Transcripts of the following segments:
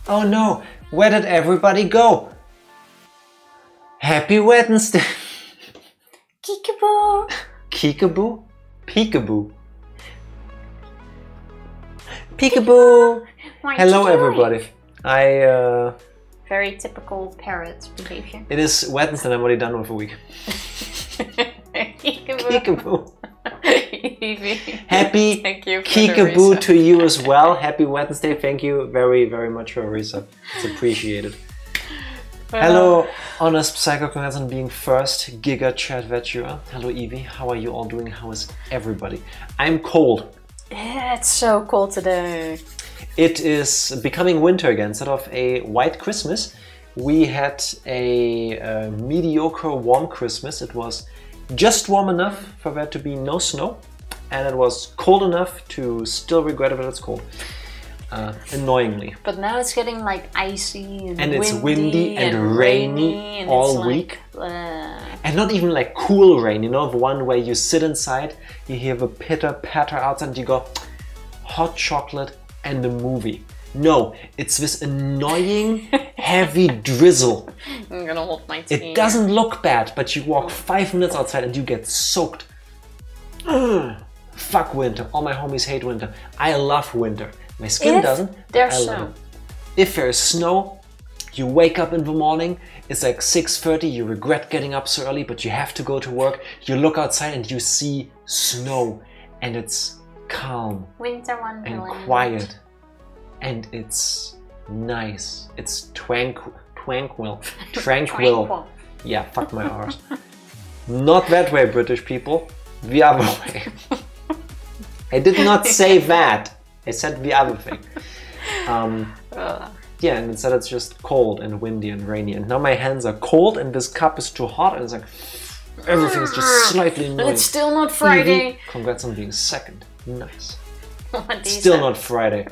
Oh no, where did everybody go? Happy Wednesday! Kiekaboo! Kiekaboo? Peekaboo. Peekaboo! Hello everybody. Very typical parrot behavior. It is Wednesday and I'm already done with a week. Kiekaboo. Kiekaboo. Happy Kiekaboo to you as well. Happy Wednesday. Thank you very, very much for Risa. It's appreciated. Hello, honest psycho, congrats on being first Giga Chat Vetura. Hello Evie, how are you all doing? How is everybody? I'm cold. Yeah, it's so cold today. It is becoming winter again. Instead of a white Christmas, we had a mediocre warm Christmas. It was just warm enough for there to be no snow, and it was cold enough to still regret it that it's cold. Annoyingly. But now it's getting like icy and it's windy and rainy and all week. And not even like cool rain, you know, the one where you sit inside, you hear the pitter patter outside and you go, hot chocolate and a movie. No, it's this annoying heavy drizzle. I'm gonna hold my tea. It doesn't look bad, but you walk 5 minutes outside and you get soaked. Fuck winter. All my homies hate winter. I love winter. My skin doesn't. There's snow. If there's snow, you wake up in the morning, it's like 6:30, you regret getting up so early, but you have to go to work. You look outside and you see snow, and it's calm Winter wonderland. and quiet, and it's nice. It's tranquil. Tranquil. Yeah, fuck my arse. Not that way, British people. The other way. I did not say that. I said the other thing. Yeah, and instead it's just cold and windy and rainy. And now my hands are cold and this cup is too hot and it's like everything's just slightly annoying. But it's still not Friday. Evie, congrats on being second. Nice. What Still not Friday.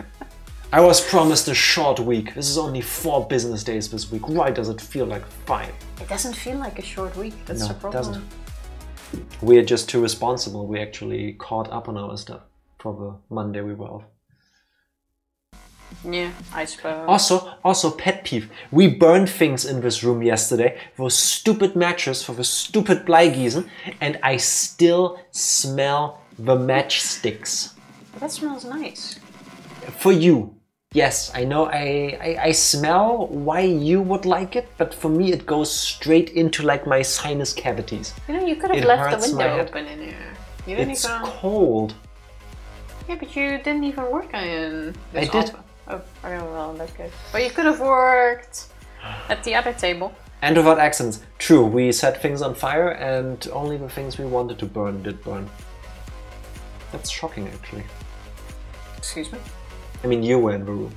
I was promised a short week. This is only 4 business days this week. Why does it feel like 5? It doesn't feel like a short week. That's the problem. It doesn't. We're just too responsible. We actually caught up on our stuff for the Monday we were off. Yeah, I suppose. Also pet peeve. We burned things in this room yesterday. Those stupid matches for the stupid Bleigiesen, and I still smell the matchsticks. That smells nice. For you. Yes, I know I smell why you would like it, but for me it goes straight into like my sinus cavities. You know, you could have left the window open in here. You didn't it's even... cold. Yeah, but you didn't even work on this. I did. Oh, well, that's good. But you could have worked at the other table. And without accidents. True, we set things on fire and only the things we wanted to burn did burn. That's shocking, actually. Excuse me? I mean, you were in the room.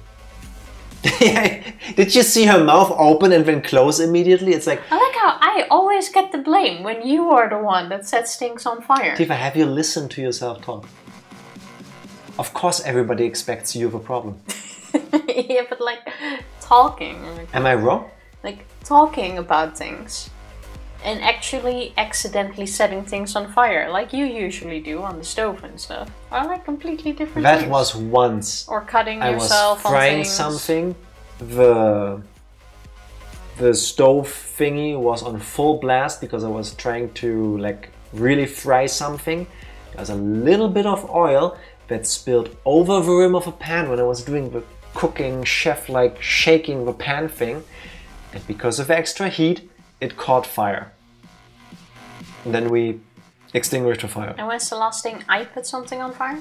Did you see her mouth open and then close immediately? It's like... I like how I always get the blame when you are the one that sets things on fire. Tifa, have you listened to yourself talk? Of course everybody expects you have a problem. Yeah, but like talking. Am I wrong? Like talking about things and actually accidentally setting things on fire, like you usually do on the stove and stuff, are like completely different That things. was once. Or cutting I yourself was frying on things. something. The stove thingy was on full blast because I was trying to like really fry something. There was a little bit of oil that spilled over the rim of a pan when I was doing the cooking chef like shaking the pan thing, and because of extra heat it caught fire. And then we extinguished the fire. And when's the last thing I put something on fire?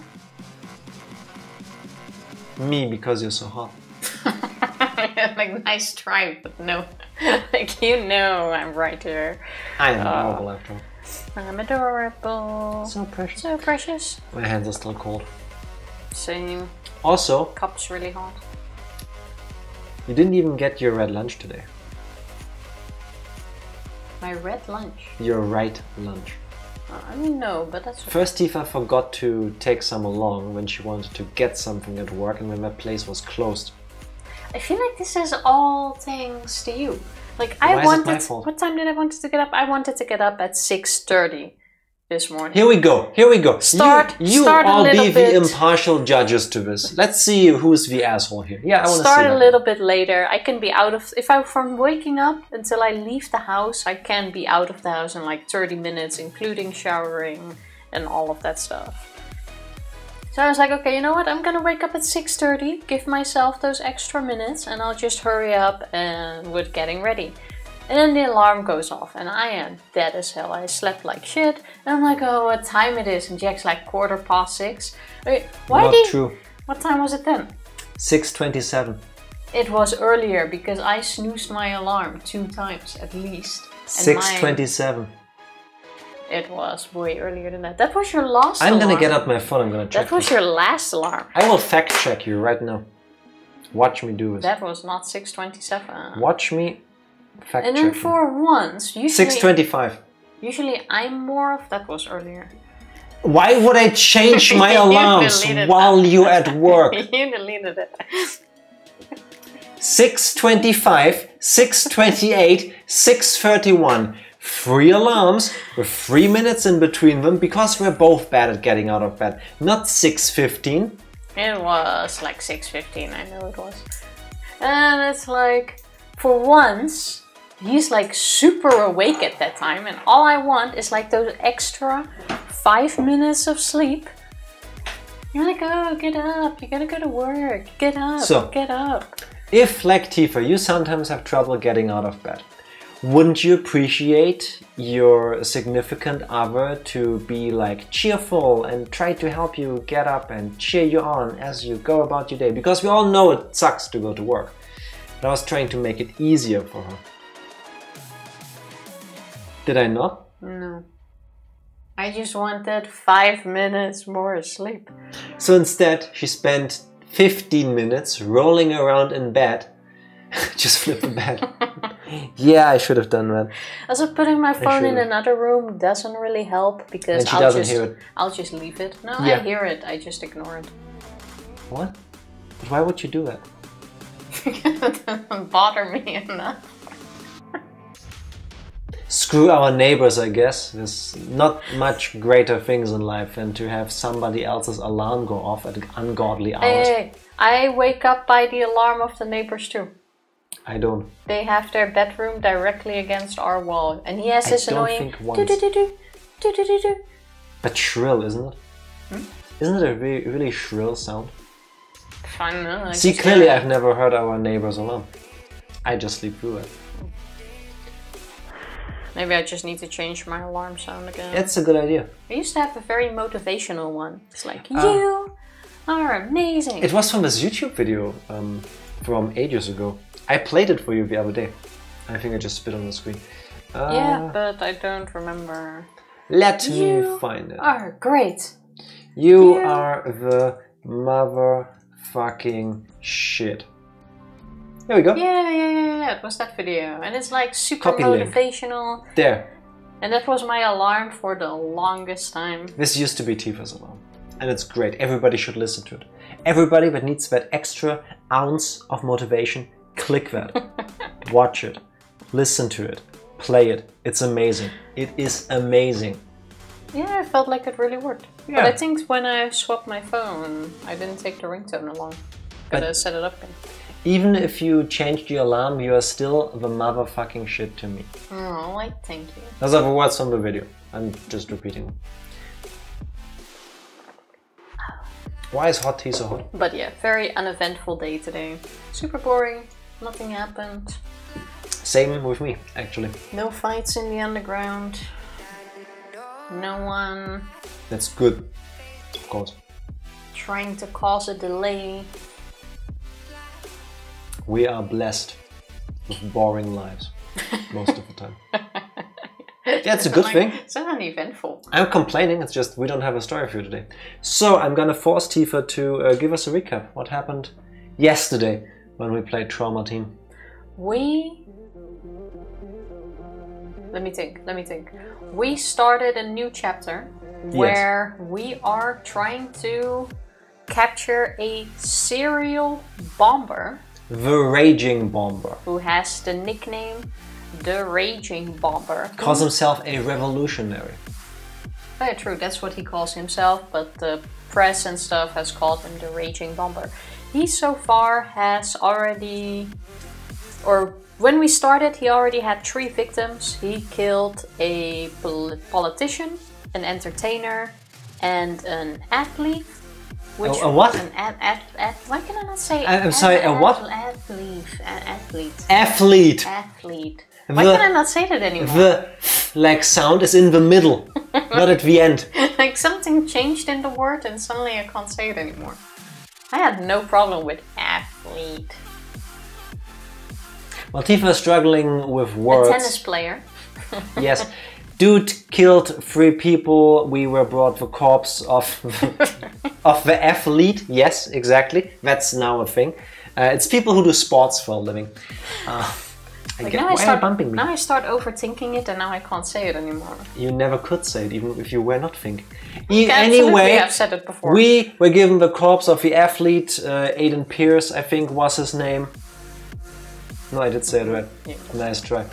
Me, because you're so hot. Like, nice try, but no. Like, you know I'm right here. I am adorable after all. I'm adorable. So precious. So precious. My hands are still cold. Same. Also, Cup's really hot. you didn't even get your red lunch today. My red lunch? Your right lunch. I mean, no, but that's okay. First, Tifa forgot to take some along when she wanted to get something at work and when that place was closed. I feel like this is all thanks to you. Like, Why I is it wanted... my fault? What time did I want to get up? I wanted to get up at 6:30 this morning. Here we go. Here we go. Start all a be little the bit. impartial judges to this. Let's see who's the asshole here. Yeah, I want to see Start that. a little bit later. I can be out of... If I'm from waking up until I leave the house, I can be out of the house in like 30 minutes, including showering and all of that stuff. So I was like, okay, you know what? I'm gonna wake up at 6:30, give myself those extra minutes, and I'll just hurry up and with getting ready. And then the alarm goes off, and I am dead as hell. I slept like shit, and I'm like, oh, what time it is? And Jack's like 6:15. Wait, Not true. What time was it then? 6:27. It was earlier because I snoozed my alarm 2 times at least. 6:27. It was way earlier than that. That was your last I'm alarm. gonna get up my phone, I'm gonna check. That was your last alarm. I will fact check you right now. Watch me do this. That was not 6:27. Watch me fact And check. then for once, usually 6:25. Usually I'm more of... That was earlier. Why would I change my You alarms deleted while that. you're at work? You deleted it. 6:25, 6:28, 6:31. 3 alarms with 3 minutes in between them because we're both bad at getting out of bed. Not 6:15. It was like 6:15, I know it was. And it's like, for once, he's like super awake at that time, and all I want is like those extra 5 minutes of sleep. You're like, oh, get up, you gotta go to work, get up, So, get up. If, like Tifa, you sometimes have trouble getting out of bed, wouldn't you appreciate your significant other to be like cheerful and try to help you get up and cheer you on as you go about your day? Because we all know it sucks to go to work. But I was trying to make it easier for her. Did I not? No. I just wanted 5 minutes more sleep. So instead, she spent 15 minutes rolling around in bed. Just flip the bed. Yeah, I should have done that. Also, putting my phone in should've. another room doesn't really help because And she doesn't hear it. I'll just leave it. No, Yeah. I hear it. I just ignore it. What? But why would you do that? It doesn't bother me enough. Screw our neighbors, I guess. There's not much greater things in life than to have somebody else's alarm go off at ungodly hours. Hey, I wake up by the alarm of the neighbors too. I don't. They have their bedroom directly against our wall, and he has this don't annoying think once. do-do-do-do, do-do-do-do. But shrill, isn't it? Isn't it a really, really shrill sound? I don't know, I See, just clearly hear it. I've never heard our neighbor's alarm. I just sleep through it. Maybe I just need to change my alarm sound again. It's a good idea. I used to have a very motivational one. It's like, you are amazing. It was from this YouTube video from ages ago. I played it for you the other day. I think I just spit on the screen. Yeah, but I don't remember. Let me You find it. are great. You are the motherfucking shit. Here we go. Yeah. It was that video. And it's like super Copy link. motivational. There. And that was my alarm for the longest time. This used to be Tifa's alarm. And it's great. Everybody should listen to it. Everybody that needs that extra ounce of motivation, click that. Watch it. Listen to it. Play it. It's amazing. It is amazing. Yeah, I felt like it really worked. Yeah. But I think when I swapped my phone, I didn't take the ringtone along. Gotta set it up again. Even if you changed your alarm, you are still the motherfucking shit to me. Oh, like, thank you. Those are the words from the video. I'm just repeating them. Why is hot tea so hot? But yeah, very uneventful day today. Super boring. Nothing happened. Same with me, actually. No fights in the underground. No one That's good, of course. trying to cause a delay. We are blessed with boring lives most of the time. Yeah, it's a good thing. It's not uneventful. I'm complaining, it's just we don't have a story for you today. So I'm gonna force Tifa to give us a recap. What happened yesterday when we played Trauma Team? Let me think. We started a new chapter where we are trying to capture a serial bomber. The Raging Bomber. Who has the nickname The Raging Bomber. Calls himself a revolutionary. Oh yeah, true, that's what he calls himself, but the press and stuff has called him the Raging Bomber. He so far has already, or when we started, he already had 3 victims. He killed a politician, an entertainer, and an athlete. Which a what? Why can I not say? I'm sorry, a what? Athlete. Why can I not say that anymore? The like sound is in the middle, not at the end. Like something changed in the word and suddenly I can't say it anymore. I had no problem with athlete. Well, Tifa is struggling with words. A tennis player. Yes. Dude killed 3 people. We were brought the corpse of the athlete. Yes, exactly. That's now a thing. It's people who do sports for a living. Why are you bumping me? Now I start overthinking it and now I can't say it anymore. You never could say it, even if you were not thinking. Anyway, I've said it before. We were given the corpse of the athlete, Aiden Pierce, I think was his name. No, I did say it right. Yeah. Nice try.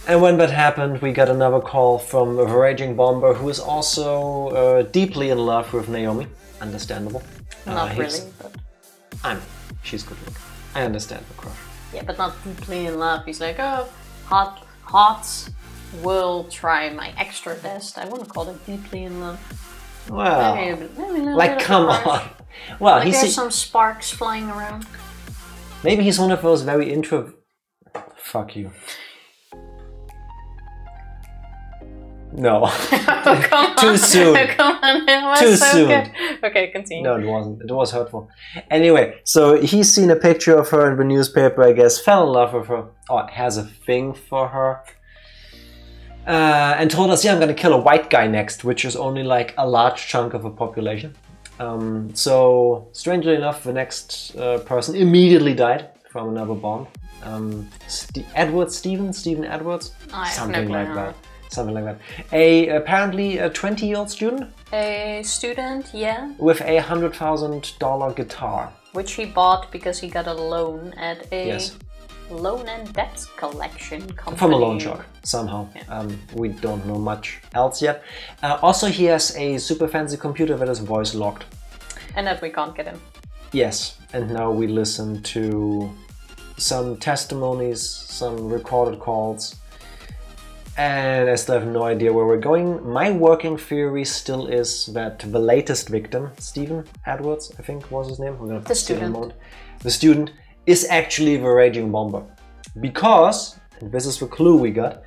And when that happened, we got another call from the Raging Bomber, who is also deeply in love with Naomi. Understandable. Not really, but... she's good looking. I understand the crush. Yeah, but not deeply in love. He's like, oh, hot, will try my extra best. I wouldn't call it deeply in love. Well, maybe like, come on. Well, like there's some sparks flying around. Maybe he's one of those very Fuck you. No. Oh, come Too on. soon. Oh, come on, it was Too so soon. good. Okay, continue. No, it wasn't. It was hurtful. Anyway, so he's seen a picture of her in the newspaper, I guess, fell in love with her, or has a thing for her, and told us, yeah, I'm gonna kill a white guy next, which is only like a large chunk of a population. So, strangely enough, the next person immediately died from another bomb. Stephen Edwards? Something like that. Something like that. Apparently a 20-year-old student? A student, yeah. With a $100,000 guitar. Which he bought because he got a loan at a yes. loan and debt collection company. From a loan shark, somehow. Yeah. We don't know much else yet. Also, he has a super fancy computer that is voice locked. And that we can't get in. Yes, and now we listen to some testimonies, some recorded calls. And I still have no idea where we're going. My working theory still is that the latest victim, Stephen Edwards, I think was his name. We're gonna the student. The student is actually the Raging Bomber. Because, and this is the clue we got,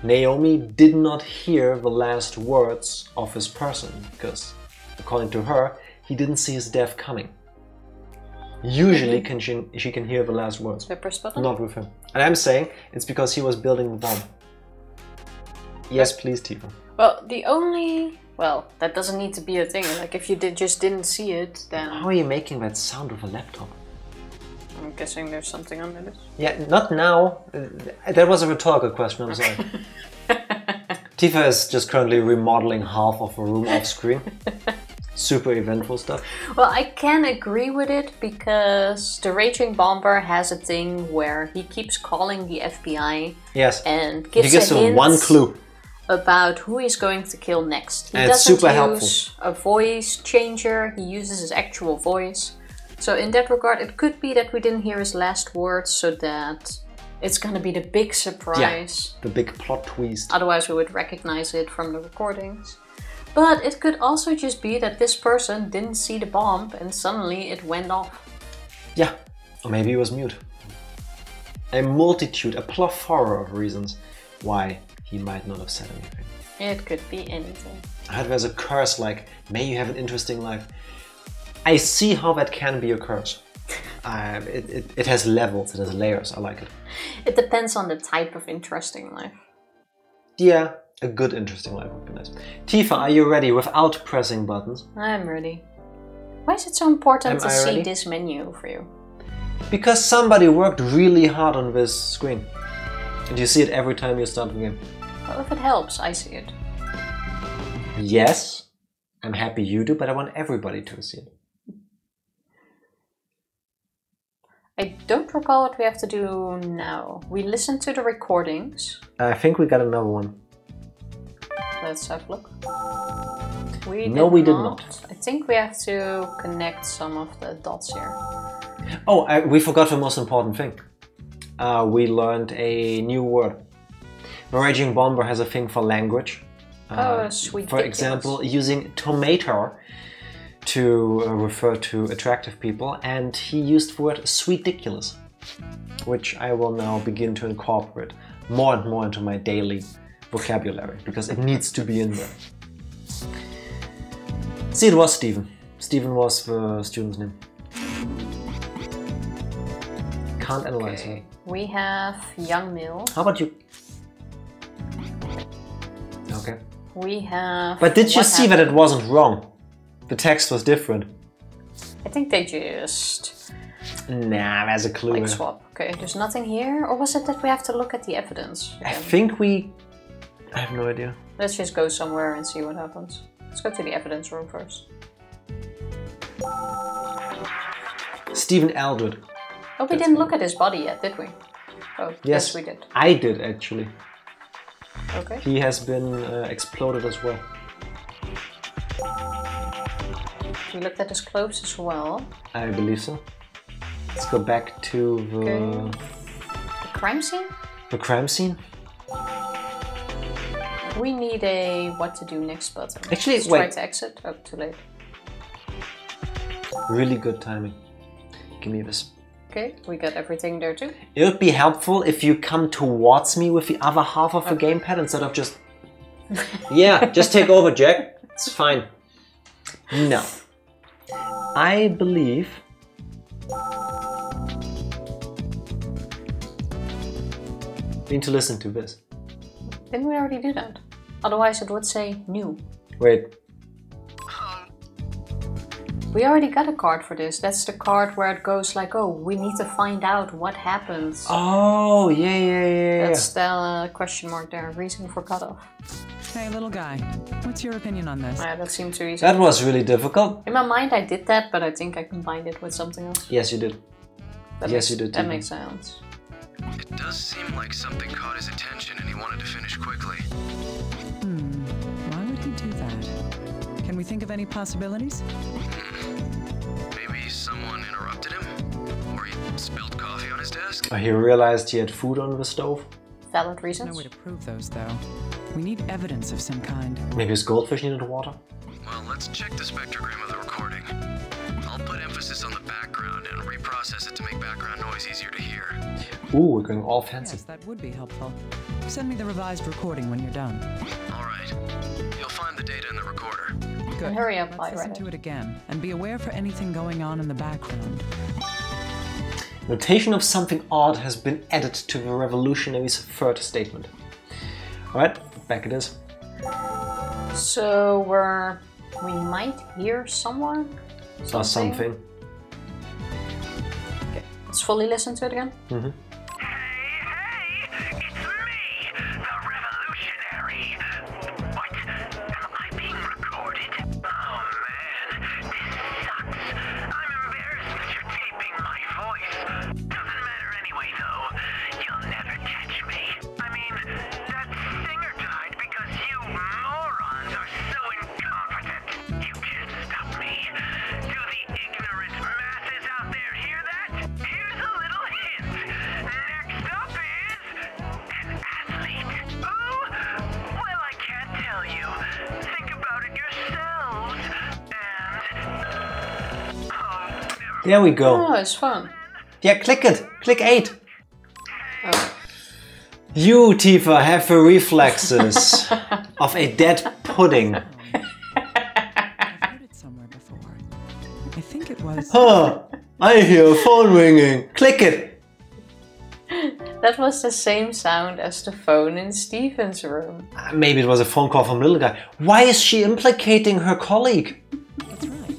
Naomi did not hear the last words of his person. Because, according to her, he didn't see his death coming. Usually she can hear the last words. Not with him. And I'm saying it's because he was building the bomb. Yes, please, Tifa. Well, that doesn't need to be a thing. Like, if you just didn't see it, then... How are you making that sound with a laptop? I'm guessing there's something under this. Yeah, not now. That was a rhetorical question, I'm sorry. Tifa is just currently remodeling half of a room off screen. Super eventful stuff. Well, I can agree with it because the Raging Bomber has a thing where he keeps calling the FBI. Yes. And gives a hint one clue about who he's going to kill next. He and doesn't it's super use helpful. A voice changer. He uses his actual voice. So in that regard, it could be that we didn't hear his last words, so that it's gonna be the big surprise. Yeah, the big plot twist. Otherwise, we would recognize it from the recordings. But it could also just be that this person didn't see the bomb and suddenly it went off. Yeah, or maybe he was mute. A multitude, a plethora of reasons why he might not have said anything. It could be anything. I heard there's a curse like, may you have an interesting life. I see how that can be a curse. It has levels, it has layers, I like it. It depends on the type of interesting life. Yeah. A good, interesting life would be nice. Tifa, are you ready without pressing buttons? I'm ready. Why is it so important to see this menu for you? Because somebody worked really hard on this screen. And you see it every time you start the game. Well, if it helps, I see it. Yes, I'm happy you do, but I want everybody to see it. I don't recall what we have to do now. We listen to the recordings. I think we got another one. Let's have a look. We did not. I think we have to connect some of the dots here. Oh, we forgot the most important thing. We learned a new word. The Raging Bomber has a thing for language. Sweet. For example, using tomato to refer to attractive people, and he used the word sweet-diculous, which I will now begin to incorporate more and more into my daily vocabulary, because it needs to be in there. See, it was Stephen. Stephen was the student's name. Can't analyze him. We have young male. How about you? Okay. We have... But did you see that it wasn't wrong? The text was different. I think they just... Nah, there's a clue. Like swap. Okay, there's nothing here? Or was it that we have to look at the evidence again? I think we... I have no idea. Let's just go somewhere and see what happens. Let's go to the evidence room first. Stephen Eldred. Oh, we didn't look at his body yet, did we? Oh, yes we did. I did, actually. Okay. He has been exploded as well. We looked at his clothes as well. I believe so. Let's go back to the crime scene? The crime scene? We need a what to do next button. Actually, let's wait. try to exit. Oh, too late. Really good timing. Give me this. Okay, we got everything there too. It would be helpful if you come towards me with the other half of the gamepad instead of just... Yeah, just take over, Jack. It's fine. No. I believe... we need to listen to this. Didn't we already do that? Otherwise it would say new. Wait. We already got a card for this. That's the card where it goes like, oh, we need to find out what happens. Oh, yeah. That's the question mark there. Reason for cutoff. Hey, little guy. What's your opinion on this? Yeah, that seemed too easy. That was really difficult. In my mind I did that, but I think I combined it with something else. Yes, you did. You did. That makes sense. It does seem like something caught his attention and he wanted to finish quickly. Why would he do that? Can we think of any possibilities? Maybe someone interrupted him? Or he spilled coffee on his desk? Or he realized he had food on the stove? Valid reasons. No way to prove those, though. We need evidence of some kind. Maybe his goldfish needed water? Well, let's check the spectrogram of the recording. I'll put emphasis on the background and reprocess it to make background noise easier to hear. Ooh, we're going all fancy. Yes, that would be helpful. Send me the revised recording when you're done. All right. You'll find the data in the recorder. Good. And hurry up, Let's listen to it again, and be aware for anything going on in the background. Notation of something odd has been added to the revolutionary's third statement. Alright, back it is. So we might hear someone? Or something. Okay, let's fully listen to it again. Mm-hmm. Hey, it's me, the revolutionary. What? Am I being recorded? Oh man, this sucks. I'm embarrassed that you're taping my voice. Doesn't matter anyway though. You'll never catch me. I mean, that singer died because you morons are so incompetent. You can't stop me. Do the ignorant masses out there hear that? Here's a little hint. Next up is an athlete. Oh, well, I can't tell you. Think about it yourselves. And There we go. Oh, it's fun. Yeah, click it. Click 8. Oh. You, Tifa, have the reflexes of a dead pudding. I've heard it somewhere before. I think it was... Huh, I hear a phone ringing. Click it. That was the same sound as the phone in Stephen's room. Maybe it was a phone call from little guy. Why is she implicating her colleague? That's right.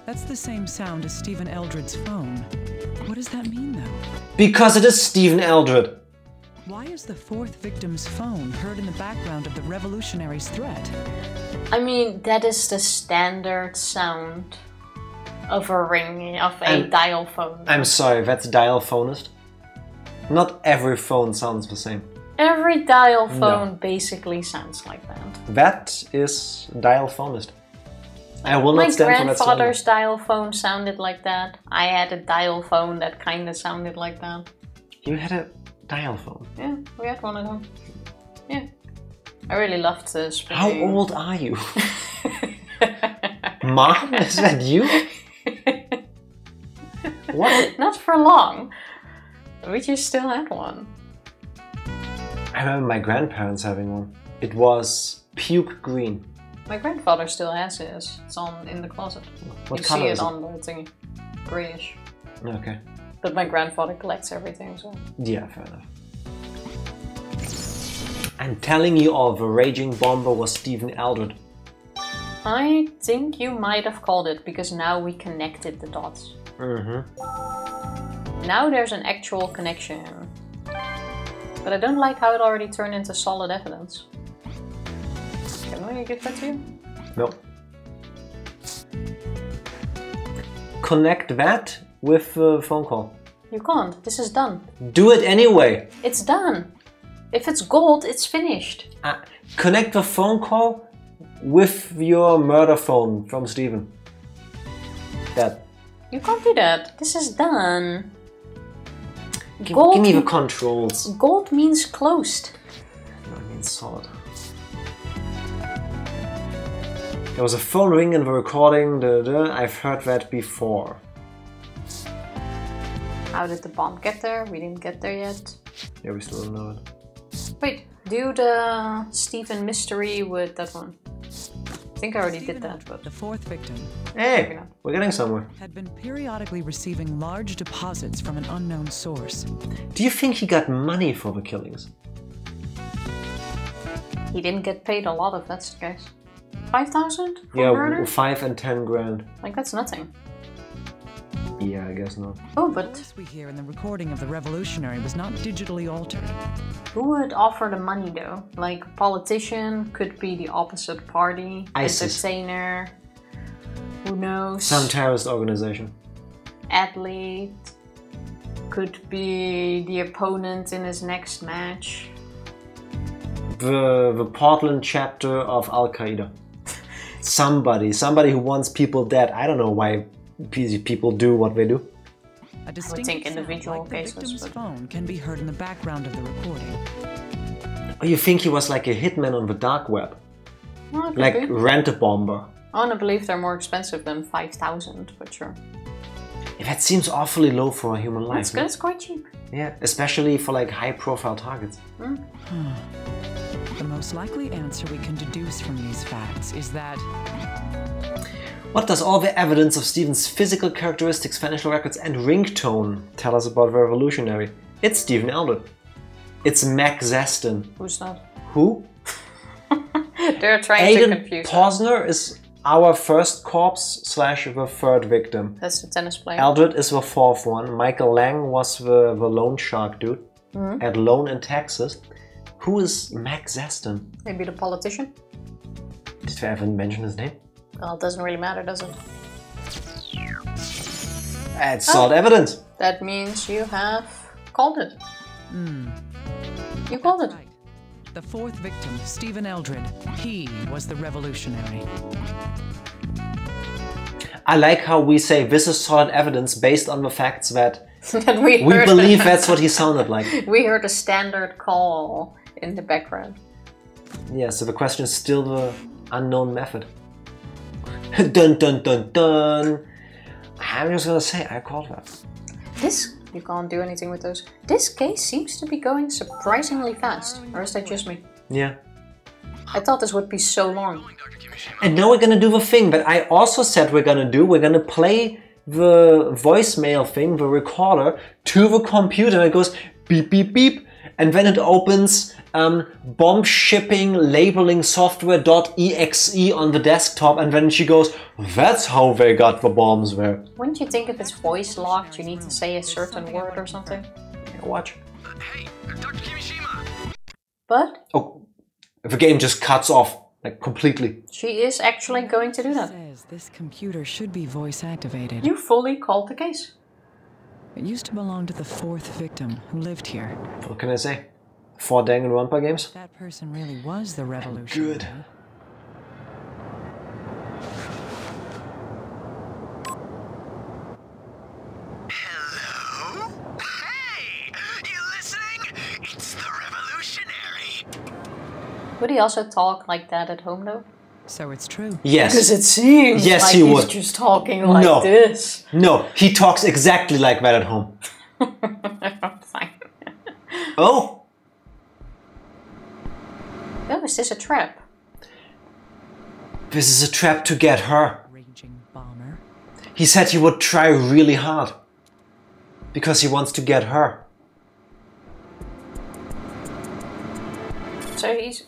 That's the same sound as Stephen Eldred's phone. What does that mean, though? Because it is Stephen Eldred. Why is the fourth victim's phone heard in the background of the revolutionary's threat? I mean, that is the standard sound of a ring, of a dial phone. I'm sorry, that's dial phonist. Not every phone sounds the same. Every dial phone basically sounds like that. That is dial phonist. I will not stand for that. My grandfather's dial phone sounded like that. I had a dial phone that kind of sounded like that. You had a dial phone? Yeah, we had one at home. Yeah. I really loved this. How old are you? Mom, is that you? What? Not for long. We just still had one. I remember my grandparents having one. It was puke green. My grandfather still has his. It's on in the closet. What you color see is it it? on the thingy. Grayish. Okay. But my grandfather collects everything, so... Yeah, fair enough. I'm telling you all, the raging bomber was Stephen Eldred. I think you might have called it, because now we connected the dots. Now there's an actual connection. But I don't like how it already turned into solid evidence. Can I give that to you? No. Connect that with a phone call. You can't. This is done. Do it anyway. It's done. If it's gold, it's finished. Connect the phone call with your murder phone from Stephen. That. You can't do that. This is done. Give me the controls. Gold means closed. I mean solid. There was a phone ring in the recording. I've heard that before. How did the bomb get there? We didn't get there yet. Yeah, we still don't know it. Wait, do the Stephen mystery with that one. I think I already did that, but... The fourth victim Hey, we're getting somewhere. had been periodically receiving large deposits from an unknown source. Do you think he got money for the killings? He didn't get paid a lot if that's the case. 5,000 for Yeah, murder? 5 and 10 grand. Like, that's nothing. Yeah, I guess not. Oh, The but voice we hear in the recording of the revolutionary was not digitally altered. who would offer the money, though? Like, a politician, could be the opposite party, ISIS. entertainer, who knows? Some terrorist organization. Athlete, could be the opponent in his next match. The Portland chapter of Al Qaeda. Somebody who wants people dead. I don't know why people do what they do. A distinct think sound individual like the cases, victim's but- phone can be heard in the background of the recording. Oh, you think he was like a hitman on the dark web? Well, it could Like be. Rent-A-Bomber? I want to believe they're more expensive than 5,000, but sure. That seems awfully low for a human life. That's good, it's quite cheap. Yeah, especially for like high-profile targets. The most likely answer we can deduce from these facts is that What does all the evidence of Stephen's physical characteristics, financial records, and ringtone tell us about the revolutionary? It's Stephen Eldred. It's Mac Zeston. Who's not? Who? They're trying to Aiden confuse us. Posner is our first corpse / the third victim. That's the tennis player. Eldred is the fourth one. Michael Lang was the loan shark dude at Loan in Texas. Who is Mac Zeston? Maybe the politician? Did I ever mention his name? Well, it doesn't really matter, does it? It's solid evidence. That means you have called it. You called it. right. The fourth victim, Stephen Eldred, he was the revolutionary. I like how we say this is solid evidence based on the facts that That we heard believe that's what he sounded like. We heard a standard call in the background. Yeah, so the question is still the unknown method. Dun dun dun dun. I'm just gonna say I called that. You can't do anything with those. This case seems to be going surprisingly fast. Or is that just me? Yeah. I thought this would be so long. And now we're gonna do the thing that I also said we're gonna do. We're gonna play the voicemail thing, the recorder, to the computer. It goes beep beep beep, and then it opens bomb shipping labeling software.exe on the desktop, and then she goes, that's how they got the bombs there. Wouldn't you think if it's voice locked, you need to say a certain word or something? Yeah, watch. Hey, Dr. Kimishima! But Oh, the game just cuts off, like completely. she is actually going to do that. Says this computer should be voice activated. You fully called the case. It used to belong to the fourth victim who lived here. What can I say? 4 Danganronpa games. That person really was the revolutionary. Good. Hello? Hey! You listening? It's the revolutionary. Would he also talk like that at home though? So it's true. Yes. Because it seems Yes, like he he's would. just talking like No. this. No, he talks exactly like that at home. Fine. Oh! Oh, is this a trap? This is a trap to get her. Raging bomber. He said he would try really hard. Because he wants to get her. So he's...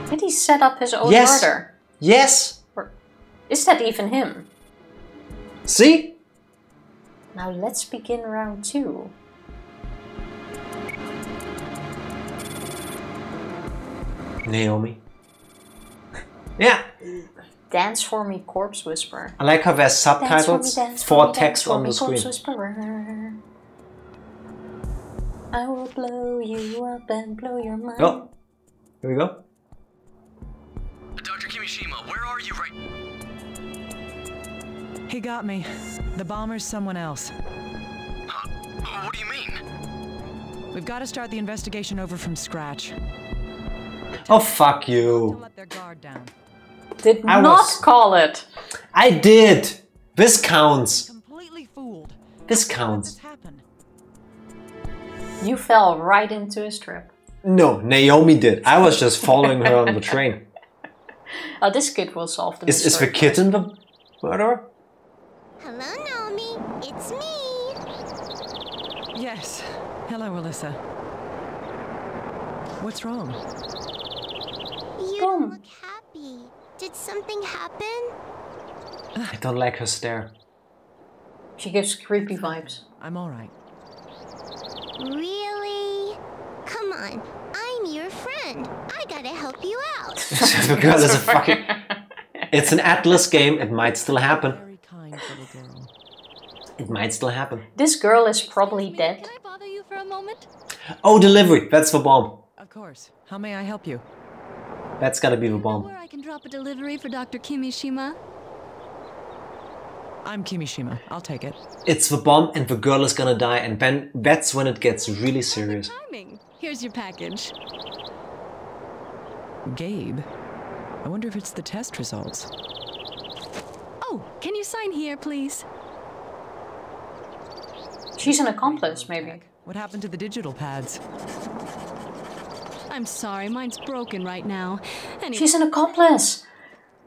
Did he set up his own Yes. murder? Yes! Or is that even him? See? Now let's begin round 2. Naomi. Yeah. Dance for me, corpse whisperer. I like how there's subtitles for text on the corpse screen. whisperer. I will blow you up and blow your mind. Oh, here we go. Dr. Kimishima, where are you right? He got me. The bomber's someone else. Huh? What do you mean? We've got to start the investigation over from scratch. Oh, fuck To you. let their guard down. Did I not was- call it. I did. This counts. Completely fooled. This How counts. did this happen? You fell right into his trap. No, Naomi did. I was just following her on the train. Oh, this kid will solve the Is mystery. the kitten the murderer? Hello, Naomi. It's me. Yes. Hello, Alyssa. What's wrong? You Boom. don't look happy. Did something happen? I don't like her stare. She gives creepy vibes. I'm all right. Really? Come on. I'm your friend. I gotta help you out. The girl is a fucking... It's an Atlas game. It might still happen. Very kind little girl. It might still happen. This girl is probably dead. Can I bother you for a moment? Oh, delivery. That's the bomb. Of course. How may I help you? That's gotta be the bomb. Where I can drop a delivery for Dr. Kimishima? I'm Kimishima. I'll take it. It's the bomb and the girl is gonna die, and then that's when it gets really serious. Timing. Here's your package. Gabe? I wonder if it's the test results. Oh, can you sign here, please? She's an accomplice, maybe. What happened to the digital pads? I'm sorry, mine's broken right now. Anyway, She's an accomplice.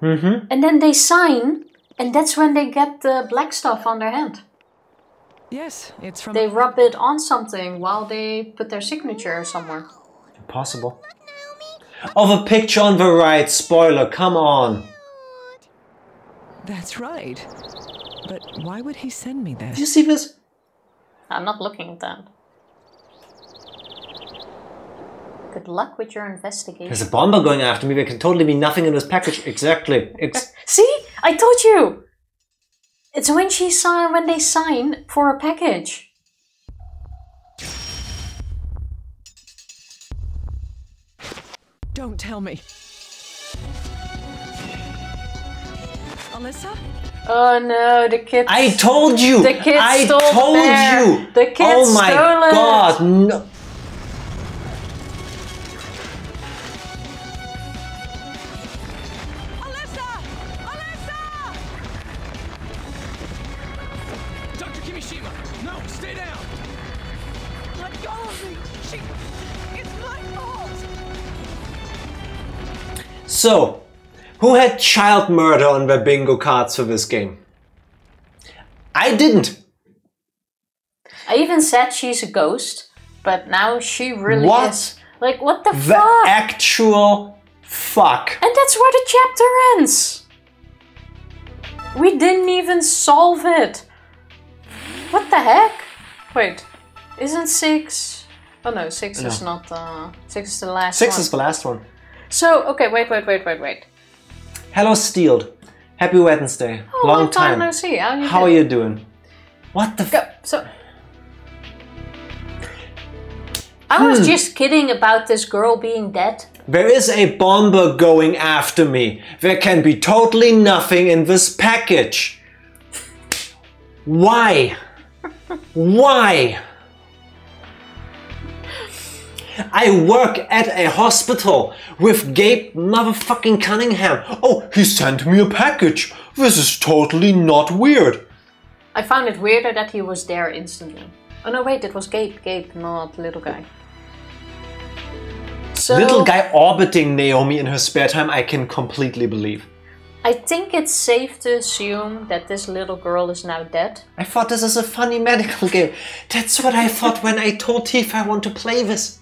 Mm-hmm. And then they sign, and that's when they get the black stuff on their hand. Yes, it's from... They rub it on something while they put their signature somewhere. Impossible. Oh, the picture on the right. Spoiler, come on. That's right. But why would he send me Do you this? see this? I'm not looking at that. Good luck with your investigation. There's a bomber going after me. There can totally be nothing in this package. Exactly. See? I told you! It's when when they sign for a package. Don't tell me. Alyssa? Oh no, the kid. I told you. The kid I stole told there. you. The kid oh my stole it. god. No. Alyssa! Alyssa! Dr. Kimishima, no, stay down. Let go of me! It's my fault! So, who had child murder on their bingo cards for this game? I didn't. I even said she's a ghost, but now she really What? is. Like, what the The fuck? actual fuck. And that's where the chapter ends. We didn't even solve it. What the heck? Wait, isn't 6? Oh no, 6 is No. not. 6 is the last 6 one. is the last one. So, okay, wait. Hello, Steeled. Happy Wednesday. Oh, Long time. no see. How How are you doing? What the Go. So, I was just kidding about this girl being dead. There is a bomber going after me. There can be totally nothing in this package. Why? Why? I work at a hospital with Gabe motherfucking Cunningham. Oh, he sent me a package. This is totally not weird. I found it weirder that he was there instantly. Oh no, wait, it was Gabe. Gabe, not little guy. So, little guy orbiting Naomi in her spare time, I can completely believe. I think it's safe to assume that this little girl is now dead. I thought this is a funny medical game. That's what I thought when I told Tifa I want to play this.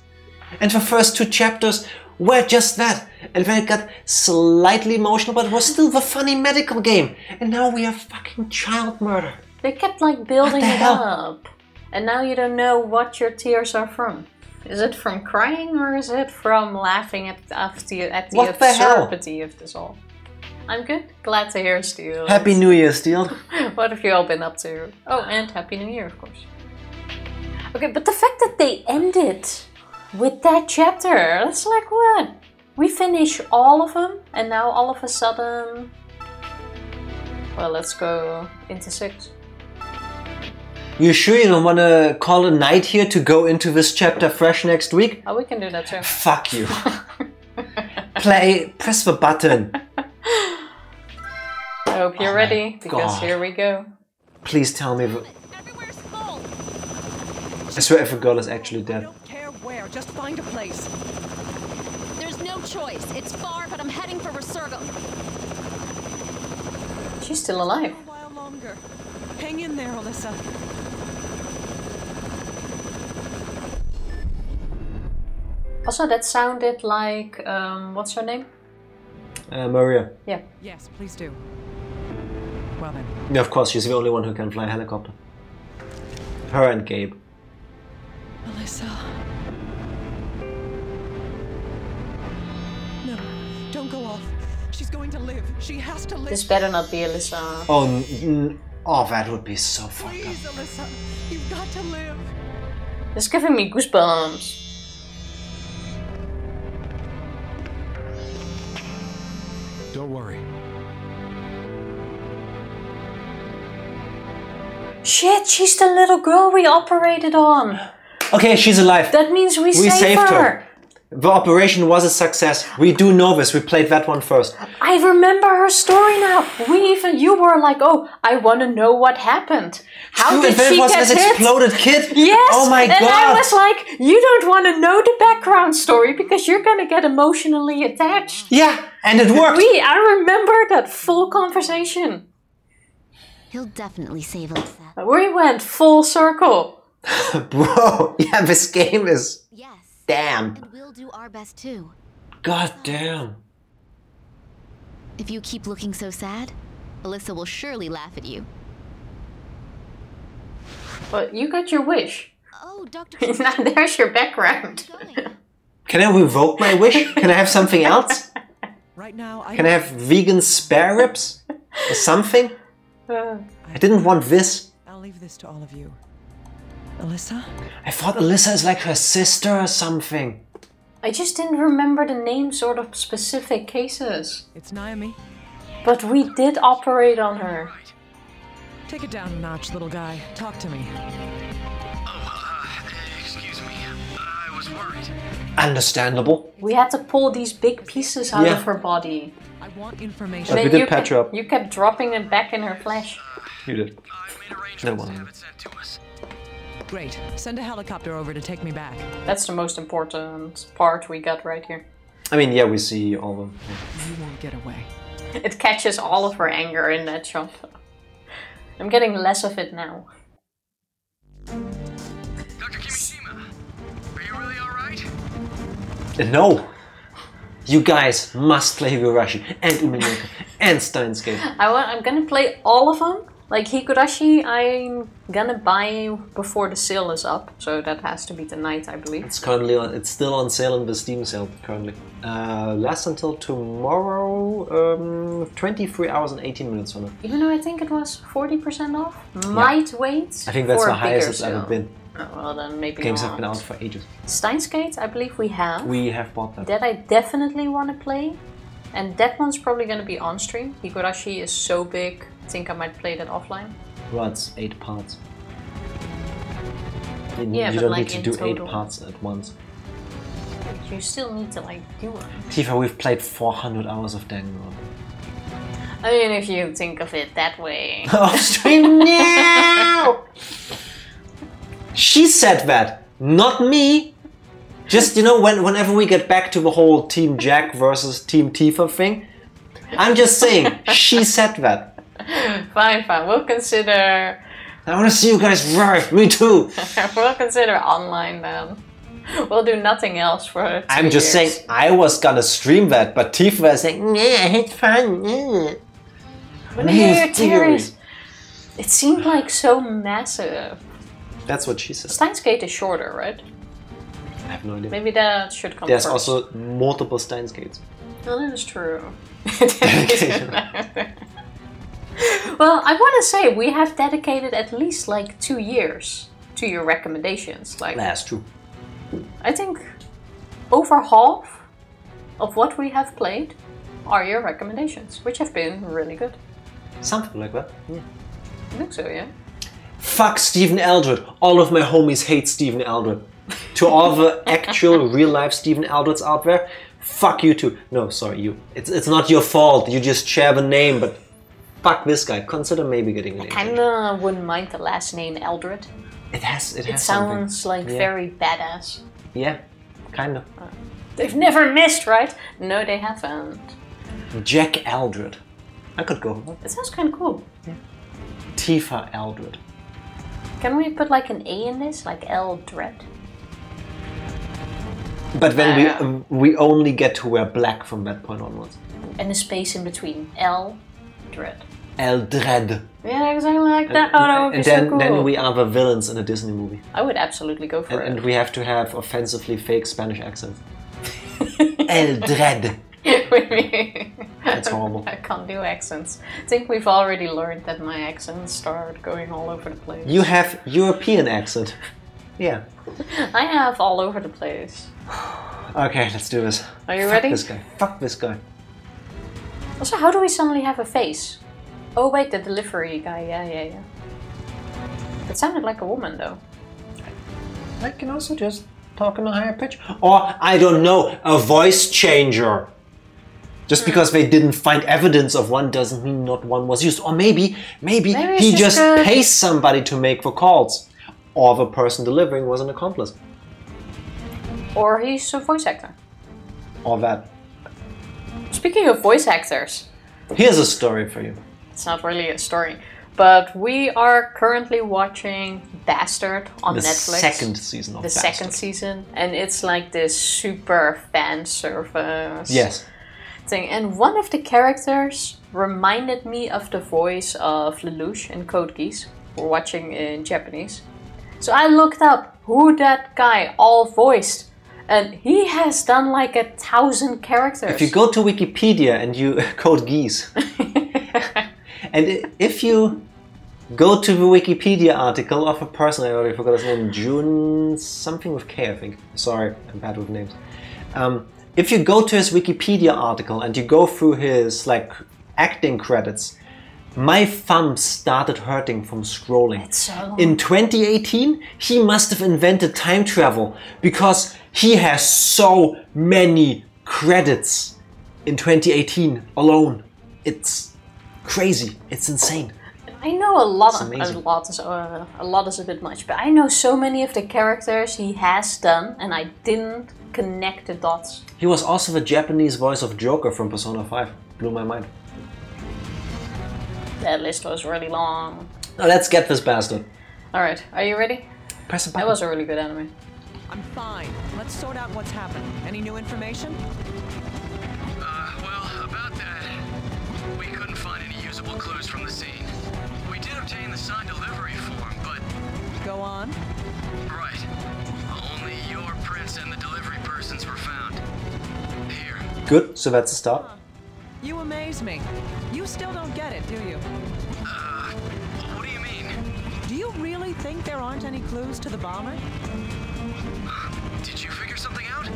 And the first 2 chapters were just that. And then it got slightly emotional, but it was still the funny medical game. And now we have fucking child murder. They kept like building it hell? up. And now you don't know what your tears are from. Is it from crying or is it from laughing at the What the hell? absurdity of this all? I'm good. Glad to hear, Steel. Happy New Year, Steel. What have you all been up to? Oh, and Happy New Year, of course. Okay, but the fact that they ended with that chapter, that's like what? We finish all of them and now all of a sudden... Well, let's go into 6. You sure you don't want to call a night here to go into this chapter fresh next week? Oh, we can do that too. Fuck you. Press the button. I hope you're ready, because God. here we go. Please tell me. Everywhere's full. I swear if a girl is actually I dead. don't care where, just find a place. There's no choice. It's far, but I'm heading for Resurgam. She's still alive. A while longer. Hang in there, Alyssa. Also, that sounded like, what's her name? Maria. Yeah. Yes, please do. Well then. Yeah, of course, she's the only one who can fly a helicopter. Her and Gabe. Alyssa. No, don't go off. She's going to live. She has to live. This better not be Alyssa. Oh, that would be so fucked up. Please, Alyssa. You've got to live. It's giving me goosebumps. Don't worry. Shit, she's the little girl we operated on. Okay, she's alive. That means we saved her. The operation was a success. We do know this. We played that one first. I remember her story now. You were like, oh, I want to know what happened. How did she get this hit? exploded kid? Yes. Oh my god. And I was like, you don't want to know the background story because you're gonna get emotionally attached. Yeah, and it worked. I remember that full conversation. He'll definitely save Alyssa. We went full circle. Bro, yeah, this game is... Yes. Damn. And we'll do our best too. God damn. If you keep looking so sad, Alyssa will surely laugh at you. But you got your wish. Oh, Dr. Now there's your background. Can I revoke my wish? Can I have something else? Right now, Can I have vegan spare ribs? Or something? I didn't want this. I'll leave this to all of you. Alyssa? I thought Alyssa is like her sister or something. I just didn't remember the names or the specific cases. It's Naomi. But we did operate on her. Take it down a notch, little guy. Talk to me. Excuse me. I was worried. Understandable. We had to pull these big pieces out Yeah. of her body. I want information. But we did patch her up. You kept dropping it back in her flesh. You did. I've made arrangements No to one. have it sent to us. Great. Send a helicopter over to take me back. That's the most important part we got right here. I mean, yeah, we see all of them. You won't get away. It catches all of her anger in that shot. I'm getting less of it now. Dr. Kimishima, are you really alright? No! You guys must play Higurashi and Umineko and Steins Gate. I'm gonna play all of them. Like Higurashi, I'm gonna buy before the sale is up, so that has to be tonight, I believe. It's currently on, it's still on sale in the Steam sale currently. Lasts until tomorrow, 23 hours and 18 minutes on it. Even though I think it was 40% off, might wait. I think that's for the a highest bigger it's ever sale. been. Oh, well, then maybe Games not. have been out for ages. Steins Gate, I believe we have. We have bought that. That I definitely want to play. And that one's probably going to be on stream. Higurashi is so big, I think I might play that offline. Well, it's 8 parts. Yeah, you but don't like need to do in total. 8 parts at once. You still need to like do one. Tifa, we've played 400 hours of Danganronpa. I mean, if you think of it that way. Off stream now! She said that, not me. Just, you know, whenever we get back to the whole Team Jack versus Team Tifa thing, I'm just saying, she said that. Fine, fine. We'll consider. I want to see you guys live. Me too. We'll consider online then. We'll do nothing else for 2 I'm just years. saying, I was gonna stream that, but Tifa is saying, yeah, it's fun. When I hear your theories, it seemed like so massive. That's what she said. Steins Gate is shorter, right? I have no idea. Maybe that should come There's first. also multiple Steins Gates. No, that is true. Well, I want to say we have dedicated at least like 2 years to your recommendations. Like, That's true. I think over half of what we have played are your recommendations, which have been really good. Something like that. Yeah. I think so, yeah. Fuck Stephen Eldred. All of my homies hate Stephen Eldred. To all the actual real-life Stephen Eldreds out there, fuck you too. No, sorry, you. It's not your fault. You just share the name, but fuck this guy. Consider maybe getting a name. Kinda wouldn't mind the last name Eldred. It has It something. sounds like Yeah. very badass. Yeah, kind of. They've never missed, right? No, they haven't. Jack Eldred. I could go with that. It sounds kind of cool. Tifa Eldred. Can we put like an A in this, like Eldred? But then we only get to wear black from that point onwards. And a space in between. Eldred. Eldred. Yeah, exactly like that. Oh, that would be And so cool. then we are the villains in a Disney movie. I would absolutely go for And it. we have to have offensively fake Spanish accents. Eldred. That's horrible. I can't do accents. I think we've already learned that my accents start going all over the place. You have European accent. Yeah. I have all over the place. Okay, let's do this. Are you Fuck ready? this guy. Fuck this guy. Also, how do we suddenly have a face? Oh wait, the delivery guy. Yeah. It sounded like a woman though. I can also just talk in a higher pitch. Or, I don't know, a voice changer. Just because they didn't find evidence of one doesn't mean not one was used. Or maybe it's he just just good. pays somebody to make the calls. Or the person delivering was an accomplice. Or he's a voice actor. Or that. Speaking of voice actors, Here's a story for you. it's not really a story, but we are currently watching Bastard on The Netflix. second season of The Bastard. second season, and it's like this super fan service Yes. thing. And one of the characters reminded me of the voice of Lelouch in Code Geass. We're watching in Japanese. So I looked up who that guy all voiced, and he has done like 1,000 characters. If you go to Wikipedia and you code geese, and if you go to the Wikipedia article of a person, I already forgot his name, June something with K, I think. Sorry, I'm bad with names. If you go to his Wikipedia article and you go through his like acting credits, my thumb started hurting from scrolling. It's so long. In 2018, he must have invented time travel because he has so many credits in 2018 alone. It's crazy. It's insane. I know a lot. It's amazing. A lot is a bit much, but I know so many of the characters he has done, and I didn't connect the dots. He was also the Japanese voice of Joker from Persona 5. Blew my mind. That list was really long. Now let's get this bastard. All right, are you ready? Press a That button. was a really good anime. I'm fine. Let's sort out what's happened. Any new information? Well, about that, we couldn't find any usable clues from the scene. We did obtain the signed delivery form, but... Go on. Right. Only your prints and the delivery persons were found. Here. Good, so that's a start. You amaze me. You still don't get it, do you? What do you mean? Do you really really think there aren't any clues to the bomber? Did you figure something out?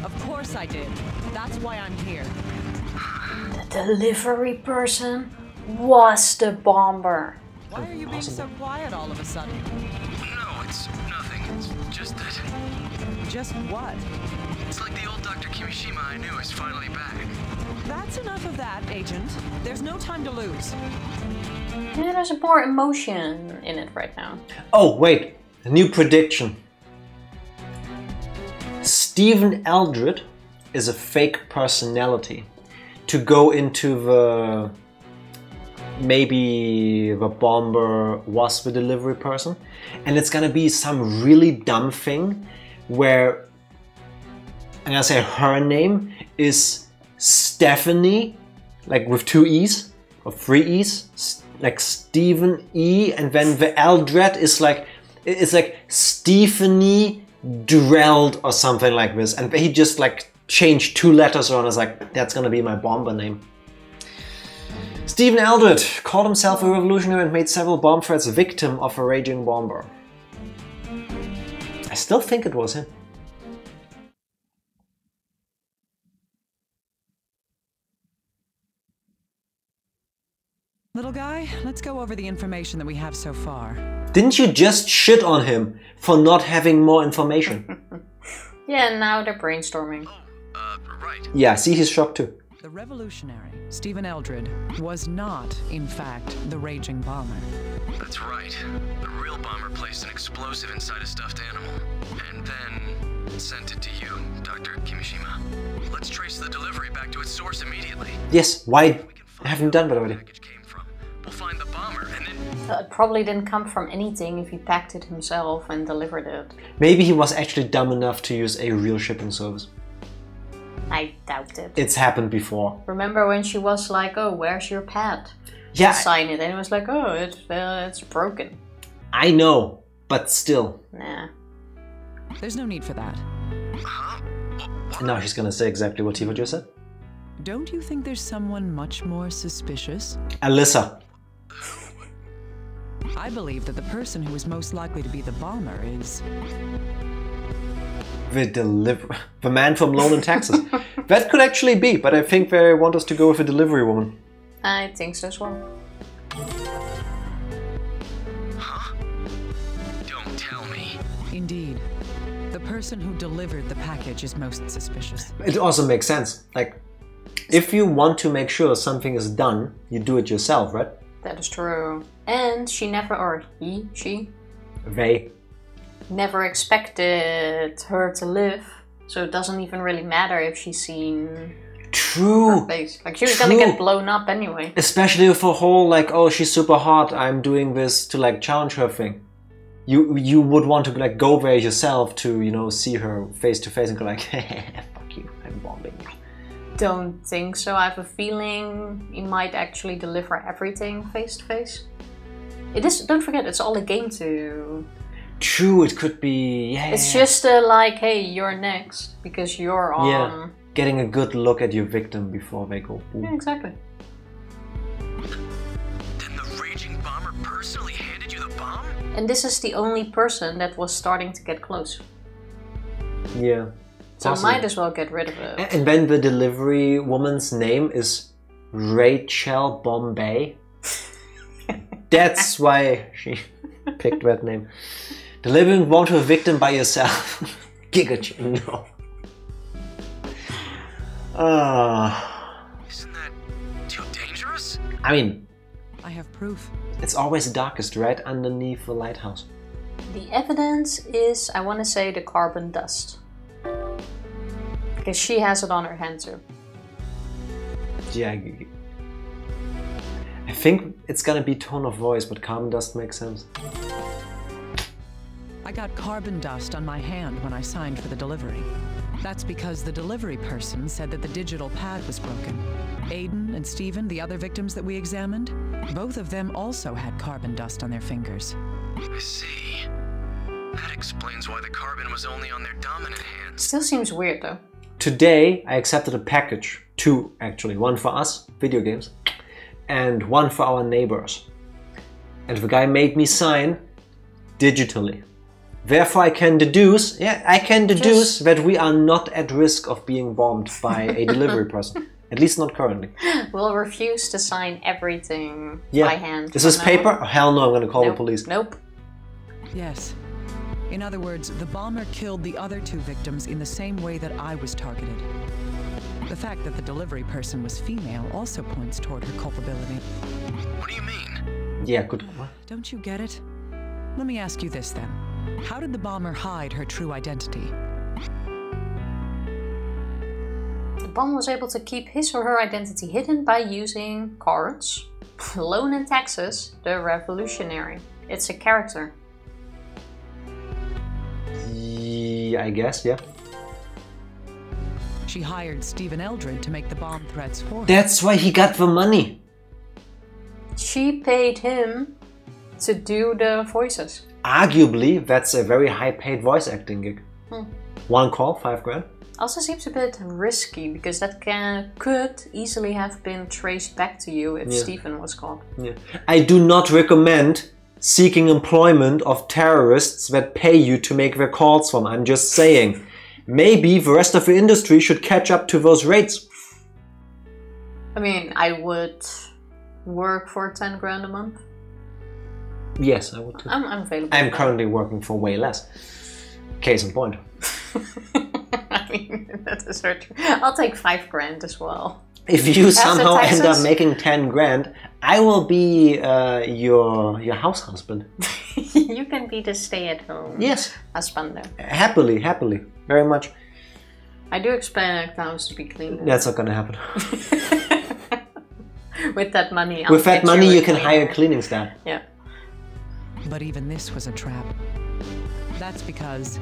Of course I did. That's why I'm here. The delivery person was the bomber. Why are you being so quiet all of a sudden? No, it's nothing. It's just that... Just what? It's like the old Dr. Kimishima I knew is finally back. That's enough of that, Agent. There's no time to lose. Yeah, there's more emotion in it right now. Oh, wait. A new prediction. Stephen Eldred is a fake personality to go into the... Maybe the bomber was the delivery person. And it's gonna be some really dumb thing where... I'm gonna say her name is Stephanie, like with 2 E's or 3 E's, like Stephen E, and then the Eldred is like, it's like Stephanie Dreld or something like this, and he just like changed 2 letters around. I was like, that's gonna be my bomber name. Stephen Eldred called himself a revolutionary and made several bomb threats, victim of a raging bomber. I still think it was him. Little guy, let's go over the information that we have so far. Didn't you just shit on him for not having more information? Yeah, now they're brainstorming. Right. Yeah, see, he's shocked too. The revolutionary, Stephen Eldred, was not, in fact, the raging bomber. That's right. The real bomber placed an explosive inside a stuffed animal, and then sent it to you, Dr. Kimishima. Let's trace the delivery back to its source immediately. Yes, why haven't you done that already? We'll find the bomber, and then... It probably didn't come from anything if he packed it himself and delivered it. Maybe he was actually dumb enough to use a real shipping service. I doubt it. It's happened before. Remember when she was like, oh, where's your pad? Yeah. Sign it. And it was like, oh, it's broken. I know, but still. Nah. There's no need for that. Huh? Now she's gonna say exactly what Tifa just said. Don't you think there's someone much more suspicious? Alyssa. I believe that the person who is most likely to be the bomber is... The man from Lone in Texas. That could actually be, but I think they want us to go with a delivery woman. I think so as well. Huh? Don't tell me. Indeed. The person who delivered the package is most suspicious. It also makes sense. Like, if you want to make sure something is done, you do it yourself, right? That is true. And she never, or she They. never expected her to live. So it doesn't even really matter if she's seen her True. face. Like, she was gonna get blown up anyway. Especially with the whole, like, oh, she's super hot, I'm doing this to, like, challenge her thing. You would want to, like, go there yourself to, you know, see her face to face and go like, fuck you, I'm bombing you. Don't think so. I have a feeling he might actually deliver everything face to face. It is, don't forget, it's all a game too. True, it could be, yeah. It's just like, hey, you're next, because you're on... Yeah, getting a good look at your victim before they go boom. Yeah, exactly. Then the raging bomber personally handed you the bomb? And this is the only person that was starting to get close. Yeah. So possibly. might as well get rid of it. And then the delivery woman's name is Rachel Bombay. That's why she picked that name. Delivering one to a victim by yourself. Giga, no. Isn't that too dangerous? I mean, I have proof. it's always darkest right underneath the lighthouse. The evidence is, I want to say, the carbon dust. Because she has it on her hand too. Yeah, I think it's gonna be tone of voice, but carbon dust makes sense. I got carbon dust on my hand when I signed for the delivery. That's because the delivery person said that the digital pad was broken. Aiden and Steven, the other victims that we examined, both of them also had carbon dust on their fingers. I see. That explains why the carbon was only on their dominant hands. Still seems weird though. Today, I accepted a package. 2, actually. One for us, video games, and one for our neighbors. And the guy made me sign digitally. Therefore, I can deduce that we are not at risk of being bombed by a delivery person. At least not currently. We'll refuse to sign everything by hand. Is this paper? Oh, hell no, I'm going to call the police. Nope. Yes. In other words, the bomber killed the other 2 victims in the same way that I was targeted. The fact that the delivery person was female also points toward her culpability. What do you mean? Yeah, good. What? Don't you get it? Let me ask you this then. How did the bomber hide her true identity? The bomber was able to keep his or her identity hidden by using cards. Alone in Texas, the revolutionary. It's a character. Yeah, I guess, yeah. She hired Stephen Eldred to make the bomb threats for her. That's why he got the money. She paid him to do the voices. Arguably, that's a very high-paid voice acting gig. 1 call, 5 grand. Also seems a bit risky because that could easily have been traced back to you if Stephen was caught. Yeah. I do not recommend seeking employment of terrorists that pay you to make their calls from. I'm just saying. Maybe the rest of the industry should catch up to those rates. I mean, I would work for 10 grand a month. Yes, I would too. I'm available. I'm currently working for way less. Case in point. I mean, that is very true. I'll take 5 grand as well. If you somehow end up making 10 grand, I will be your house husband. You can be the stay-at-home husband. Happily, very much. I do expect the house to be clean. That's not gonna happen. With that money, you can hire cleaning staff. Yeah. But even this was a trap. That's because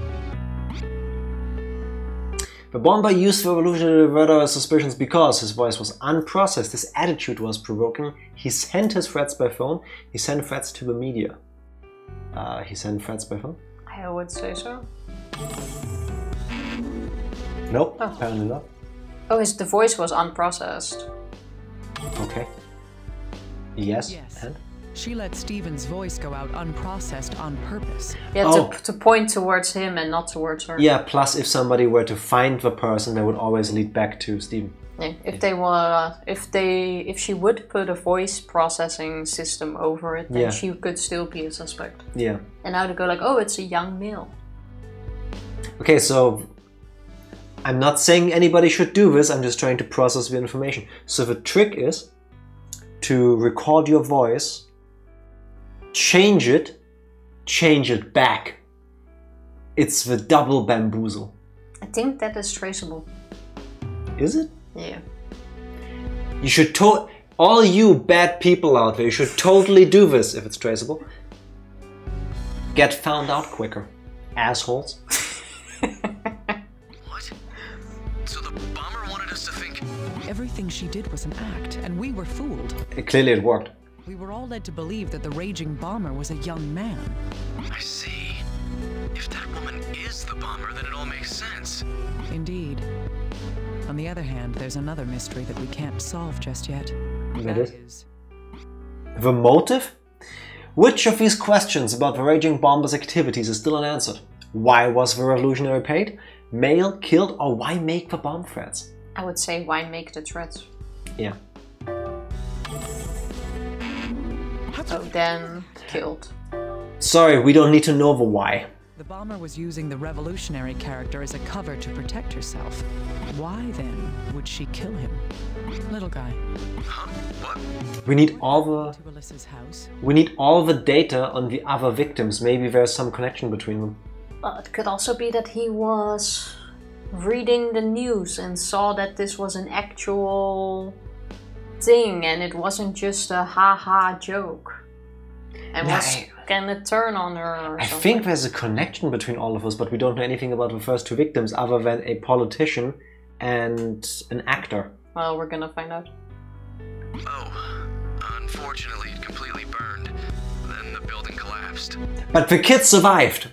the bomber used the revolutionary radar suspicions because his voice was unprocessed, his attitude was provoking, he sent his threats by phone, he sent threats to the media. He sent threats by phone? I would say so. Nope, apparently not. Oh, the voice was unprocessed. Okay. Yes. And? She let Stephen's voice go out unprocessed on purpose. Yeah, to point towards him and not towards her. Yeah, plus if somebody were to find the person, they would always lead back to Stephen. Yeah, if she would put a voice processing system over it, then she could still be a suspect. Yeah. And now to go like, oh, it's a young male. Okay, so I'm not saying anybody should do this, I'm just trying to process the information. So the trick is to record your voice, change it back. It's the double bamboozle. I think that is traceable. Is it? Yeah. You should all you bad people out there, you should totally do this if it's traceable. Get found out quicker, assholes. What? So the bomber wanted us to think everything she did was an act, and we were fooled. Clearly it worked. We were all led to believe that the raging bomber was a young man. I see. If that woman is the bomber, then it all makes sense. Indeed. On the other hand, there's another mystery that we can't solve just yet. That is? The motive? Which of these questions about the raging bomber's activities is still unanswered? Why was the revolutionary paid? Male, killed, or why make the bomb threats? I would say, why make the threats? Yeah. Oh, then killed. Sorry, we don't need to know the why. The bomber was using the revolutionary character as a cover to protect herself. Why then would she kill him? Little guy. Huh? What? We need all the To Alyssa's house. We need all the data on the other victims. Maybe there's some connection between them. Well, it could also be that he was reading the news and saw that this was an actual thing and it wasn't just a ha-ha joke. And was gonna turn on her or I something. think there's a connection between all of us, but we don't know anything about the first 2 victims other than a politician and an actor. Well, we're gonna find out. Oh, unfortunately it completely burned. Then the building collapsed. But the kid survived!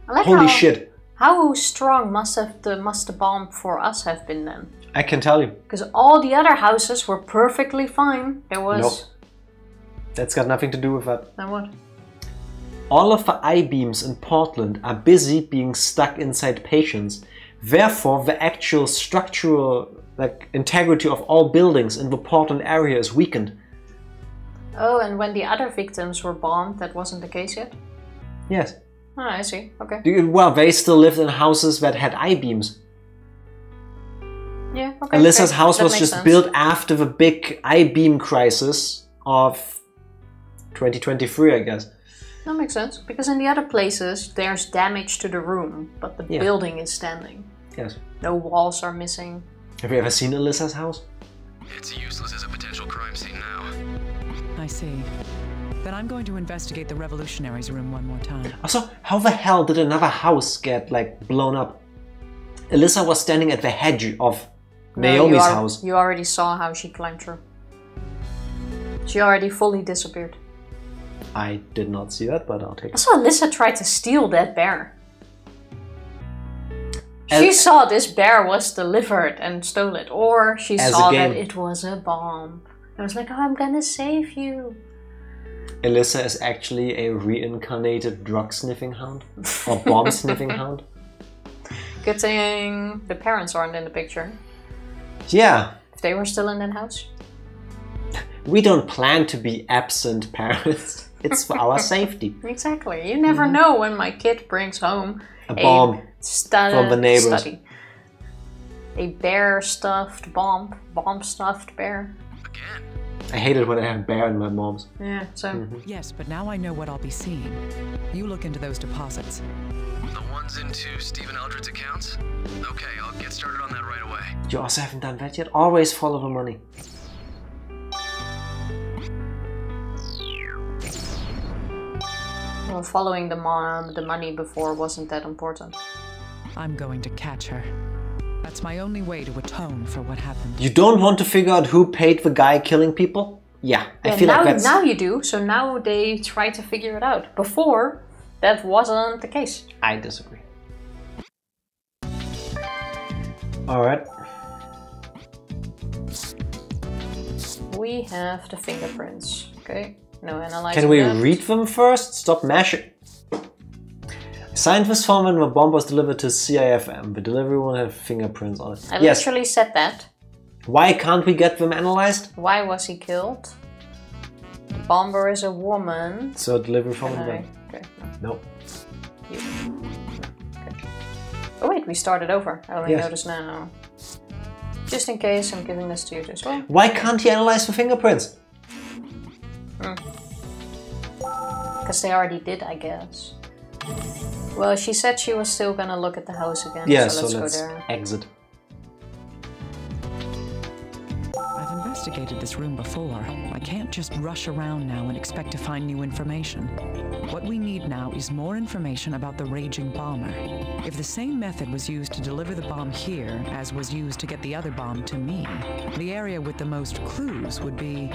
I like Holy shit! How strong must the bomb for us have been then? I can tell you. Because all the other houses were perfectly fine. There was... Nope. That's got nothing to do with that. Then what? all of the I-beams in Portland are busy being stuck inside patients. Therefore, the actual structural integrity of all buildings in the Portland area is weakened. Oh, and when the other victims were bombed, that wasn't the case yet? Yes. Oh, I see. Okay. Well, they still lived in houses that had I-beams. Yeah, okay. Alyssa's okay. house That was makes just sense. built after the big I-beam crisis of 2023, I guess. That makes sense. Because in the other places, there's damage to the room, but the building is standing. Yes. No walls are missing. Have you ever seen Alyssa's house? It's useless as a potential crime scene now. I see. Then I'm going to investigate the revolutionaries' room one more time. Also, how the hell did another house get, blown up? Alyssa was standing at the hedge of Naomi's house. You already saw how she climbed through. She already fully disappeared. I did not see that, but I'll take I it. saw Alyssa try to steal that bear. She saw this bear was delivered and stole it. Or she saw that it was a bomb. I was like, oh, I'm gonna save you. Alyssa is actually a reincarnated drug-sniffing hound? Or bomb-sniffing hound? Good thing the parents aren't in the picture. Yeah. If they were still in that house. We don't plan to be absent parents. It's for our safety. Exactly. You never know when my kid brings home A bomb from the neighbors. A bear-stuffed bomb-stuffed bear. Again? I hate it when I have bear in my mom's. Yeah, so... Yes, but now I know what I'll be seeing. You look into those deposits. The ones into Stephen Eldred's accounts? Okay, I'll get started on that right away. You also haven't done that yet? Always follow the money. Well, following the money before wasn't that important. I'm going to catch her. That's my only way to atone for what happened. You don't want to figure out who paid the guy killing people? Yeah, I feel now, like that's... now you do, so now they try to figure it out. Before, that wasn't the case. I disagree. Alright. We have the fingerprints, okay? No analyzing. Can we that. read them first? Stop mashing. Signed this form when the bomb was delivered to CIFM. The delivery will have fingerprints on it. I Yes. literally said that. Why can't we get them analyzed? Why was he killed? The bomber is a woman. So delivery form Can I- again. Okay. No. You. Okay. Oh wait, we started over. I only Yes. noticed now. Just in case, I'm giving this to you as well. Why can't he analyze the fingerprints? Because they already did, I guess. Well, she said she was still gonna look at the house again, Yeah, so let's go there. exit. I've investigated this room before. I can't just rush around now and expect to find new information. What we need now is more information about the raging bomber. If the same method was used to deliver the bomb here as was used to get the other bomb to me, the area with the most clues would be...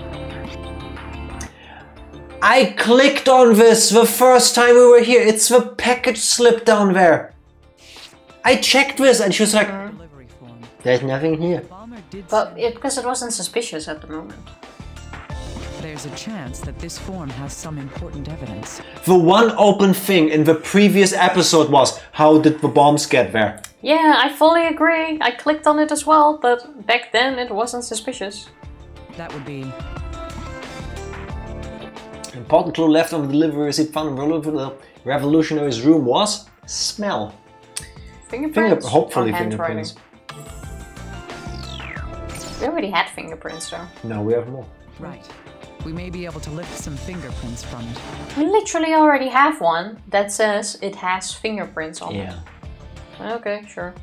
I clicked on this the first time we were here. It's the package slip down there. I checked this and she was like, delivery form. there's nothing here. The bomber did But say because it wasn't suspicious at the moment. there's a chance that this form has some important evidence. The one open thing in the previous episode was, how did the bombs get there? Yeah, I fully agree. I clicked on it as well, but back then it wasn't suspicious. That would be... Important clue left on the delivery receipt found in the revolutionary's room was smell. Fingerprints? Hopefully Or handwriting? fingerprints. We already had fingerprints though. No, we have more. Right. We may be able to lift some fingerprints from it. We literally already have one that says it has fingerprints on Yeah. it. Okay, sure.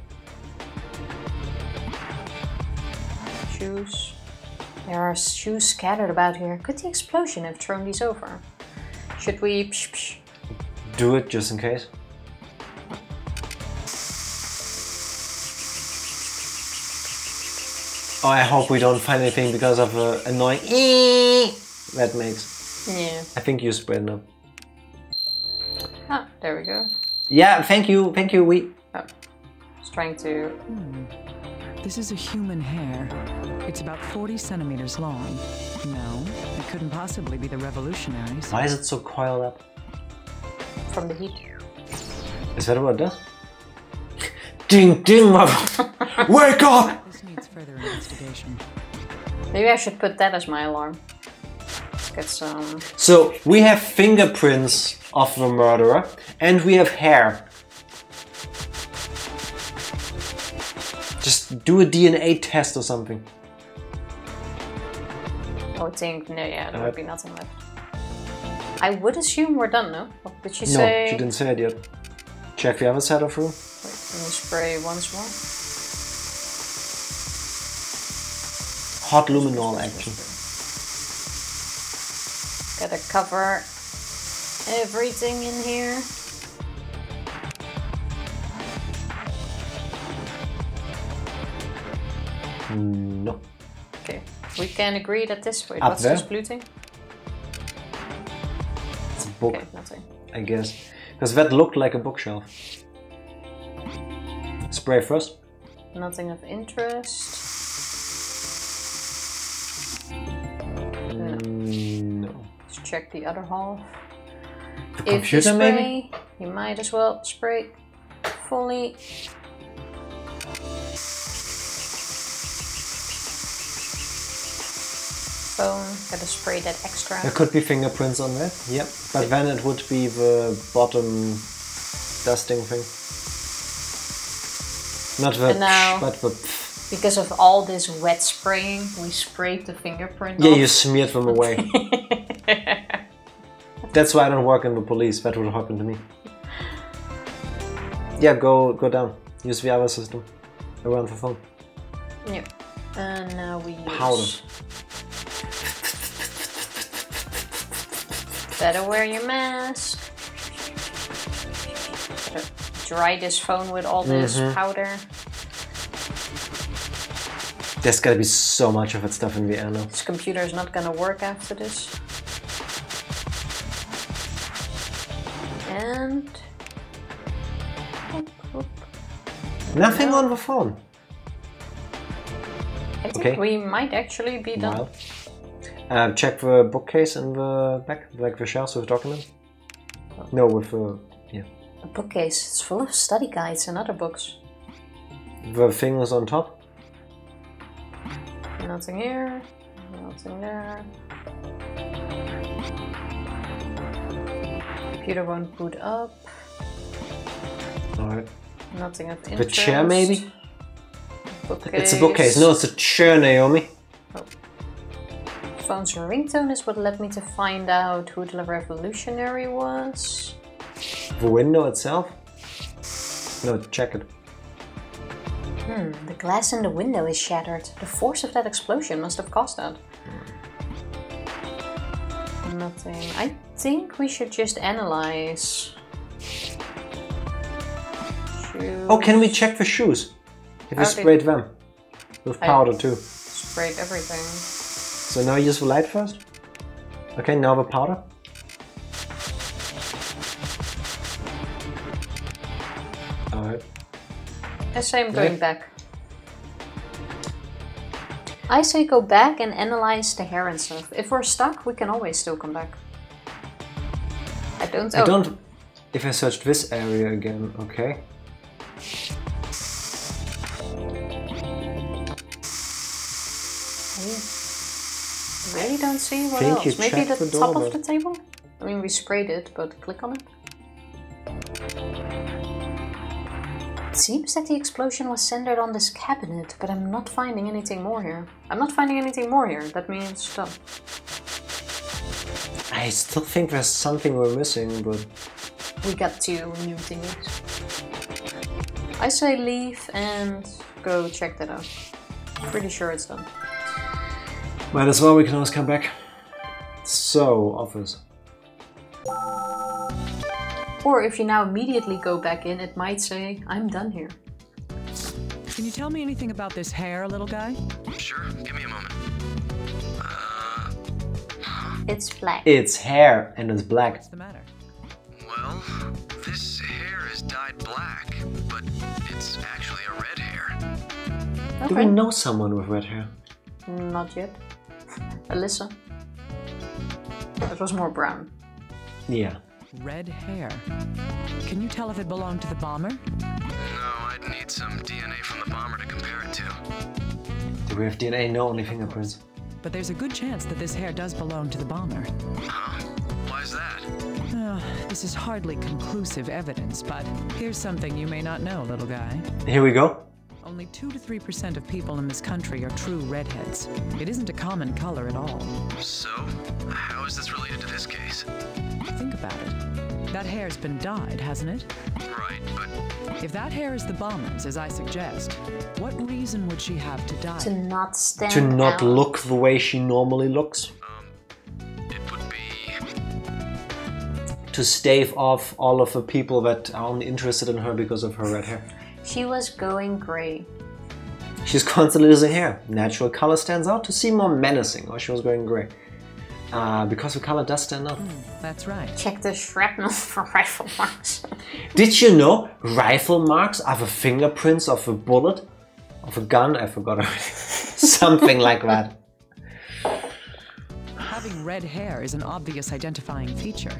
Shoes. There are shoes scattered about here. Could the explosion have thrown these over? Should we... Psh, psh. Do it just in case. Oh, I hope we don't find anything because of annoying that makes. Yeah. I think you spread enough. Ah, there we go. Yeah, thank you, we. Oh. Just trying to... This is a human hair. It's about 40 centimeters long. No, it couldn't possibly be the revolutionaries. Why is it so coiled up? from the heat. Is that what it does? Ding ding, mother! Wake up! This needs further investigation. Maybe I should put that as my alarm. Let's get some... So, we have fingerprints of the murderer, and we have hair. Just do a DNA test or something. I would think, no, yeah, there would be nothing left. I would assume we're done, no? Or did she say... No, she didn't say it yet. Check the other side of the room. Wait, can we spray once more? Hot luminol action. Gotta cover everything in here. No. Okay, we can agree that this way. Up What's there? this blue thing? It's a book, Okay, nothing. I guess. Because that looked like a bookshelf. Spray first. Nothing of interest. No. Let's check the other half. The If you computer spray, maybe? you might as well spray fully. Phone, gotta spray that extra. There could be fingerprints on that, yep. But then it would be the bottom dusting thing. Not the And now- but the... Because of all this wet spraying, we sprayed the fingerprint Yeah, off. you smeared them away. That's why I don't work in the police, that would happen to me. Yeah, go down. Use the other system. Around the phone. Yep. And now we use... Powder. Better wear your mask. Better dry this phone with all this powder. There's gotta be so much of that stuff in the air now. This computer is not gonna work after this. And... Nothing on the phone. I think Okay. we might actually be done. Well, check the bookcase in the back, like the shelves with documents. No, with yeah. A bookcase, it's full of study guides and other books. The thing is on top. Nothing here, nothing there. Computer won't boot up. Alright. Nothing of interest. The chair, maybe? Bookcase. It's a bookcase. No, it's a chair, Naomi. Phone's ringtone is what led me to find out who the revolutionary was. The window itself? No, check it. The glass in the window is shattered. The force of that explosion must have caused that. Nothing. I think we should just analyze. Shoes. Oh, can we check the shoes? If we Okay. sprayed them. With powder too. Sprayed everything. So now use the light first. Okay, now the powder. Alright. I say I'm going back. I say go back and analyze the hair and stuff. If we're stuck, we can always still come back. I don't... I don't... If I search this area again, okay. I really don't see what Think you else. Maybe checked the the top door, of but- the table? I mean, we sprayed it, but click on it. It seems that the explosion was centered on this cabinet, but I'm not finding anything more here. I'm not finding anything more here. That means done. I still think there's something we're missing, but... We got 2 new things. I say leave and go check that out. Pretty sure it's done. Might as well, we can always come back. So, office. Or if you now immediately go back in, it might say, I'm done here. Can you tell me anything about this hair, little guy? Sure, give me a moment. It's black. It's hair, and it's black. What's the matter? Well, this hair is dyed black, but it's actually a red hair. Do we know someone with red hair? Not yet. Alyssa. It was more brown. Yeah. Red hair. Can you tell if it belonged to the bomber? No, I'd need some DNA from the bomber to compare it to. Do we have DNA? No, only fingerprints. But there's a good chance that this hair does belong to the bomber. Huh? Why is that? This is hardly conclusive evidence, but here's something you may not know, little guy. Here we go. Only 2 to 3% of people in this country are true redheads. It isn't a common color at all. So, how is this related to this case? Think about it. That hair's been dyed, hasn't it? Right, but If that hair is the bomber's, as I suggest, what reason would she have to dye? To not stand To not out. look the way she normally looks. it would be... To stave off all of the people that are only interested in her because of her red hair. She was going grey. She's constantly losing hair. Natural color stands out to seem more menacing, or she was going grey. Because the color does stand out. That's right. Check the shrapnel for rifle marks. Did you know rifle marks are the fingerprints of a bullet? Of a gun? I forgot already. Something like that. Having red hair is an obvious identifying feature.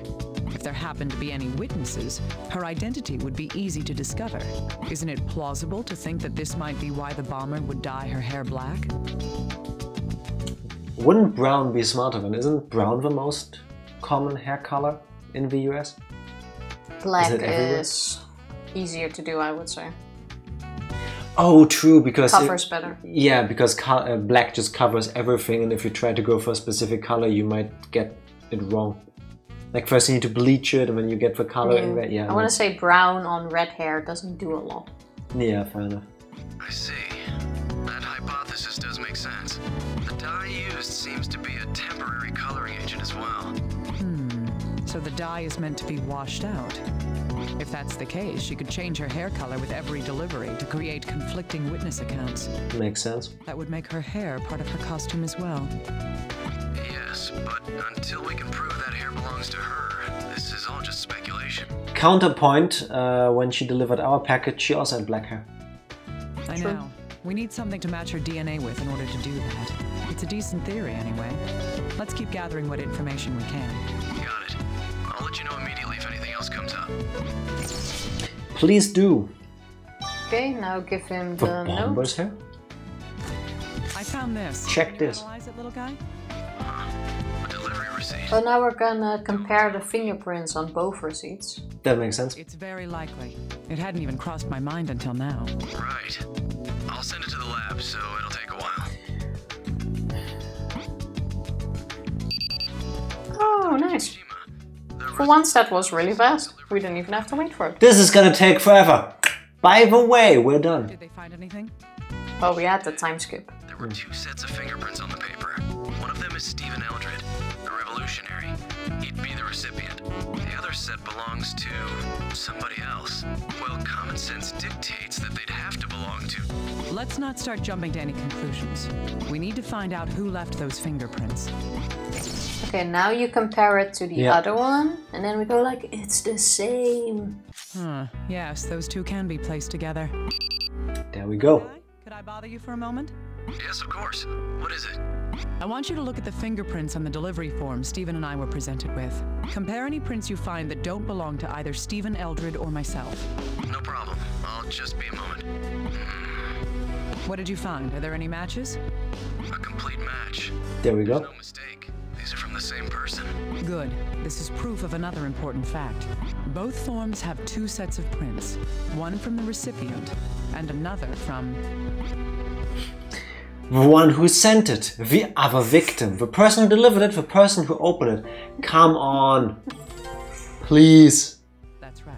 If there happened to be any witnesses, her identity would be easy to discover. Isn't it plausible to think that this might be why the bomber would dye her hair black? Wouldn't brown be smarter than? Isn't brown the most common hair color in the US? Black it everywhere? is easier to do, I would say. Oh, true, because... Covers better. Yeah, because black just covers everything, and if you try to go for a specific color, you might get it wrong. Like first you need to bleach it, and then you get the color in there. Yeah, I want to say brown on red hair doesn't do a lot. Yeah, fair enough. I see. That hypothesis does make sense. The dye used seems to be a temporary coloring agent as well. So the dye is meant to be washed out. If that's the case, she could change her hair color with every delivery to create conflicting witness accounts. Makes sense. That would make her hair part of her costume as well. Yes, but until we can prove that hair belongs to her, this is all just speculation. Counterpoint, when she delivered our package, she also had black hair. I know. We need something to match her DNA with in order to do that. It's a decent theory anyway. Let's keep gathering what information we can. Got it. I'll let you know immediately if anything else comes up. Please do. Okay, now give him The the bomber's note. hair? I found this. Check Can you this. analyze it, little guy? A delivery receipt. So now we're gonna compare the fingerprints on both receipts. That makes sense. It's very likely. It hadn't even crossed my mind until now. Right. I'll send it to the lab, so it'll take a while. Oh, nice. The For once that was really fast. We didn't even have to wait for it. This is gonna take forever. By the way, we're done. Did they find anything? Well, we had the time skip. There were 2 sets of fingerprints on the paper. One of them is Stephen Eldred, a revolutionary. He'd be the recipient. The other set belongs to somebody else. Well, common sense dictates that they'd have to belong to... Let's not start jumping to any conclusions. We need to find out who left those fingerprints. Okay, now you compare it to the Yeah. other one, and then we go like, it's the same. Yes, those two can be placed together. There we go. Could I bother you for a moment? Yes, of course. What is it? I want you to look at the fingerprints on the delivery form Stephen and I were presented with. Compare any prints you find that don't belong to either Stephen Eldred or myself. No problem. I'll just be a moment. What did you find? Are there any matches? A complete match. There we go. No mistake. These are from the same person. Good. This is proof of another important fact. Both forms have 2 sets of prints. One from the recipient and another from... The one who sent it, the other victim, the person who delivered it, the person who opened it. Come on. Please. That's right.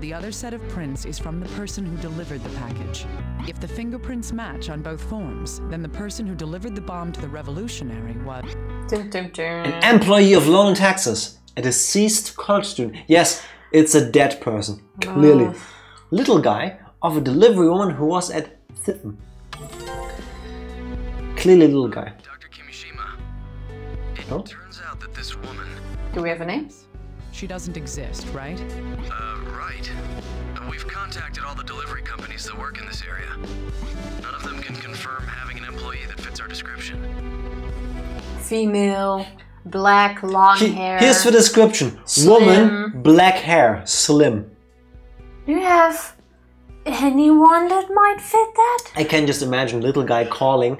The other set of prints is from the person who delivered the package. If the fingerprints match on both forms, then the person who delivered the bomb to the revolutionary was... Dun, dun, dun. An employee of London, Texas. A deceased college student. Yes, it's a dead person. Clearly. Little guy of a delivery woman who was at Thitten. Clearly little guy. Dr. Kimishima. It Oh? turns out that this woman... Do we have a name? She doesn't exist, right? Right. We've contacted all the delivery companies that work in this area. None of them can confirm having an employee that fits our description. Female, black, long hair. Here's the description. Slim. Woman, black hair, slim. Do you have anyone that might fit that? I can just imagine little guy calling.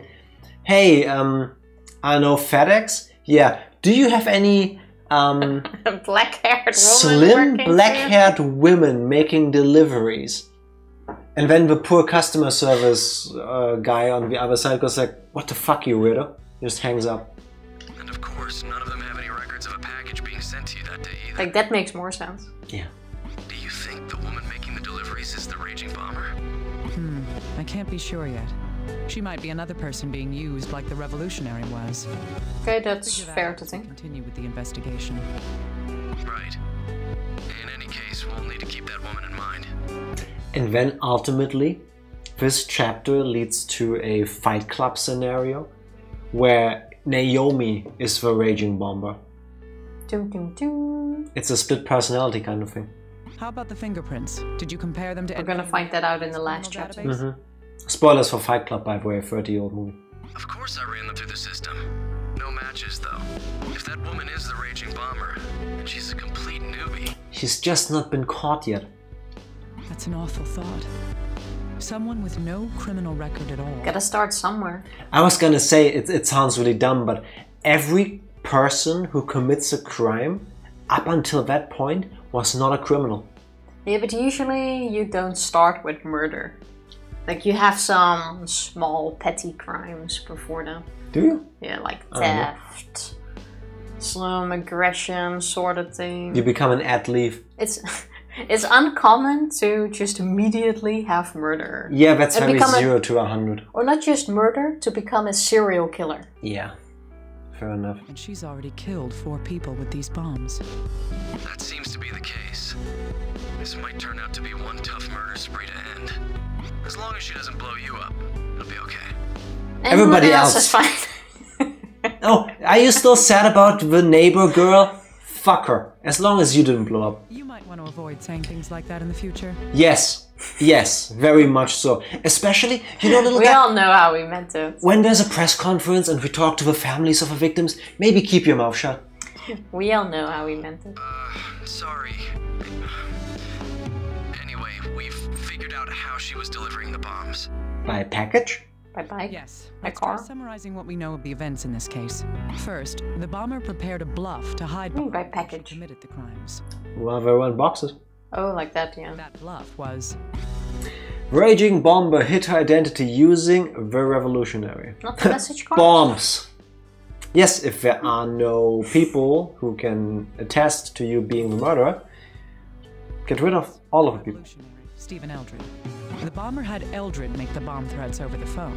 Hey, I know FedEx. Yeah. Do you have any Black-haired woman slim, working black-haired women making deliveries? And then the poor customer service guy on the other side goes like, "What the fuck, you weirdo?" Just hangs up. And of course, none of them have any records of a package being sent to you that day either. Like, that makes more sense. Yeah. Do you think the woman making the deliveries is the raging bomber? I can't be sure yet. She might be another person being used like the revolutionary was. Okay, that's Figure that fair out to as we think. Continue with the investigation. Right. In any case, we'll need to keep that woman in mind. And then ultimately, this chapter leads to a Fight Club scenario where Naomi is the raging bomber. Doom, doom, doom. It's a split personality kind of thing. How about the fingerprints? Did you compare them to? We're gonna find that out in the last chapter. Spoilers for Fight Club, by the way, a 30-year-old movie. Of course I ran them through the system. No matches, though. If that woman is the raging bomber, then she's a complete newbie. She's just not been caught yet. That's an awful thought. Someone with no criminal record at all. Gotta start somewhere. I was gonna say, it sounds really dumb, but every person who commits a crime up until that point was not a criminal. Yeah, but usually you don't start with murder. Like, you have some small petty crimes before that. Do you? Yeah, like theft, some aggression sort of thing. You become an ad-leaf. It's uncommon to just immediately have murder. Yeah, that's And very become 0 to 100. Or not just murder, to become a serial killer. Yeah, fair enough. And she's already killed 4 people with these bombs. That seems to be the case. This might turn out to be one tough murder spree to end. As long as she doesn't blow you up, it'll be okay. Everybody Everyone else else. is fine. Oh, are you still sad about the neighbor girl? Fuck her. As long as you didn't blow up. You might want to avoid saying things like that in the future. Yes. Yes, very much so. Especially, you know, little We guy, all know how we meant it. when there's a press conference and we talk to the families of the victims, maybe keep your mouth shut. We all know how we meant it. Sorry. Anyway, we've figured out how she was delivering the bombs. By package? Bye-bye. Yes. My Let's try car? summarizing what we know of the events in this case. First, the bomber prepared a bluff to hide By behind who package. committed the crimes. Well, they were in boxes. Oh, like that, yeah. That bluff was Raging bomber hid her identity using the revolutionary. Not the message card? Bombs! Yes, if there are no people who can attest to you being the murderer, get rid of all of the people. revolutionary, Stephen Eldred. The bomber had Eldred make the bomb threats over the phone.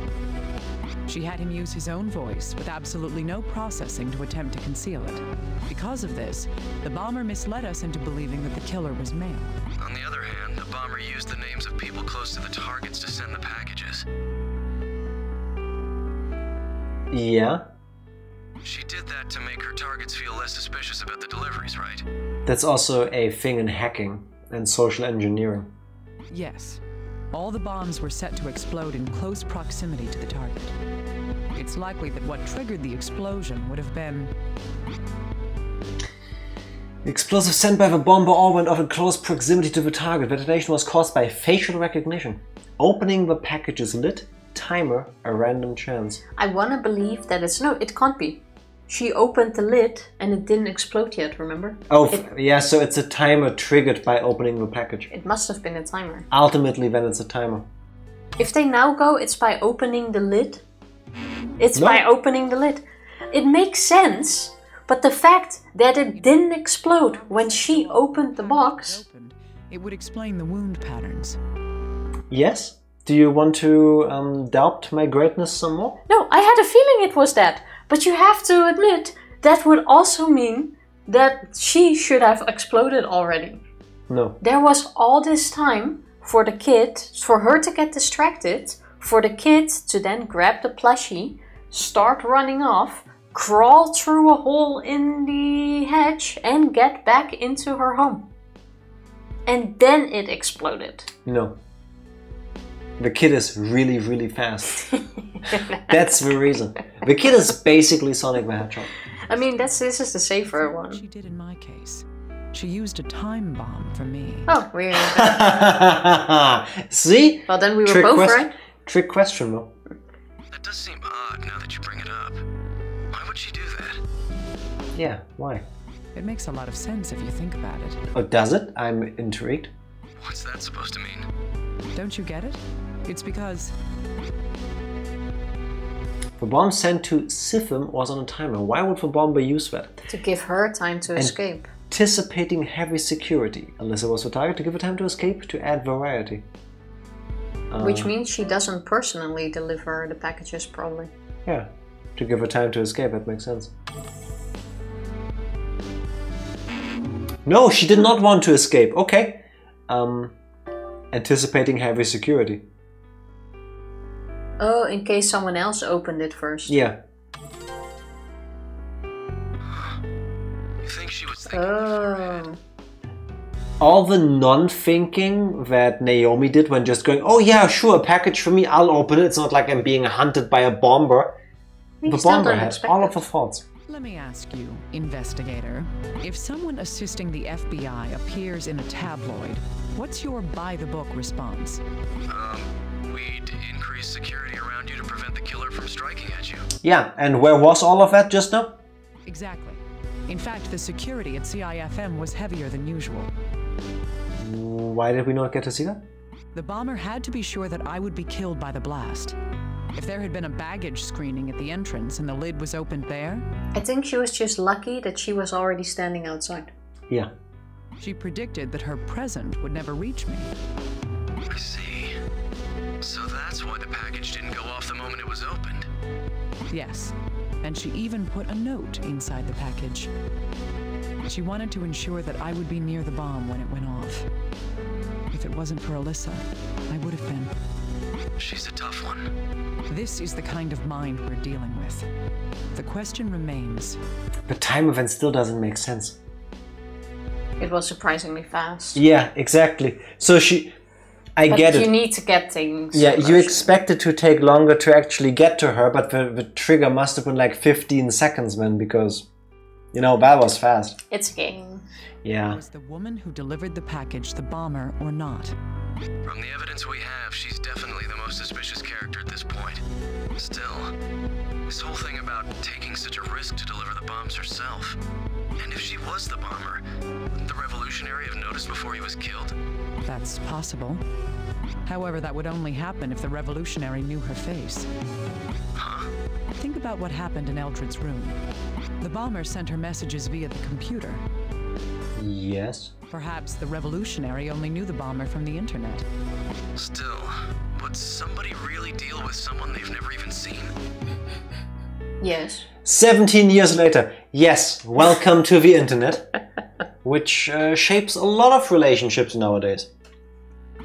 She had him use his own voice with absolutely no processing to attempt to conceal it. Because of this, the bomber misled us into believing that the killer was male. On the other hand, the bomber used the names of people close to the targets to send the packages. Yeah, She did that to make her targets feel less suspicious about the deliveries, right? that's also a thing in hacking and social engineering. Yes. All the bombs were set to explode in close proximity to the target. It's likely that what triggered the explosion would have been... The explosive sent by the bomber all went off in close proximity to the target. The detonation was caused by facial recognition. Opening the package's lid, timer, a random chance. I wanna believe that it's... No, it can't be. She opened the lid and it didn't explode yet, remember? Oh, yeah, so it's a timer triggered by opening the package. It must have been a timer. Ultimately, then it's a timer. If they now go, it's by opening the lid. It's No. by opening the lid. It makes sense, but the fact that it didn't explode when she opened the box... Opened, it would explain the wound patterns. Yes? Do you want to doubt my greatness some more? No, I had a feeling it was that. But you have to admit, that would also mean that she should have exploded already. No. There was all this time for the kid, for her to get distracted, for the kid to then grab the plushie, start running off, crawl through a hole in the hedge and get back into her home. And then it exploded. No. The kid is really, really fast. That's the reason. The kid is basically Sonic the Hedgehog. I mean, this is the safer What one. she did in my case. She used a time bomb for me. Oh, weird. See? Well, then we were both right. Trick question, though. That does seem odd now that you bring it up. Why would she do that? Yeah, why? It makes a lot of sense if you think about it. Oh, does it? I'm intrigued. What's that supposed to mean? Don't you get it? It's because The bomb sent to Sifim was on a timer. Why would the bomber use that? To give her time to escape. Anticipating heavy security. Alyssa was the target to give her time to escape to add variety. Which means she doesn't personally deliver the packages, probably. Yeah, to give her time to escape, that makes sense. No, she did not want to escape. Okay. Anticipating heavy security. Oh, in case someone else opened it first. Yeah. You think she was thinking before it? Oh. All the non-thinking that Naomi did when just going, oh yeah, sure, a package for me, I'll open it. It's not like I'm being hunted by a bomber. We The still bomber don't had expect all it. of the thoughts. Let me ask you, investigator, if someone assisting the FBI appears in a tabloid, what's your by-the-book response? We'd increase security around you to prevent the killer from striking at you. Yeah, and where was all of that just now? Exactly. In fact, the security at CIFM was heavier than usual. Why did we not get to see that? The bomber had to be sure that I would be killed by the blast. If there had been a baggage screening at the entrance and the lid was opened there, I think she was just lucky that she was already standing outside. Yeah. she predicted that her present would never reach me. I see. So that's why the package didn't go off the moment it was opened. Yes, and she even put a note inside the package. She wanted to ensure that I would be near the bomb when it went off. If it wasn't for Alyssa, I would have been. She's a tough one. This is the kind of mind we're dealing with. The question remains. The time event still doesn't make sense. It was surprisingly fast. Yeah, exactly. So I get it. You need to get things. Yeah, you first. expect it to take longer to actually get to her, but the trigger must have been like 15 seconds, man, because, you know, that was fast. It's a game. Yeah. Was the woman who delivered the package the bomber or not? From the evidence we have, she's definitely the most suspicious character at this point. Still, this whole thing about taking such a risk to deliver the bombs herself. And if she was the bomber, wouldn't the revolutionary have noticed before he was killed? That's possible. However, that would only happen if the revolutionary knew her face. Huh? Think about what happened in Eldred's room. The bomber sent her messages via the computer. Yes. Perhaps the revolutionary only knew the bomber from the internet. Still, would somebody really deal with someone they've never even seen? Yes. 17 years later, yes, welcome to the internet, which shapes a lot of relationships nowadays.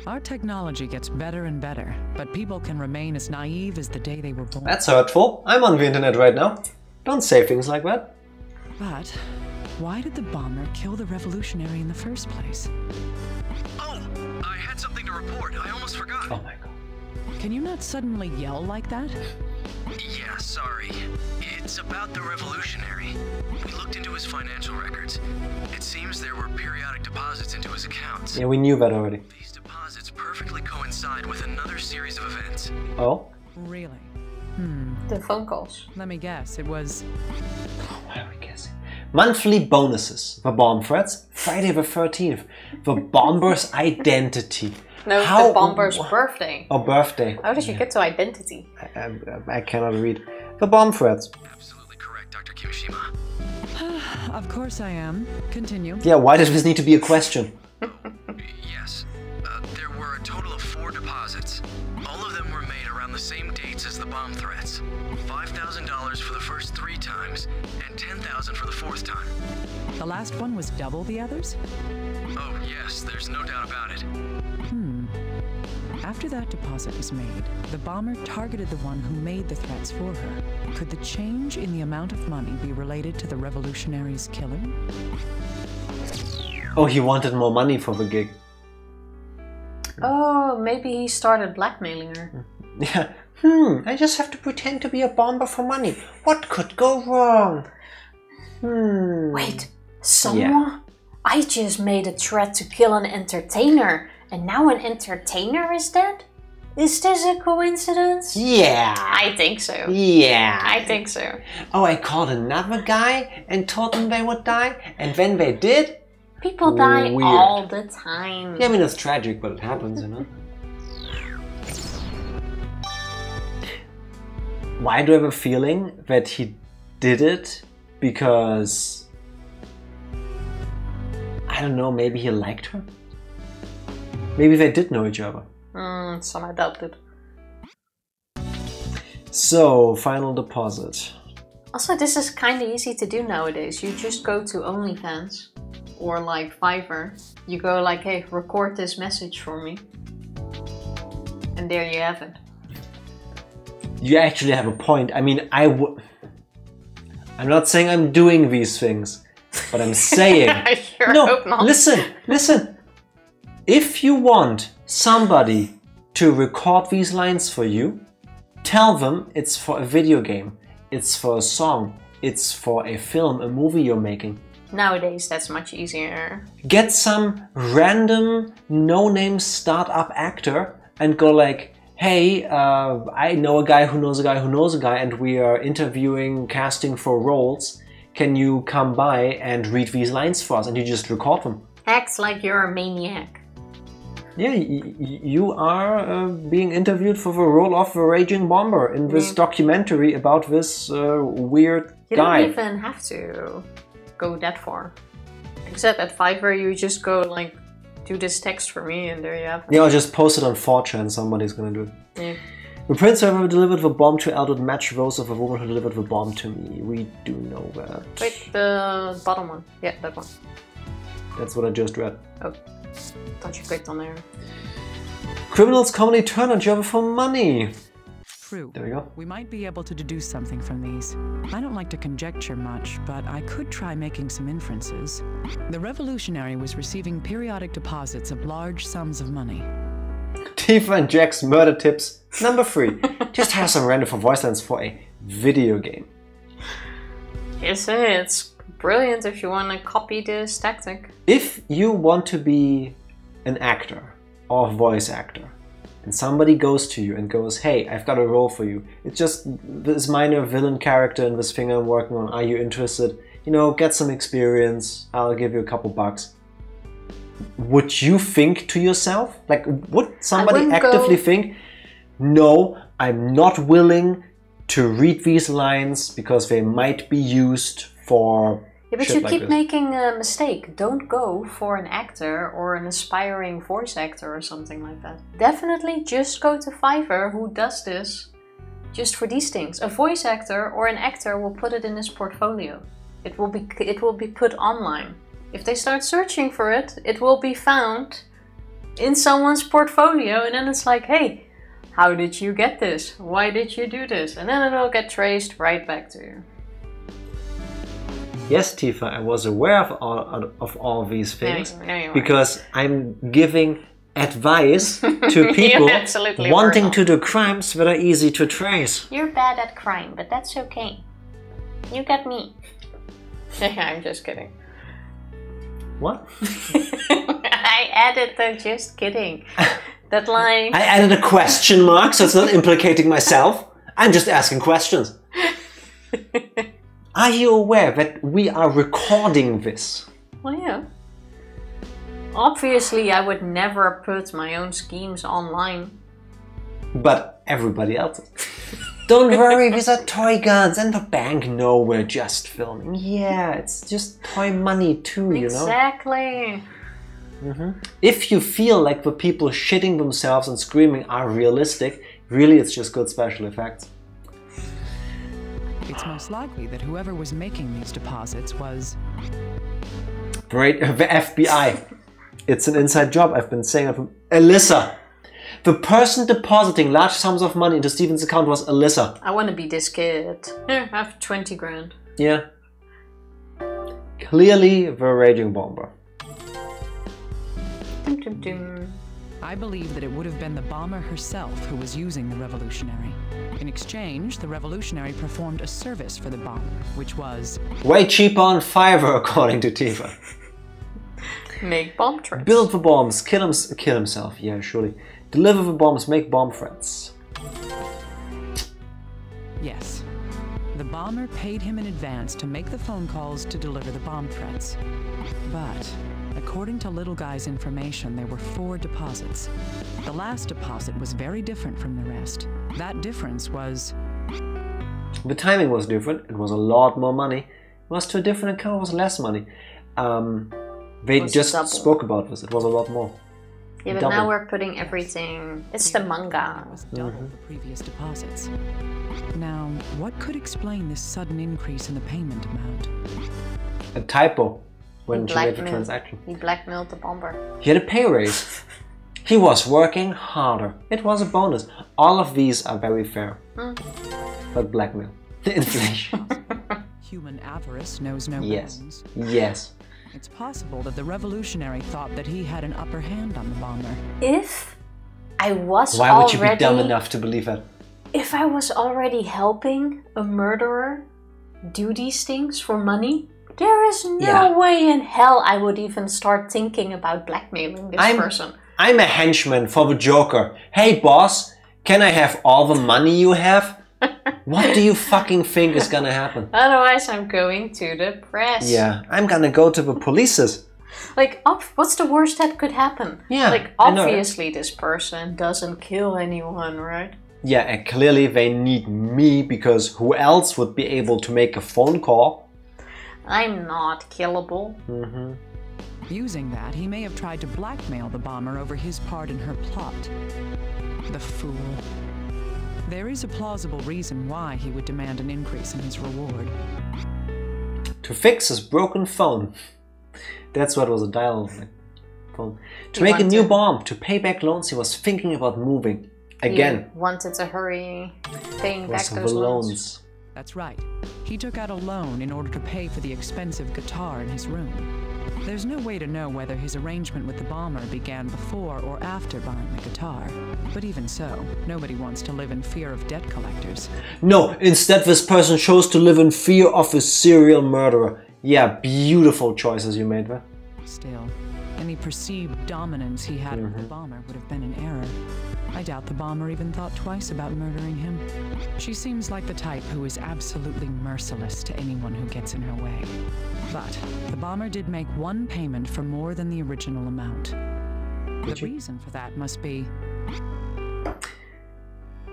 Our technology gets better and better, but people can remain as naive as the day they were born. That's hurtful. I'm on the internet right now. Don't say things like that. But why did the bomber kill the revolutionary in the first place? Oh, I had something to report. I almost forgot. Oh my god. Can you not suddenly yell like that? Yeah, sorry. It's about the revolutionary. We looked into his financial records. It seems there were periodic deposits into his accounts. Yeah, we knew that already. These deposits perfectly coincide with another series of events. Oh? Really? The phone calls. Let me guess, it was... What are we guessing? Monthly bonuses. The bomb threats. Friday the 13th. The bomber's identity. No, the bomber's birthday. Oh, birthday. How did you get to identity? I cannot read. The bomb threats. Absolutely correct, Dr. Kimishima. Of course I am. Continue. Yeah, why does this need to be a question? Yes. There were a total of 4 deposits. All of them were made around the same dates as the bomb threats. $5,000 for the first 3 times, and $10,000 for the 4th time. The last one was double the others? Oh, yes, there's no doubt about it. After that deposit was made, the bomber targeted the one who made the threats for her. Could the change in the amount of money be related to the revolutionary's killing? Oh, he wanted more money for the gig. Oh, maybe he started blackmailing her. Yeah. I just have to pretend to be a bomber for money. What could go wrong? Wait, someone? I just made a threat to kill an entertainer, and now an entertainer is dead? Is this a coincidence? Yeah. I think so. Yeah. I think so. Oh, I called another guy and told them they would die, and when they did... People die Weird. all the time. Yeah, I mean, it's tragic, but it happens, you know? Why do I have a feeling that he did it because... I don't know, maybe he liked her? Maybe they did know each other. Some I doubt it. So, final deposit. Also, this is kind of easy to do nowadays. You just go to OnlyFans or like Fiverr. You go like, hey, record this message for me. And there you have it. You actually have a point. I mean, I'm not saying I'm doing these things, but I'm saying... I sure no, hope not. listen. If you want somebody to record these lines for you, tell them it's for a video game, it's for a song, it's for a film, a movie you're making. Nowadays, that's much easier. Get some random, no-name startup actor and go like, hey, I know a guy who knows a guy who knows a guy, and we are interviewing, casting for roles. Can you come by and read these lines for us? And you just record them. Act like you're a maniac. Yeah, you are being interviewed for the role of the Raging Bomber in this documentary about this weird guy. You don't even have to go that far. Except at Fiverr, you just go like, do this text for me, and there you have it. Yeah, I'll just post it on 4chan, somebody's gonna do it. Yeah. The prince who delivered the bomb to Eldred match those of the woman who delivered the bomb to me. We do know that. Wait, the bottom one. Yeah, that one. That's what I just read. Oh, thought you clicked on there. Criminals commonly turn on each other for money. True. There we go. We might be able to deduce something from these. I don't like to conjecture much, but I could try making some inferences. The revolutionary was receiving periodic deposits of large sums of money. Tifa and Jack's murder tips. Number 3. Just have some random for voice lines for a video game. Yes, it's brilliant if you want to copy this tactic. If you want to be an actor or a voice actor, and somebody goes to you and goes, hey, I've got a role for you. It's just this minor villain character in this thing I'm working on. Are you interested? You know, get some experience. I'll give you a couple bucks. Would you think to yourself? Like, would somebody actively think, no, I'm not willing to read these lines because they might be used for... Yeah, but you keep making a mistake. Don't go for an actor or an aspiring voice actor or something like that. Definitely just go to Fiverr, who does this just for these things. A voice actor or an actor will put it in his portfolio. It will be put online. If they start searching for it, it will be found in someone's portfolio, and then it's like, hey, how did you get this? Why did you do this? And then it will get traced right back to you. Yes, Tifa, I was aware of all these things No, because I'm giving advice to people wanting to do crimes that are easy to trace. You're bad at crime, but that's okay. You got me. I'm just kidding. What? I added the just kidding. That line. I added a question mark, so it's not implicating myself. I'm just asking questions. Are you aware that we are recording this? Well, yeah. Obviously, I would never put my own schemes online. But everybody else's. Don't worry, these are toy guns, and the bank know we're just filming. Yeah, it's just toy money too, you know? Exactly. If you feel like the people shitting themselves and screaming are realistic, really it's just good special effects. It's most likely that whoever was making these deposits was... Right, the FBI. It's an inside job, I've been saying it from Alyssa. The person depositing large sums of money into Steven's account was Alyssa. I want to be this kid. Here, I have 20 grand. Yeah. Clearly the Raging Bomber. I I believe that it would have been the bomber herself who was using the revolutionary. In exchange, the revolutionary performed a service for the bomber, which was... way cheaper on Fiverr, according to Tifa. Make bomb threats. Build the bombs, kill himself, yeah, surely. Deliver the bombs, make bomb threats. Yes. The bomber paid him in advance to make the phone calls to deliver the bomb threats. But, according to Little Guy's information, there were 4 deposits. The last deposit was very different from the rest. That difference was... the timing was different, it was a lot more money. It was to a different account, it was less money. They just spoke about this, it was a lot more. Yeah, but now we're putting everything... It's the manga. Double the previous deposits. Now, what could explain this sudden increase in the payment amount? A typo when she made the transaction. He blackmailed the bomber. He had a pay raise. He was working harder. It was a bonus. All of these are very fair. But blackmail. Inflation. Human avarice knows no bounds. Yes. It's possible that the revolutionary thought that he had an upper hand on the bomber. If I was Why would you be dumb enough to believe that? If I was already helping a murderer do these things for money, there is no way in hell I would even start thinking about blackmailing this person. I'm a henchman for the Joker. Hey boss, can I have all the money you have? What do you fucking think is gonna happen? Otherwise I'm going to the press. Yeah, I'm gonna go to the police. Like, what's the worst that could happen? Yeah, like, obviously this person doesn't kill anyone, right? Yeah, and clearly they need me, because who else would be able to make a phone call? I'm not killable. Using that, he may have tried to blackmail the bomber over his part in her plot. The fool. There is a plausible reason why he would demand an increase in his reward. To fix his broken phone. That's what was a dial phone. To make a new bomb, to pay back loans he was thinking about moving. Again. He wanted to hurry paying back those loans. That's right. He took out a loan in order to pay for the expensive guitar in his room. There's no way to know whether his arrangement with the bomber began before or after buying the guitar. But even so, nobody wants to live in fear of debt collectors. No, instead this person chose to live in fear of a serial murderer. Yeah, beautiful choices you made there. Still, any perceived dominance he had over the bomber would have been an error. I doubt the bomber even thought twice about murdering him. She seems like the type who is absolutely merciless to anyone who gets in her way. But the bomber did make one payment for more than the original amount. The reason for that must be...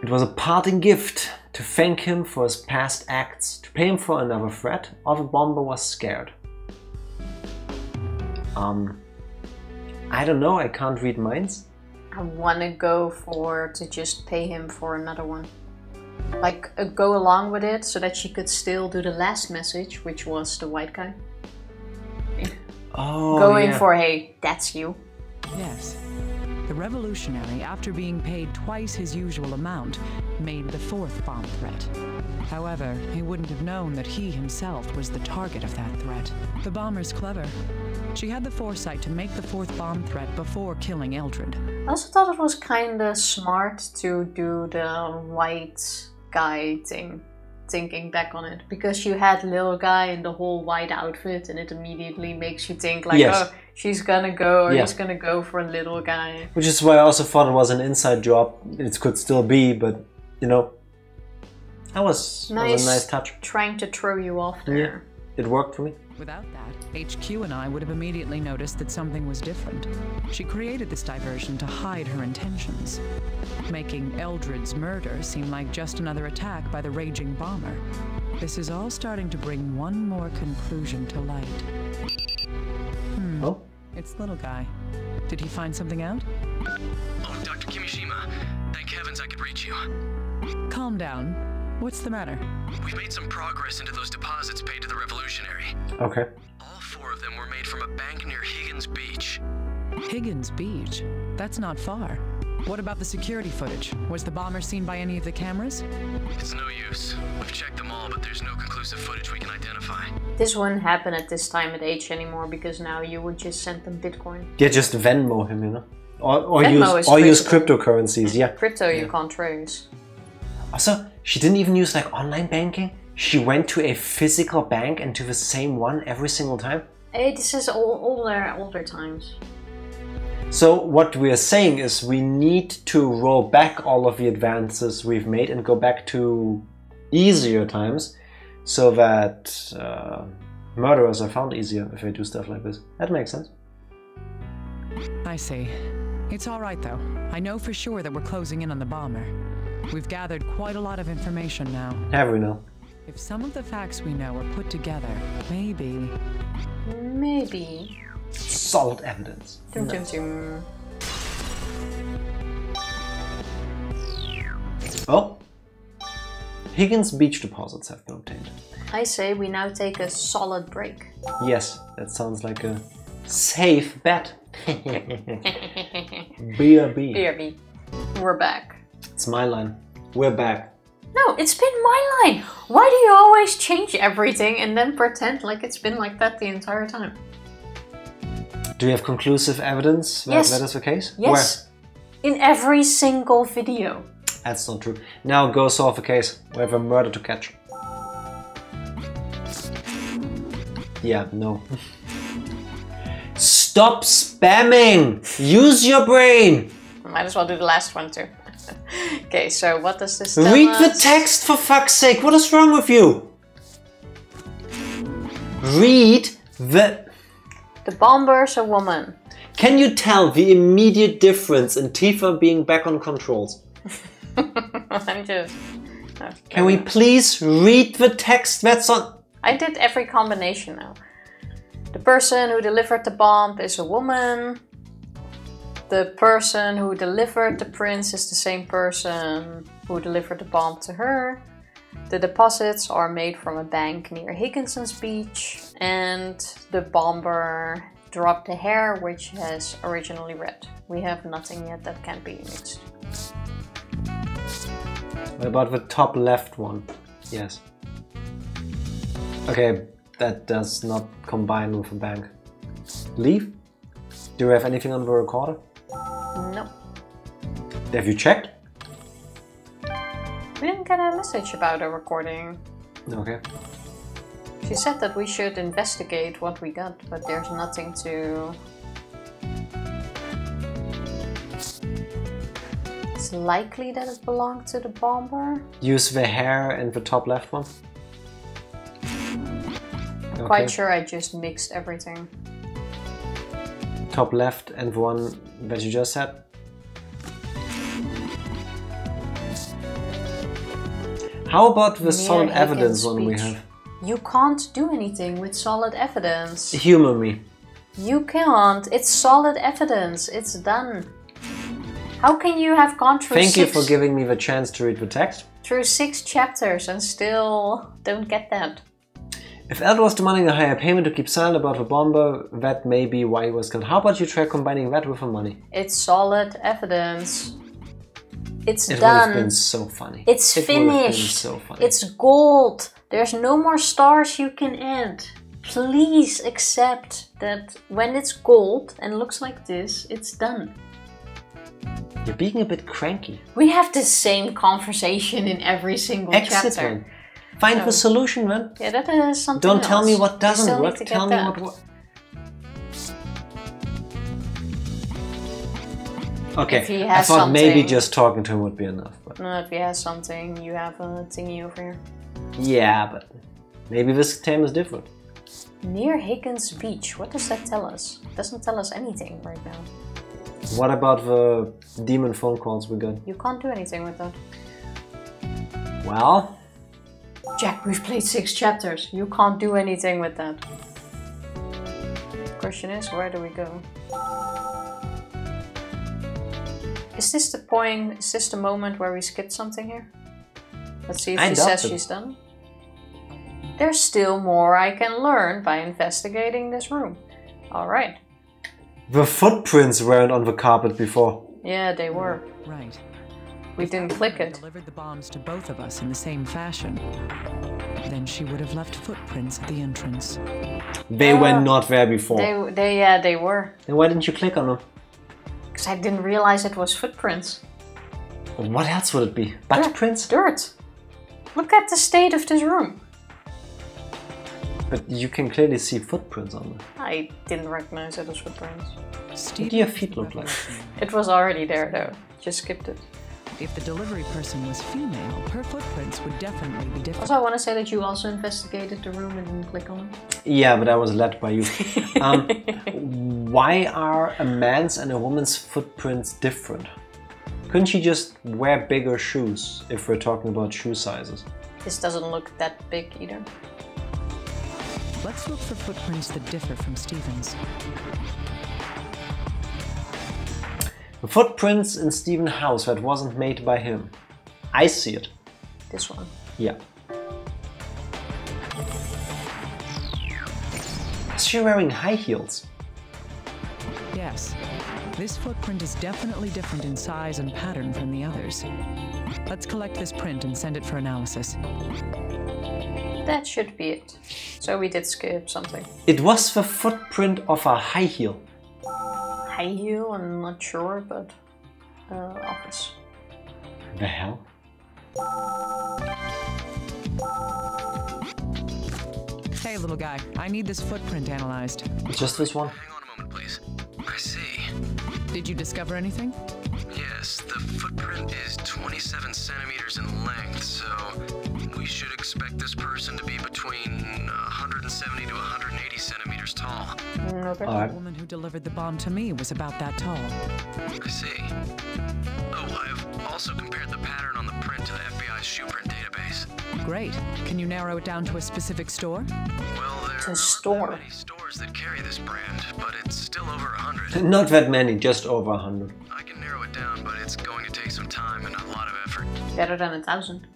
it was a parting gift to thank him for his past acts, to pay him for another threat, or the bomber was scared. I don't know, I can't read minds. I want to go to just pay him for another one. Like, go along with it so that she could still do the last message, which was the white guy. Oh, going for, hey, that's you. Yes. The revolutionary, after being paid twice his usual amount, made the 4th bomb threat. However, he wouldn't have known that he himself was the target of that threat. The bomber's clever. She had the foresight to make the 4th bomb threat before killing Eldred. I also thought it was kinda smart to do the white guy thing, thinking back on it. Because you had little guy in the whole white outfit and it immediately makes you think like, oh, she's gonna go or he's gonna go for a little guy. Which is why I also thought it was an inside job. It could still be, but, you know, that was a nice touch. Trying to throw you off there. Yeah, it worked for me. Without that, HQ and I would have immediately noticed that something was different. She created this diversion to hide her intentions, making Eldred's murder seem like just another attack by the raging bomber. This is all starting to bring one more conclusion to light. Oh? It's Little Guy. Did he find something out? Oh, Dr. Kimishima. Thank heavens I could reach you. Calm down. What's the matter? We've made some progress into those deposits paid to the revolutionary. Okay. All 4 of them were made from a bank near Higgins Beach. Higgins Beach? That's not far. What about the security footage? Was the bomber seen by any of the cameras? It's no use. We've checked them all, but there's no conclusive footage we can identify. This wouldn't happen at this time at H anymore because now you would just send them Bitcoin. Yeah, just Venmo him, you know? Or Venmo use is cryptocurrencies, yeah. Crypto you can't trace. Also, she didn't even use like online banking. She went to a physical bank and to the same one every single time. Hey, this is older times. So what we are saying is we need to roll back all of the advances we've made and go back to easier times so that murderers are found easier if they do stuff like this. That makes sense. I see. It's all right, though. I know for sure that we're closing in on the bomber. We've gathered quite a lot of information now. Have we now? If some of the facts we know are put together, maybe... Maybe. Solid evidence. Dum, dum, dum. Oh. Higgins beach deposits have been obtained. I say we now take a solid break. Yes, that sounds like a safe bet. BRB. BRB. We're back. It's my line. We're back. No, it's been my line. Why do you always change everything and then pretend like it's been like that the entire time? Do you have conclusive evidence that that is the case? Yes. Where? In every single video. That's not true. Now go solve the case. We have a murder to catch. Yeah, no. Stop spamming! Use your brain! Might as well do the last one too. Okay, so what does this tell Read us? the text for fuck's sake! What is wrong with you? Read the... The bomber's a woman. Can you tell the immediate difference in Tifa being back on controls? I'm just... Can we please read the text that's on... I did every combination now. The person who delivered the bomb is a woman. The person who delivered the prince is the same person who delivered the bomb to her. The deposits are made from a bank near Higginson's beach. And the bomber dropped the hair, which has originally red. We have nothing yet that can be mixed. What about the top left one? Yes. Okay, that does not combine with a bank. Leave? Do we have anything on the recorder? No. Have you checked? We didn't get a message about a recording. Okay. She said that we should investigate what we got, but there's nothing to... It's likely that it belonged to the bomber. Use the hair in the top left one. I'm quite sure I just mixed everything. Top left and the one that you just said. How about the solid evidence one we have? You can't do anything with solid evidence. Humor me. You can't. It's solid evidence. It's done. How can you have gone through Thank you for giving me the chance to read the text. Through 6 chapters and still don't get that? If Ed was demanding a higher payment to keep silent about the bomber, that may be why he was killed. How about you try combining that with the money? It's solid evidence. It's done. It done. would have been so funny. It's finished. So funny. It's gold. There's no more stars you can add. Please accept that when it's gold and looks like this, it's done. You're being a bit cranky. We have the same conversation in every single chapter. Man. Find the solution, man. Yeah, that is something Don't else. tell me what doesn't work. Tell me that. what works. Okay, I thought maybe just talking to him would be enough. But... No, if he has something, you have a thingy over here. Yeah, but maybe this time is different. Near Higgins Beach, what does that tell us? It doesn't tell us anything right now. What about the demon phone calls we got? You can't do anything with that. Well... Jack, we've played 6 chapters. You can't do anything with that. Question is, where do we go? Is this the point, is this the moment where we skipped something here? Let's see if she says she's done. There's still more I can learn by investigating this room. Alright. The footprints weren't on the carpet before. Yeah, they were. Right. We didn't click it. Delivered the bombs to both of us in the same fashion. Then she would have left footprints at the entrance. They were not there before. They were. Then why didn't you click on them? Because I didn't realize it was footprints. What else would it be? Butt prints? Dirt. Look at the state of this room. But you can clearly see footprints on it. I didn't recognize it as footprints. What do your feet look like? It was already there though. Just skipped it. If the delivery person was female, her footprints would definitely be different. Also, I want to say that you also investigated the room and didn't click on it. Yeah, but I was led by you. Why are a man's and a woman's footprints different? Couldn't she just wear bigger shoes if we're talking about shoe sizes? This doesn't look that big either. Let's look for footprints that differ from Stephen's. The footprints in Stephen's house that wasn't made by him. I see it. This one. Yeah. Is she wearing high heels? Yes. This footprint is definitely different in size and pattern from the others. Let's collect this print and send it for analysis. That should be it. So we did skip something. It was the footprint of a high heel. High heel, I'm not sure, but office. The hell? Hey, little guy, I need this footprint analyzed. Just this one? Hang on a moment, please. I see. Did you discover anything? Yes, the footprint is 27 centimeters in length, so we should expect this person to be between 170 to 180 centimeters tall. Okay. The woman who delivered the bomb to me was about that tall. I see. Oh, I've also compared the pattern on the print to the FBI's shoe print database. Great. Can you narrow it down to a specific store? Well, there a aren't store. that many stores that carry this brand, but it's still over 100. Not that many, just over 100. I can narrow it down, but it's going to take some time and a lot of effort. Better than 1,000.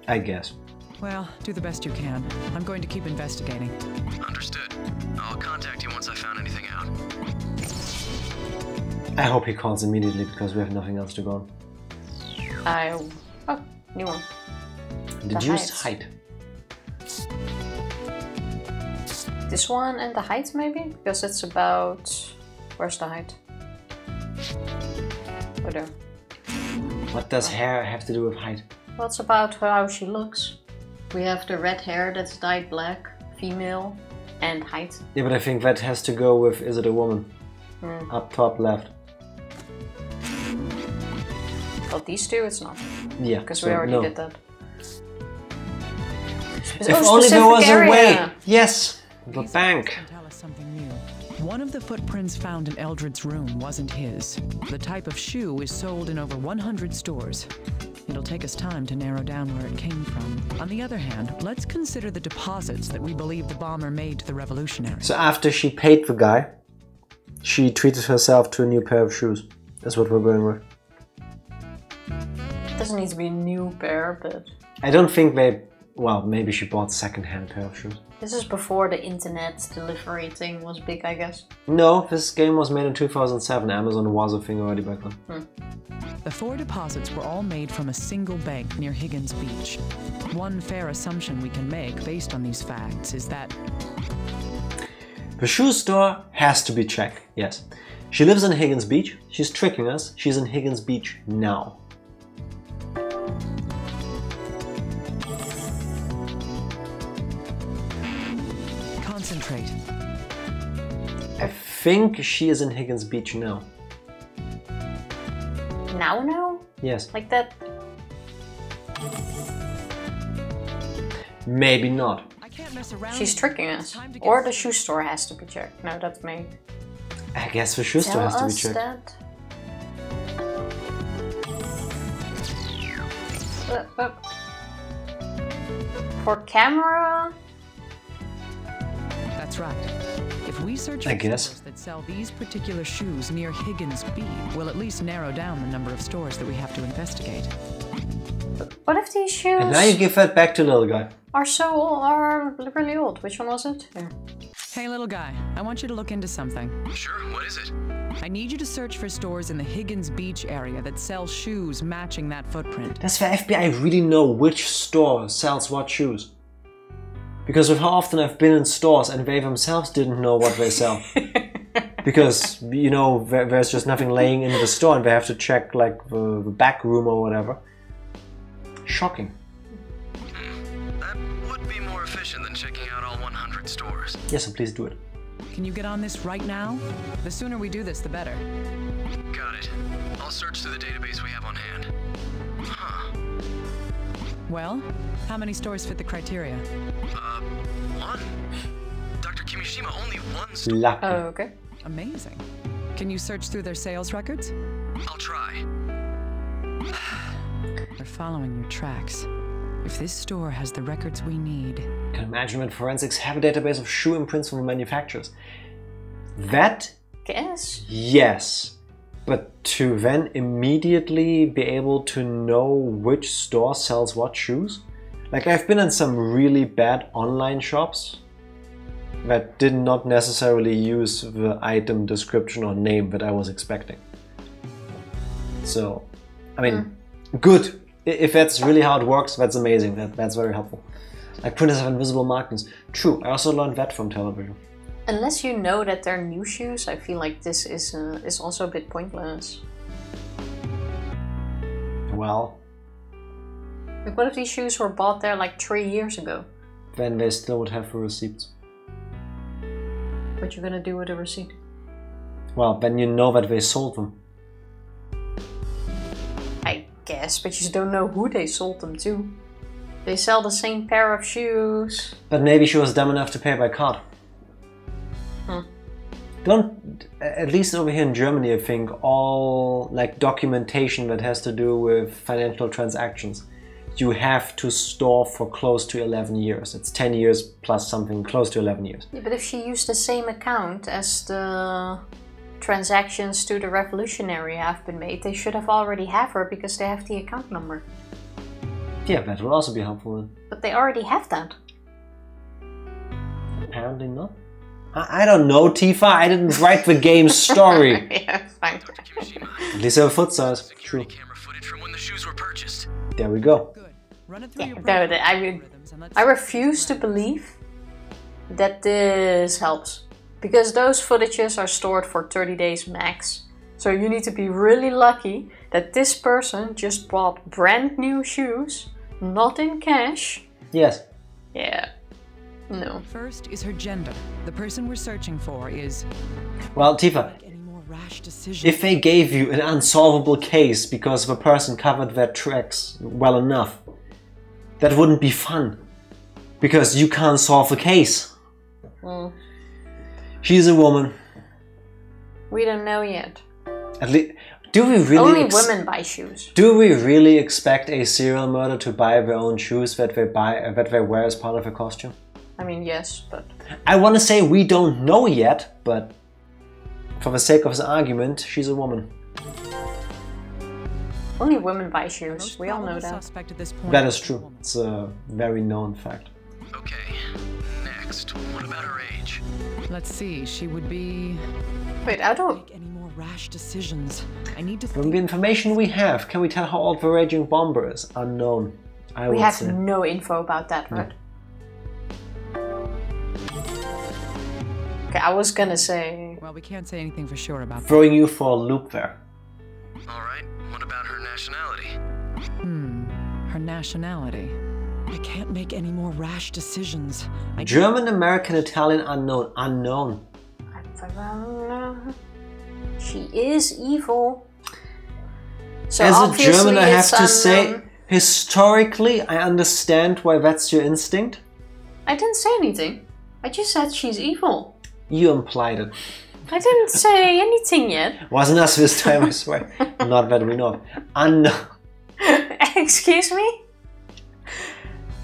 I guess. Well, do the best you can. I'm going to keep investigating. Understood. I'll contact you once I found anything out. I hope he calls immediately because we have nothing else to go on. Oh, new one. Deduced height. This one and the height maybe? Because it's about... Where's the height? Oh, there. What does hair have to do with height? Well, it's about how she looks. We have the red hair that's dyed black, female, and height. Yeah, but I think that has to go with, is it a woman? Up top left. Well, these two, it's not. Yeah. Because so we already no. did that. If only there was a way! Yes! The These bank! can tell us something new. One of the footprints found in Eldred's room wasn't his. The type of shoe is sold in over 100 stores. It'll take us time to narrow down where it came from. On the other hand, let's consider the deposits that we believe the bomber made to the revolutionaries. So after she paid the guy, she treated herself to a new pair of shoes. That's what we're going with. It doesn't need to be a new pair, but... I don't think they... Well, maybe she bought a second-hand pair of shoes. This is before the internet delivery thing was big, I guess. No, this game was made in 2007. Amazon was a thing already back then. The 4 deposits were all made from a single bank near Higgins Beach. One fair assumption we can make based on these facts is that The shoe store has to be checked, yes. She lives in Higgins Beach. She's tricking us. She's in Higgins Beach now. concentrate. I think she is in Higgins Beach now. Now? Yes. Like that? Maybe not. I can't mess around. She's tricking us. Or the shoe store has to be checked. No, that's me. I guess the shoe store has to be checked. That. For camera? That's right. If we search I for guess. stores that sell these particular shoes near Higgins Beach, we'll at least narrow down the number of stores that we have to investigate. What if these shoes And now you give that back to little guy. are so old, are really old? Which one was it? Here. Hey, little guy, I want you to look into something. Sure, what is it? I need you to search for stores in the Higgins Beach area that sell shoes matching that footprint. Does the FBI really know which store sells what shoes? Because with how often I've been in stores and they themselves didn't know what they sell. Because, you know, there's just nothing laying in the store and they have to check like the back room or whatever. Shocking. That would be more efficient than checking out all 100 stores. Yes, and please do it. Can you get on this right now? The sooner we do this, the better. Got it. I'll search through the database we have on hand. Huh. Well, how many stores fit the criteria? One. Dr. Kimishima, only one store. Lucky. Oh, okay. Amazing. Can you search through their sales records? I'll try. We're following your tracks. If this store has the records we need... I can imagine that forensics have a database of shoe imprints from the manufacturers. That, Guess. yes. But to then immediately be able to know which store sells what shoes? Like, I've been in some really bad online shops that did not necessarily use the item description or name that I was expecting. So, I mean, good. If that's really how it works, that's amazing. That's very helpful. Like printers have invisible markings. True, I also learned that from television. Unless you know that they're new shoes, I feel like this is also a bit pointless. Well, Like, what if these shoes were bought there like 3 years ago? then they still would have the receipts. What you gonna do with the receipt? Well, then you know that they sold them. I guess, but you just don't know who they sold them to. They sell the same pair of shoes. But maybe she was dumb enough to pay by card. Don't, at least over here in Germany, I think all like documentation that has to do with financial transactions, you have to store for close to 11 years. It's 10 years plus something, close to 11 years. Yeah, but if she used the same account as the transactions to the revolutionary have been made, they should have already have her because they have the account number. Yeah, that would also be helpful then. But they already have that. Apparently not. I don't know, Tifa. I didn't write the game's story. Yeah, fine. Dr. Kimishima, At least I have a foot size. True. security camera footage from when the shoes were purchased. There we go. Good. Run it through your No, profile I mean, algorithms and let's I see refuse to what happens. believe that this helps. Because those footages are stored for 30 days max. So you need to be really lucky that this person just bought brand new shoes, not in cash. Yes. Yeah. No. First is her gender. The person we're searching for is... Well, Tifa, Any more rash decisions? if they gave you an unsolvable case because the person covered their tracks well enough, that wouldn't be fun. Because you can't solve the case. She's a woman. We don't know yet. At least, do we really Only women buy shoes. Do we really expect a serial murderer to buy their own shoes that they wear as part of a costume? I mean, yes, but I want to say we don't know yet, but for the sake of this argument, she's a woman. only women buy shoes. Most We all know probable that. suspect at this point That is a true. woman. It's a very known fact. Okay, next. What about her age? Let's see, she would be... Wait, I don't. Make any more rash decisions. I need to From think... the information we have, can we tell how old the raging bomber is? Unknown. I We would have say. no info about that, right? Okay, I was gonna say. Well, we can't say anything for sure about that. Throwing you for a loop there. Alright, what about her nationality? Her nationality. I can't make any more rash decisions. German, American, Italian, unknown. Unknown. She is evil. So As a obviously German, I have it's to say, unknown. historically, I understand why that's your instinct. I didn't say anything. I just said she's evil. You implied it. I didn't say anything yet. Wasn't us this time, I swear. Not that we know. Unknown. Excuse me?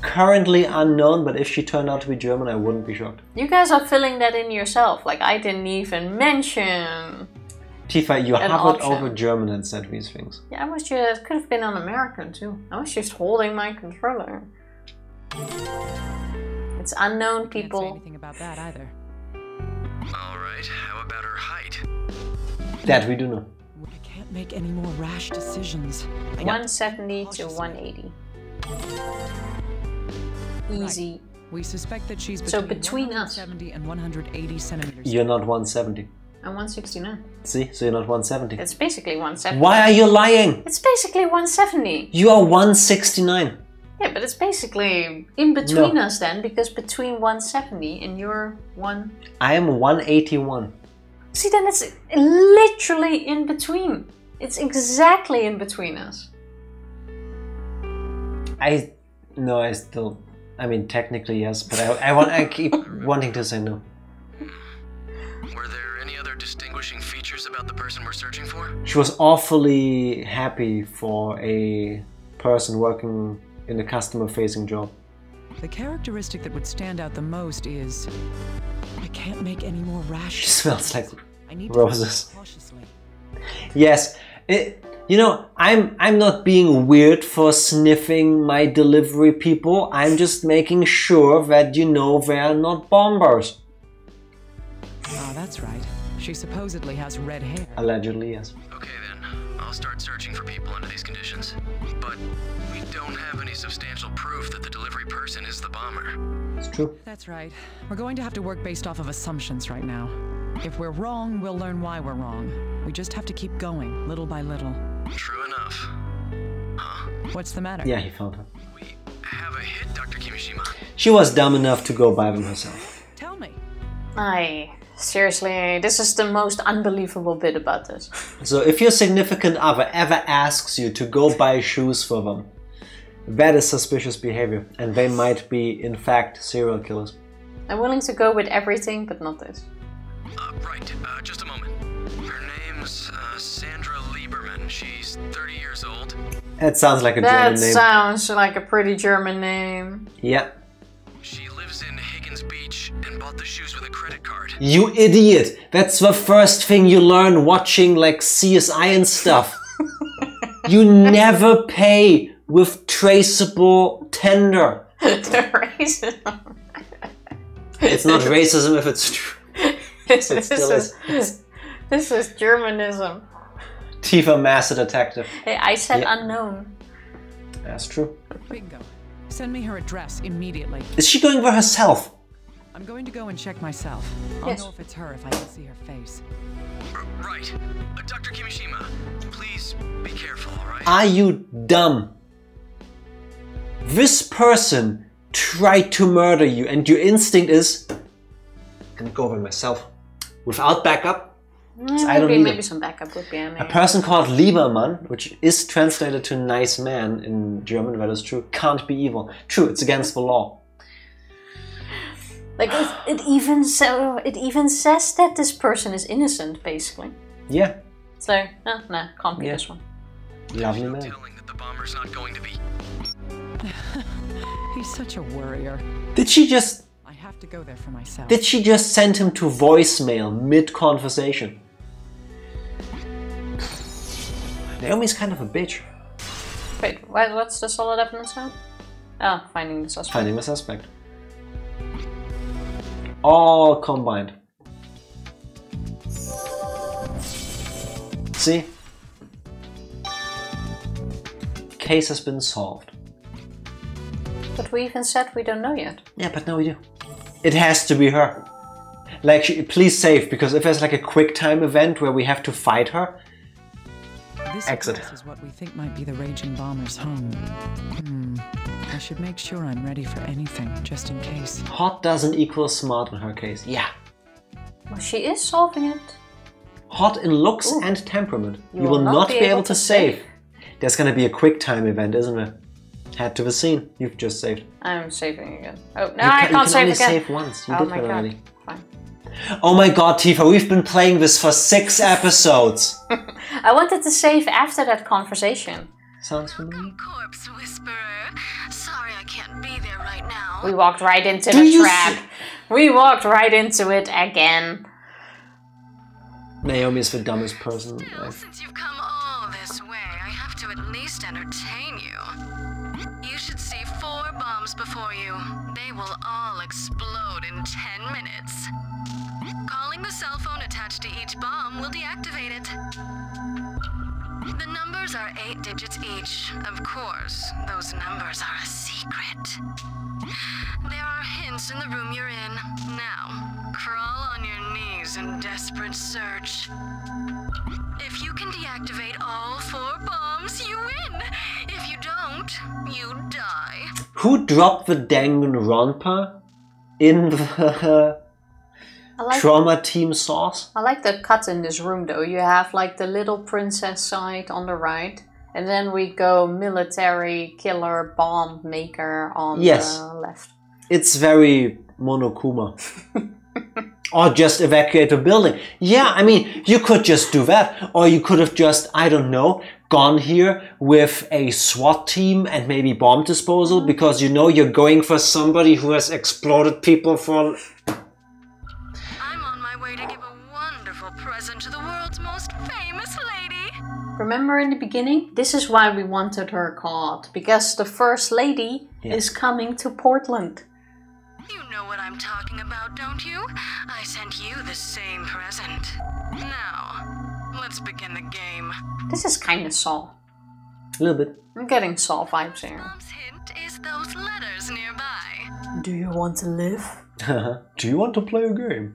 Currently unknown, but if she turned out to be German, I wouldn't be shocked. You guys are filling that in yourself. Like, I didn't even mention. Tifa, you An hovered option. over German and said these things. Yeah, I was just. Could have been on American too. I was just holding my controller. It's unknown, Can't say people. anything about that either. Alright, how about her height? That we do know. I can't make any more rash decisions. 170 to 180. Easy. We suspect that she's So between between us. 170 and 180 centimeters. You're not 170. I'm 169. See, so you're not 170. It's basically 170. Why are you lying? It's basically 170. You are 169. Yeah, but it's basically in between us then, because between 170 and you're 1... I am 181. See, then it's literally in between. It's exactly in between us. I mean, technically yes, but I keep wanting to say no. Were there any other distinguishing features about the person we're searching for? She was awfully happy for a person working in a customer-facing job. The characteristic that would stand out the most is I can't make any more rash. She smells like I need roses. To cautiously. Yes, you know, I'm not being weird for sniffing my delivery people. I'm just making sure that you know they're not bombers. Oh, that's right. She supposedly has red hair. Allegedly, yes. Okay then, I'll start searching for people under these conditions. But we don't have any substantial proof that the delivery person is the bomber. It's true. That's right. We're going to have to work based off of assumptions right now. If we're wrong, we'll learn why we're wrong. We just have to keep going, little by little. True enough. Huh? What's the matter? Yeah, he found her. We have a hit, Dr. Kimishima. She was dumb enough to go buy them herself. Tell me. Seriously, this is the most unbelievable bit about this. So if your significant other ever asks you to go buy shoes for them, that is suspicious behavior, and they might be, in fact, serial killers. I'm willing to go with everything, but not this. Right, just a moment. Her name's Sandra Lieberman. She's 30 years old. That sounds like a German name. That sounds like a pretty German name. Yeah. She lives in Higgins Beach and bought the shoes with a credit card. You idiot! That's the first thing you learn watching like CSI and stuff. You never pay with traceable tender. The racism. It's not racism if it's true. It still is. This is Germanism. Tifa, master detective. Hey, I said unknown. That's true. Bingo. Send me her address immediately. Is she going for herself? I'm going to go and check myself. I'll Yes. know if it's her if I can see her face. Right. Dr. Kimishima, please be careful, alright? Are you dumb? This person tried to murder you and your instinct is I'm gonna go over myself. Without backup? I don't need Maybe it. some backup would be A amazing. person called Liebermann, which is translated to nice man in German, that is true, can't be evil. True, it's against the law. Like it even says that this person is innocent, basically. Yeah, So no, can't be Yeah. this one. lovely No man. telling that the bomber's not going to be. He's such a worrier. Did she just I have to go there for myself. send him to voicemail mid-conversation? Naomi's kind of a bitch. Wait, what's the solid evidence now? Oh, finding the suspect. Finding the suspect. All combined. See? Case has been solved. But we even said we don't know yet. Yeah, but now we do. It has to be her. Like, please save, because if there's like a quick time event where we have to fight her, This Exit. address is what we think might be the raging bomber's home. I should make sure I'm ready for anything, just in case. hot doesn't equal smart in her case. Yeah. Well, she is solving it. Hot in looks Ooh. and temperament. You will not be able to save. There's gonna be a quick time event, isn't there? Head to the scene. You've just saved. I'm saving again. Oh, no, You I can can't save only again. save once. You Oh did my that god. already. Fine. Oh my god, Tifa, we've been playing this for 6 episodes. I wanted to save after that conversation. Sounds familiar. Corpse Whisperer. Sorry I can't be there right now. We walked right into Do the you trap. We walked right into it again. Naomi is the dumbest person. Still, since you've come all this way, I have to at least entertain you. You should see 4 bombs before you. They will all explode in 10 minutes. Calling the cell phone attached to each bomb will deactivate it. The numbers are 8 digits each. Of course, those numbers are a secret. There are hints in the room you're in. Now, crawl on your knees in desperate search. If you can deactivate all 4 bombs, you win. If you don't, you die. Who dropped the Danganronpa in the trauma team sauce? I like the cut in this room though. You have like the little princess side on the right. And then we go military, killer, bomb maker on the left. It's very Monokuma. Or just evacuate a building. Yeah, I mean, you could just do that. Or you could have just, I don't know, gone here with a SWAT team and maybe bomb disposal because you know you're going for somebody who has exploded people for... I'm on my way to give a wonderful present to the world's most famous lady. Remember in the beginning? This is why we wanted her caught. Because the first lady is coming to Portland. You know what I'm talking about, don't you? I sent you the same present. Now, let's begin the game. This is kind of Saw. A little bit. I'm getting Saw vibes here. Mom's hint is those letters nearby. Do you want to live? Do you want to play a game?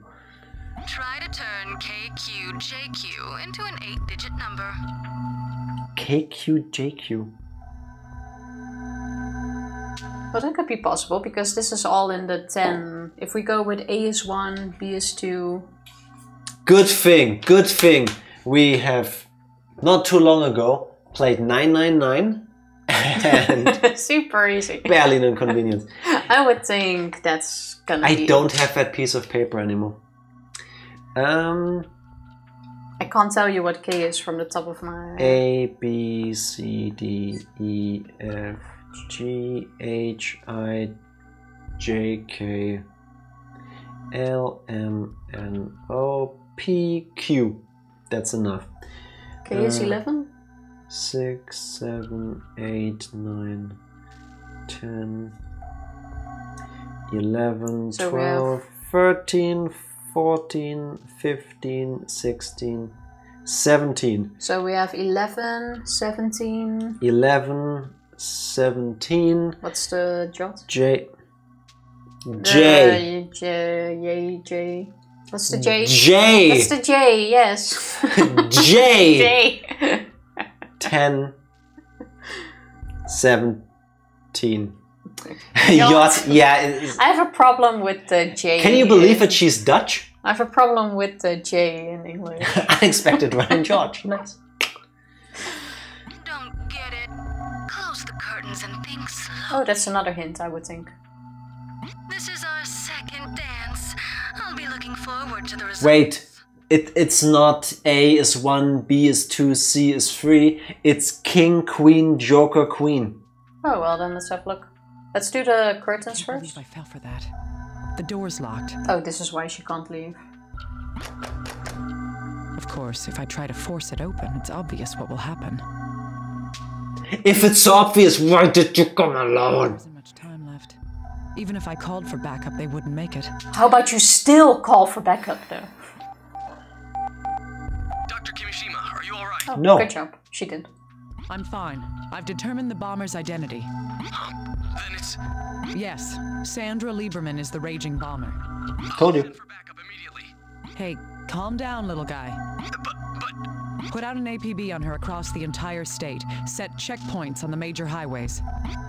Try to turn KQJQ into an 8-digit number. KQJQ. But that could be possible because this is all in the 10. If we go with A is 1, B is 2. Good thing. We have not too long ago played 999 and super easy. Barely an inconvenience. I would think that's gonna be... I don't have that piece of paper anymore. I can't tell you what K is from the top of my... A, B, C, D, E, F, G, H, I, J, K, L, M, N, O, P, Q. That's enough. K is 11? 6, 7, 8, 9, 10, 11, So 12, 13, 14, 15, 16, 17. So we have 11, 17. 11, 17. What's the jot? J. J. What's the J? J. What's the J? Yes. J. J. 10, 17. Yacht. Yeah. I have a problem with the J. Can you believe that she's Dutch? I have a problem with the J in English. Unexpected Ryan George. Nice. Don't get it. Close the curtains and think slow. Oh, that's another hint, I would think. This is our second dance. I'll be looking forward to the results. Wait. It's not A is 1, B is 2, C is 3. It's King, Queen, Joker, Queen. Oh, well then let's have a look. Let's do the curtains I can't first. believe I fell for that. The door's locked. Oh, this is why she can't leave. Of course, if I try to force it open, it's obvious what will happen. If it's obvious, why did you come alone? There isn't much time left. Even if I called for backup, they wouldn't make it. How about you still call for backup though? Dr. Kimishima, are you alright? Oh, No. good job. She did. I'm fine. I've determined the bomber's identity. Then it's... Yes, Sandra Lieberman is the raging bomber. Told you. Send for backup immediately. Hey, calm down, little guy. But... Put out an APB on her across the entire state. Set checkpoints on the major highways.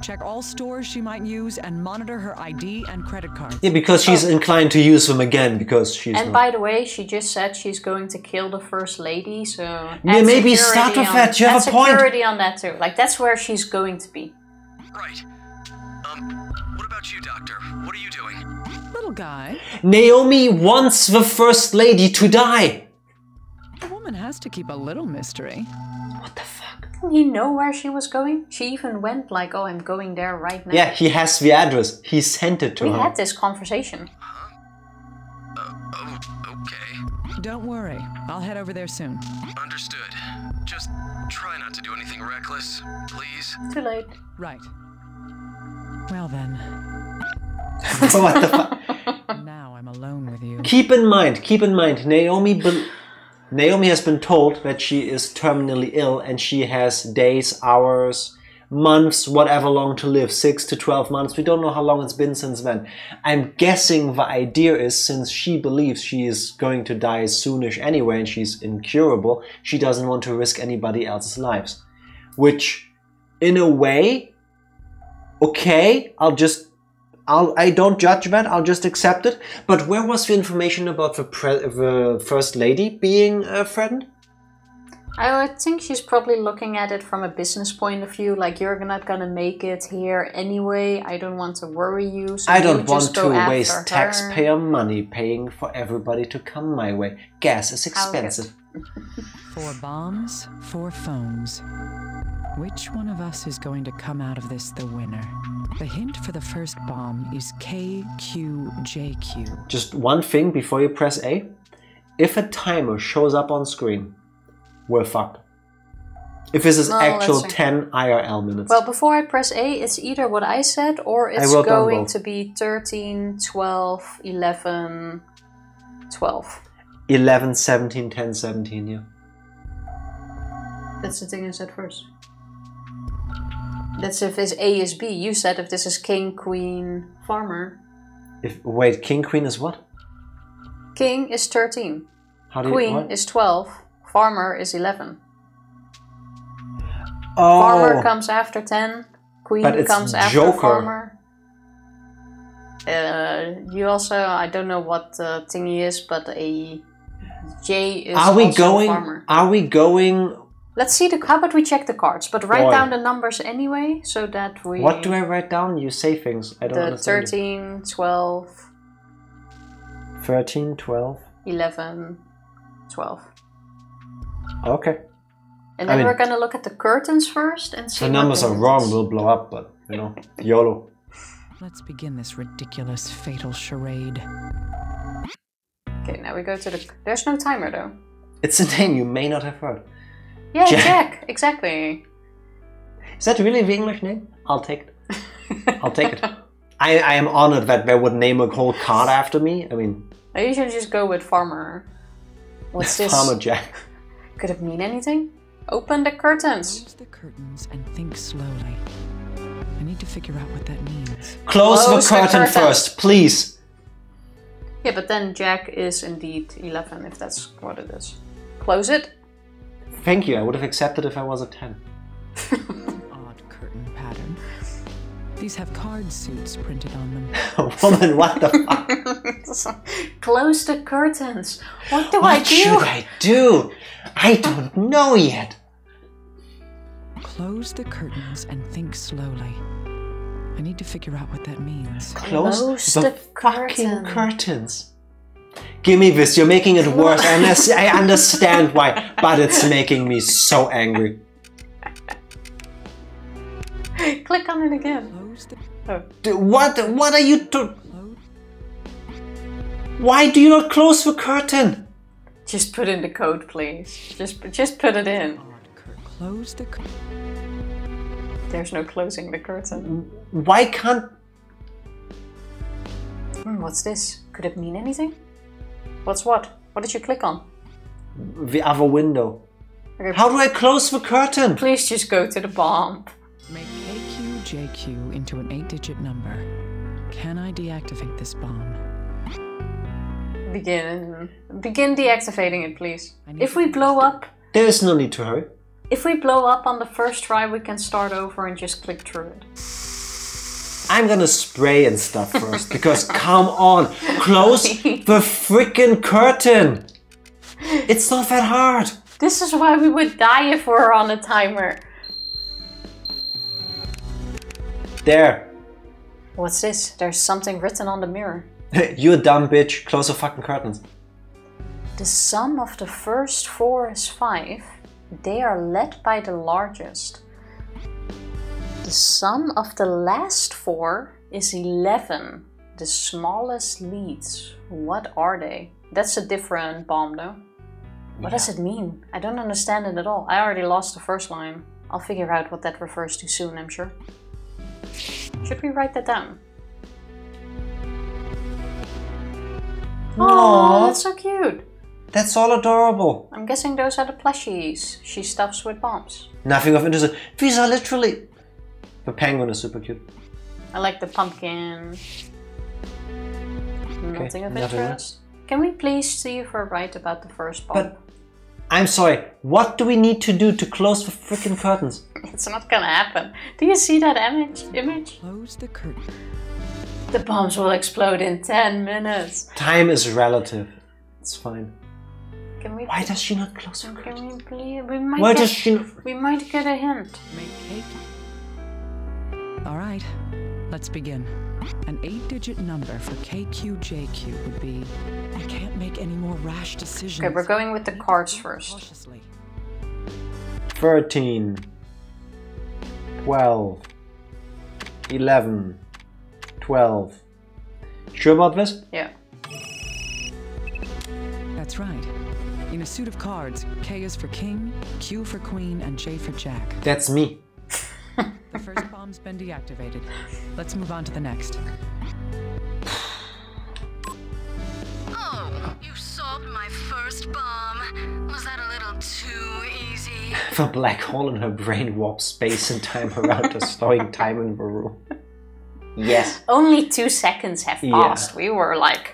Check all stores she might use and monitor her ID and credit cards. Yeah, because she's inclined to use them again because she's And not. by the way, she just said she's going to kill the first lady, so... Yeah, add maybe security start with on- that. You have add a point. security on that too. Like, that's where she's going to be. Right. What about you, Doctor? What are you doing? Little guy, Naomi wants the first lady to die. the woman has to keep a little mystery. What the fuck? Didn't he know where she was going? She even went like, oh, I'm going there right now. Yeah, he has the address. He sent it to We her. had this conversation. Oh, okay. Don't worry, I'll head over there soon. Understood. Just try not to do anything reckless, please. Too late. Right. Well then, What the fuck? now I'm alone with you. Keep in mind, Naomi Naomi has been told that she is terminally ill and she has days, hours, months, whatever long to live, 6 to 12 months. We don't know how long it's been since then. I'm guessing the idea is, since she believes she is going to die soonish anyway and she's incurable, she doesn't want to risk anybody else's lives. Which, in a way, okay, I don't judge that, I'll just accept it. But where was the information about the First Lady being threatened? I think she's probably looking at it from a business point of view, like you're not gonna make it here anyway, I don't want to worry you, so I you don't just want to go after waste her. taxpayer money paying for everybody to come my way. Gas is expensive. 4 bombs, 4 phones. Which one of us is going to come out of this the winner? The hint for the first bomb is KQJQ. Just one thing before you press A. If a timer shows up on screen, we're fucked. If this is actual 10 IRL minutes. Well, before I press A, it's either what I said or it's going to be 13, 12, 11, 12. 11, 17, 10, 17, yeah. That's the thing I said first. That's if this A is B. You said if this is King, Queen, Farmer. Wait, King, Queen is what? King is 13. Queen is 12. Farmer is 11. Oh. Farmer comes after 10. Queen comes after Joker. Farmer. You also, I don't know what the thingy is, but a J is Farmer. Are we going... Let's see, how about we check the cards, but write down the numbers anyway, so that we... What do I write down? You say things, I don't understand. 13, 12... 13, 12... 11, 12. Okay. And then we're gonna look at the curtains first and see. The numbers are wrong, we'll blow up, but you know, YOLO. Let's begin this ridiculous fatal charade. Okay, now we go to the... There's no timer though. It's a name you may not have heard. Yeah, Jack, exactly. Is that really the English name? I'll take it. I'll take it. I am honored that they would name a whole card after me. I mean... I usually just go with Farmer. What's this? Farmer Jack. Could it mean anything? Open the curtains. Close the curtains and think slowly. I need to figure out what that means. Close the curtain first, please. Yeah, but then Jack is indeed 11, if that's what it is. Close it. Thank you, I would have accepted if I was a 10. Odd curtain pattern. These have card suits printed on them. Woman, what the fuck? Close the curtains. What do I do? What should I do? I don't know yet. Close the curtains and think slowly. I need to figure out what that means. Close the fucking curtains. Give me this, you're making it worse. I understand why, but it's making me so angry. Click on it again. What are you Why do you not close the curtain? Just put in the code, please. Just put it in. Close the curtain. There's no closing the curtain. Why can't... What's this? Could it mean anything? What's what? What did you click on? The other window. Okay. How do I close the curtain? Please just go to the bomb. Make KQJQ into an 8-digit number. Can I deactivate this bomb? Begin deactivating it, please. If we blow up... There is no need to hurry. If we blow up on the first try, we can start over and just click through it. I'm gonna spray and stuff first, because come on, close the freaking curtain! It's not that hard! This is why we would die if we were on a timer. There. What's this? There's something written on the mirror. You a dumb bitch, close the fucking curtains. The sum of the first 4 is 5. They are led by the largest. The sum of the last 4 is 11. The smallest leads. What are they? That's a different bomb though. What does it mean? I don't understand it at all. I already lost the first line. I'll figure out what that refers to soon, I'm sure. Should we write that down? Oh, that's so cute. That's all adorable. I'm guessing those are the plushies she stuffs with bombs. Nothing of interest. These are literally... The penguin is super cute. I like the pumpkin. Nothing of nothing interest. Can we please see if we're right about the first bomb? But I'm sorry, what do we need to do to close the freaking curtains? It's not gonna happen. Do you see that image? Close the curtain. The bombs will explode in 10 minutes. Time is relative. It's fine. Can we? Why does she not close her Can curtains? we please? We might Why get, does she not... We might get a hint. Make cake. All right, let's begin. An 8-digit number for KQJQ would be... I can't make any more rash decisions. Okay, we're going with the cards first. Cautiously. 13, 12, 11, 12. Sure about this? Yeah. That's right. In a suit of cards, K is for king, Q for queen, and J for jack. That's me. The first bomb's been deactivated. Let's move on to the next. Oh, you solved my first bomb. Was that a little too easy? The black hole in her brain warps space and time around her, storing time in the room. Yes. Only 2 seconds have passed. We were like...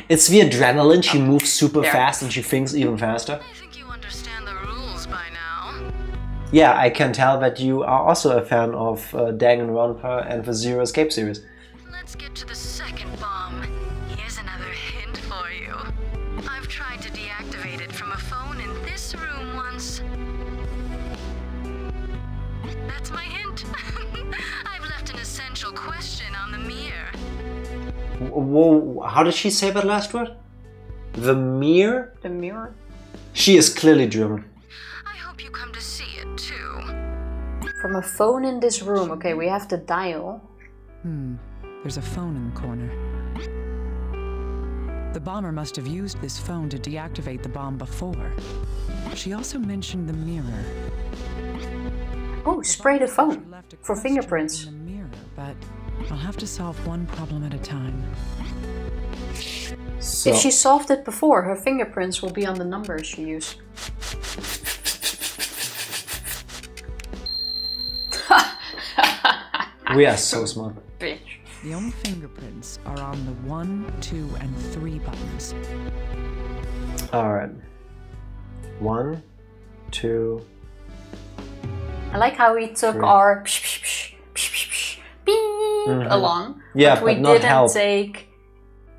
It's the adrenaline. She moves super There. fast and she thinks even faster. I think you understand the rules by now. Yeah, I can tell that you are also a fan of Danganronpa and the Zero Escape series. Let's get to the second bomb. Here's another hint for you. I've tried to deactivate it from a phone in this room once. That's my hint. I've left an essential question on the mirror. Whoa, how did she say that last word? The mirror? The mirror? She is clearly German. I hope you come to see it too. From a phone in this room. Okay, we have to dial. There's a phone in the corner. The bomber must have used this phone to deactivate the bomb before. She also mentioned the mirror. Oh, spray the She phone left a for question fingerprints. in the mirror, but I'll have to solve one problem at a time. So, If she solved it before, her fingerprints will be on the numbers she used. we are so smart. Bitch. The only fingerprints are on the 1, 2, and 3 buttons. Alright. 1, 2... I like how we took our beep along. Yeah, but we but not didn't help. take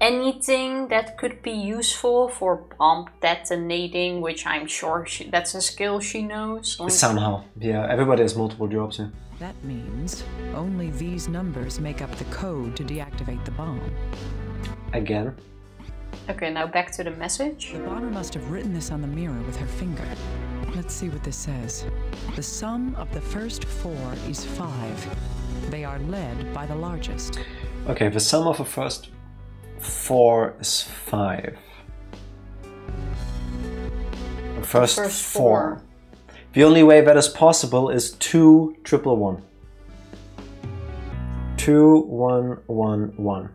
anything that could be useful for bomb detonating, which I'm sure that's a skill she knows. Like, Somehow. Yeah, everybody has multiple jobs here. That means only these numbers make up the code to deactivate the bomb. Again. okay, now back to the message. The bomber must have written this on the mirror with her finger. Let's see what this says. The sum of the first 4 is 5. They are led by the largest. Okay, the sum of the first 4 is 5. The first 4. The only way that is possible is 2 triple 1. 2 1 1 1.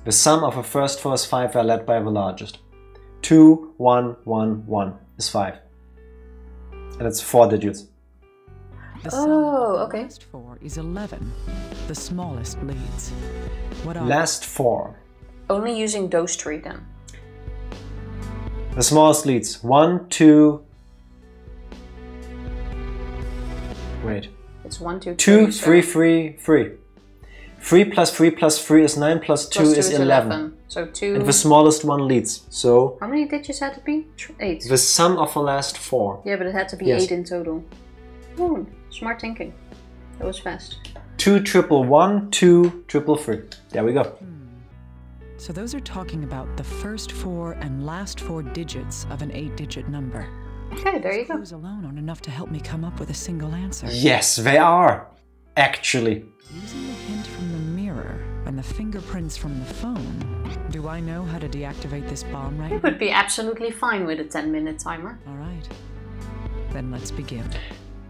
The sum of the first 4 is 5. They are led by the largest. 2 1 1 1 is 5. And it's 4 digits. The sum of the okay. last 4 is 11. The smallest leads. What are Last 4. Only using those 3 then. The smallest leads. 1, 2... Wait. It's 1, 2, 2, 3, 3, 3, 3. 3 plus 3 plus 3 is 9 plus 2 plus 2 is 11. So 2. And the smallest one leads. So How many digits had to be? 8. the sum of the last 4. Yeah, but it had to be Yes. 8 in total. Oh, smart thinking. That was fast. 2 triple 1, 2 triple 3. There we go. So those are talking about the first 4 and last 4 digits of an 8-digit number. Okay, there you go. Clues alone aren't enough to help me come up with a single answer. Yes, they are. Actually. Using the hint from the mirror and the fingerprints from the phone, do I know how to deactivate this bomb right You now? would be absolutely fine with a 10-minute timer. All right. Then let's begin.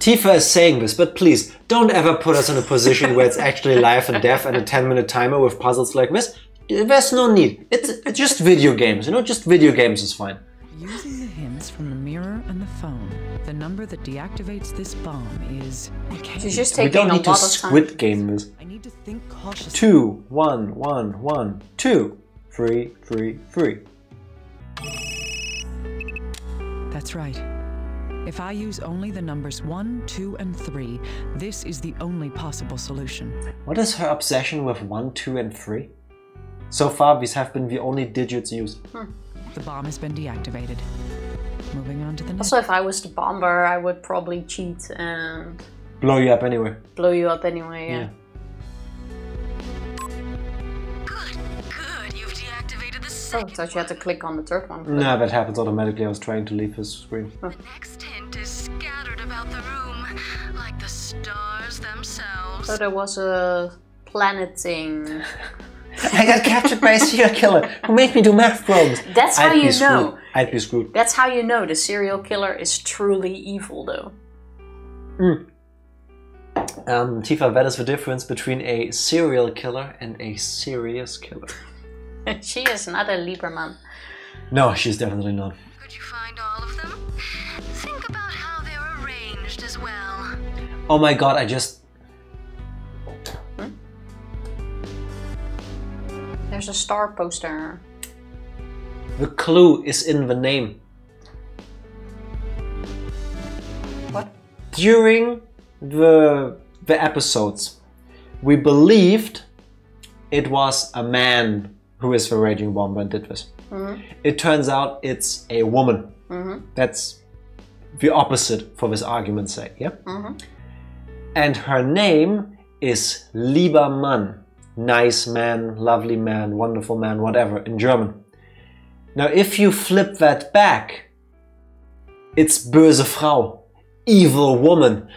Tifa is saying this, but please, don't ever put us in a position where it's actually life and death and a 10-minute timer with puzzles like this. There's no need. It's just video games, you know? Just video games is fine. Using the hints from the mirror and the phone, the number that deactivates this bomb is... She's just We taking don't a need to lot of time. Squid Game this. I need to think cautiously. 2, 1, 1, 1, 2, 3, 3, 3. That's right. If I use only the numbers 1, 2, and 3, this is the only possible solution. What is her obsession with 1, 2, and 3? So far, these have been the only digits used. The bomb has been deactivated. Moving on to the next. Also, if I was the bomber, I would probably cheat and Blow you up anyway. blow you up anyway. Yeah. Good. You've deactivated the Oh, I second thought you had to click on the third one. No, that happens automatically. I was trying to leave his screen. The next hint is scattered about the room, like the stars themselves. So there was a planet thing. I got captured by a serial killer who made me do math problems. That's how you know. I'd be screwed. That's how you know the serial killer is truly evil, though. Tifa, that is the difference between a serial killer and a serious killer. She is not a Lieberman. No, she's definitely not. Could you find all of them? Think about how they're arranged as well. Oh my god, I just... There's a star poster. The clue is in the name. What? During the episodes, we believed it was a man who is the raging bomber and did this. It turns out it's a woman. That's the opposite for this argument's sake, yeah? And her name is Liebermann. Nice man, lovely man, wonderful man, whatever, in German. Now if you flip that back, it's böse Frau, evil woman.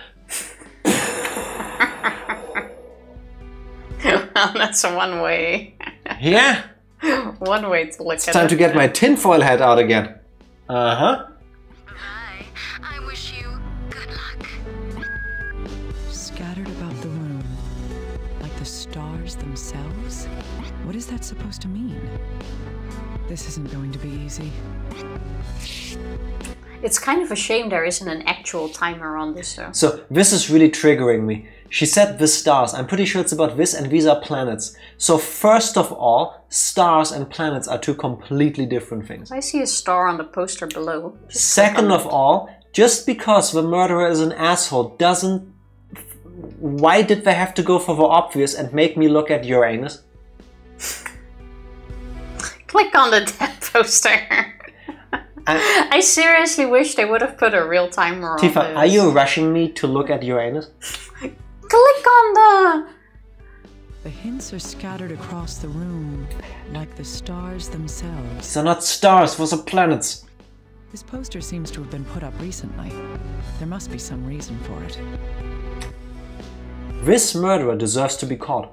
Well, that's one way. Yeah, One way to look it's at time it. to get my tinfoil hat out again. Uh-huh. Bye. I wish you good luck. Scattered about the room, like the stars themselves? What is that supposed to mean? This isn't going to be easy. It's kind of a shame there isn't an actual timer on this, though. So this is really triggering me. She said the stars. I'm pretty sure it's about this, and these are planets. So first of all, stars and planets are two completely different things. I see a star on the poster below. Just Second click on of all, just because the murderer is an asshole doesn't... Why did they have to go for the obvious and make me look at Uranus? it. Click on the dead poster. I seriously wish they would have put a real timer on Tifa, this. are you rushing me to look at Uranus? Click on the... The hints are scattered across the room, like the stars themselves. These are not stars, those are planets. This poster seems to have been put up recently. There must be some reason for it. This murderer deserves to be caught.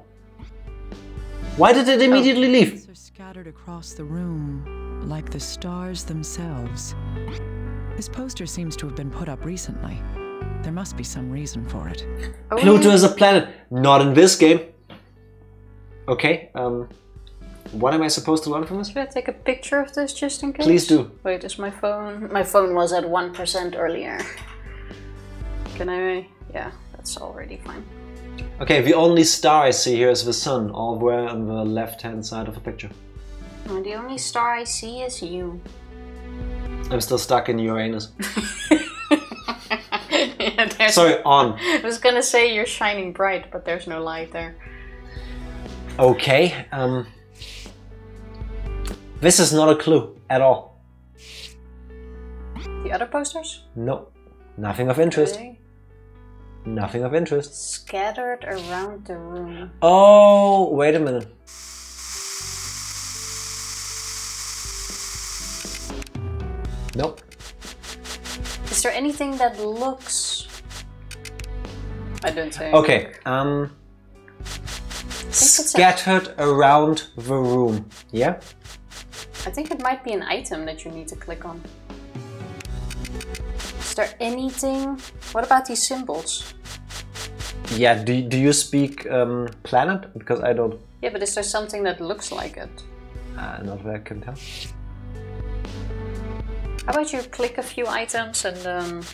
Why did it immediately leave? Hints are scattered across the room, like the stars themselves. This poster seems to have been put up recently. There must be some reason for it. Pluto is a planet. Not in this game. Okay, what am I supposed to learn from this? Should I take a picture of this just in case? Please do. Wait, is my phone... My phone was at 1% earlier. Can I... Yeah, that's already fine. Okay, the only star I see here is the sun, all the way on the left-hand side of the picture. And the only star I see is you. I'm still stuck in Uranus. Yeah, Sorry, on. I was gonna say you're shining bright, but there's no light there. Okay, this is not a clue at all. The other posters? No, nothing of interest. Okay. Nothing of interest. Scattered around the room. Oh, wait a minute. Nope. Is there anything that looks... I don't say. Okay, scattered around the room. Yeah? I think it might be an item that you need to click on. Is there anything... What about these symbols? Yeah, do you speak planet? Because I don't. Yeah, but is there something that looks like it? Not that I can tell. How about you click a few items and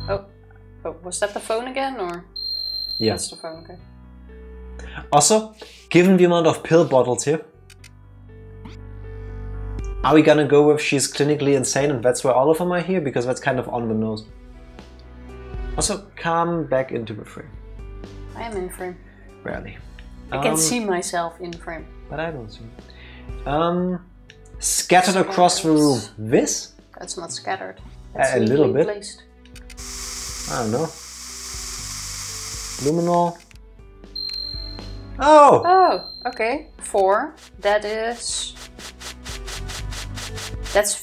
oh, was that the phone again, or? Yeah. That's the phone, okay. Also, given the amount of pill bottles here, are we gonna go with she's clinically insane and that's why all of them are here? Because that's kind of on the nose. Also, come back into the frame. I am in frame. Barely. I can see myself in frame. But I don't see. Scattered across the room. This? That's not scattered. That's A little bit. Placed. I don't know. Luminol. Oh! Oh, okay. 4. That's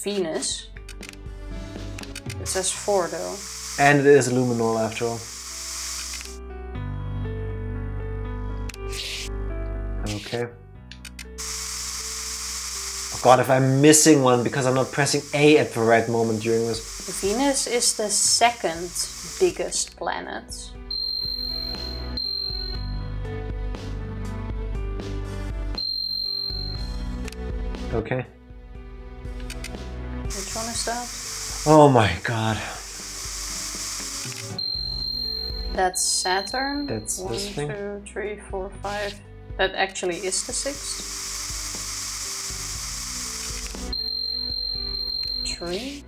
Venus. It says 4 though. And it is luminol after all. Okay. Oh god, if I'm missing one because I'm not pressing A at the right moment during this. Venus is the second biggest planet. Okay. Which one is that? Oh my god. That's Saturn. That's 1, this thing. 2, 3, 4, 5. That actually is the 6th. 3.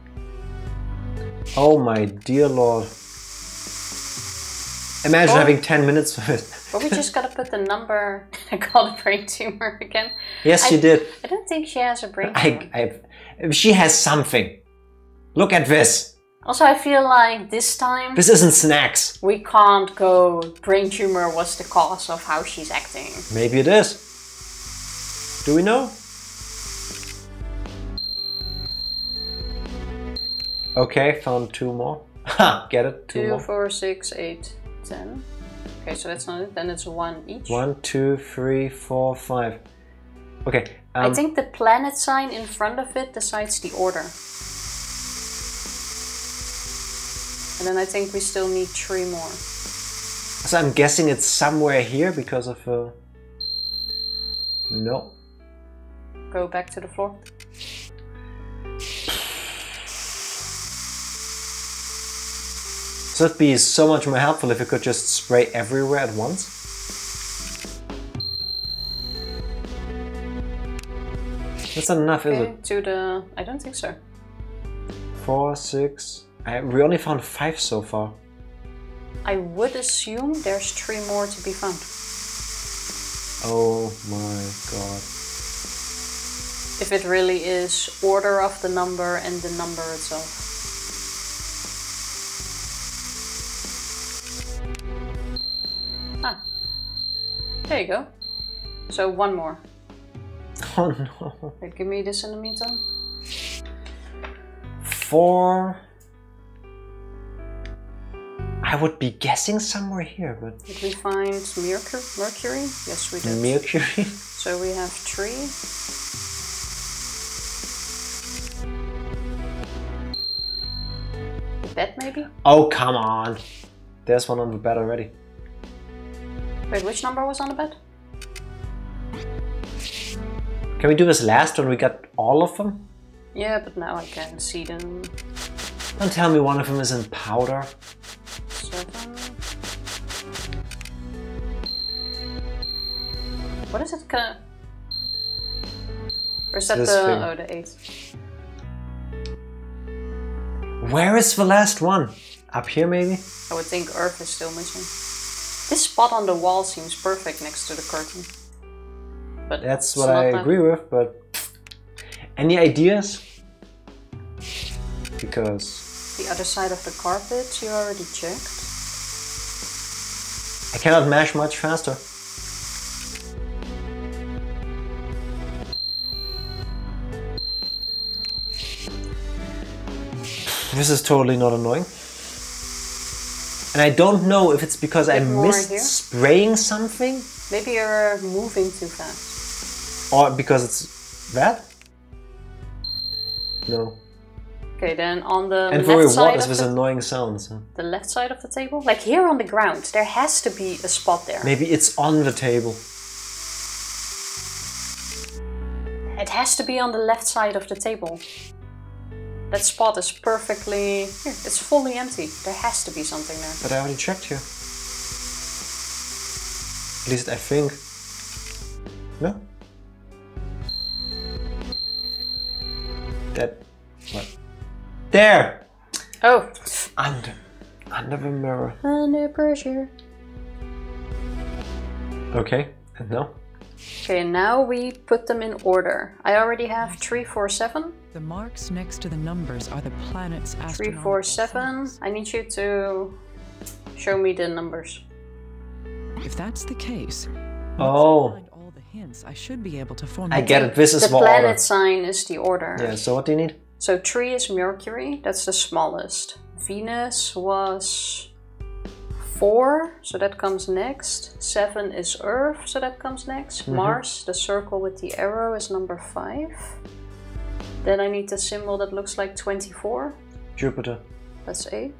Oh my dear lord. Imagine having 10 minutes for it. But we just gotta put the number. I called a brain tumor again. Yes, you did. I don't think she has a brain tumor. She has something. Look at this. Also, I feel like this time This isn't snacks. we can't go brain tumor was the cause of how she's acting. Maybe it is. Do we know? Okay, found 2 more. Ha! Get it? 2 2, more. 4, 6, 8, 10. Okay, so that's not it. Then it's 1 each. 1, 2, 3, 4, 5. Okay. I think the planet sign in front of it decides the order. And then I think we still need 3 more. So I'm guessing it's somewhere here because of... No. Go back to the floor. So it'd be so much more helpful if you could just spray everywhere at once. That's not enough, is it? To the... I don't think so. 4, 6... we only found 5 so far. I would assume there's 3 more to be found. Oh my god. If it really is order of the number and the number itself. Ah. There you go. So 1 more. Oh no. Wait, give me this in the meantime. 4... I would be guessing somewhere here, but... Did we find Mercury? Yes, we did. Mercury? So we have 3. The bed, maybe? Oh, come on. There's one on the bed already. Wait, which number was on the bed? Can we do this last when we got all of them? Yeah, but now I can see them. Don't tell me one of them is in powder. 7. What is it? Or is that This the... thing. Oh, the 8. Where is the last one? Up here maybe? I would think Earth is still missing. This spot on the wall seems perfect next to the curtain. But That's it's what not I that. agree with, but... Any ideas? Because... The other side of the carpet you already checked. I cannot mash much faster. This is totally not annoying. And I don't know if it's because I more missed here. spraying something Maybe you're moving too fast. or because it's that? No. Okay, then on the And for left what side is of this annoying sound? So the left side of the table, like here on the ground, there has to be a spot there. maybe it's on the table. It has to be on the left side of the table. That spot is perfectly... Here, it's fully empty. There has to be something there. But I already checked here. At least I think. No? That... What? There! Oh! Under the mirror. Under pressure. Okay, and now? Okay, now we put them in order. I already have 3, 4, 7. The marks next to the numbers are the planet's 3, 4, 7. I need you to show me the numbers. If that's the case, Oh, find all the hints, I should be able to form. I get it. This is The the planet order. sign is the order. Yeah, so what do you need? So 3 is Mercury, that's the smallest. Venus was 4, so that comes next. 7 is Earth, so that comes next. Mars, the circle with the arrow, is number 5. Then I need the symbol that looks like 24. Jupiter. That's 8.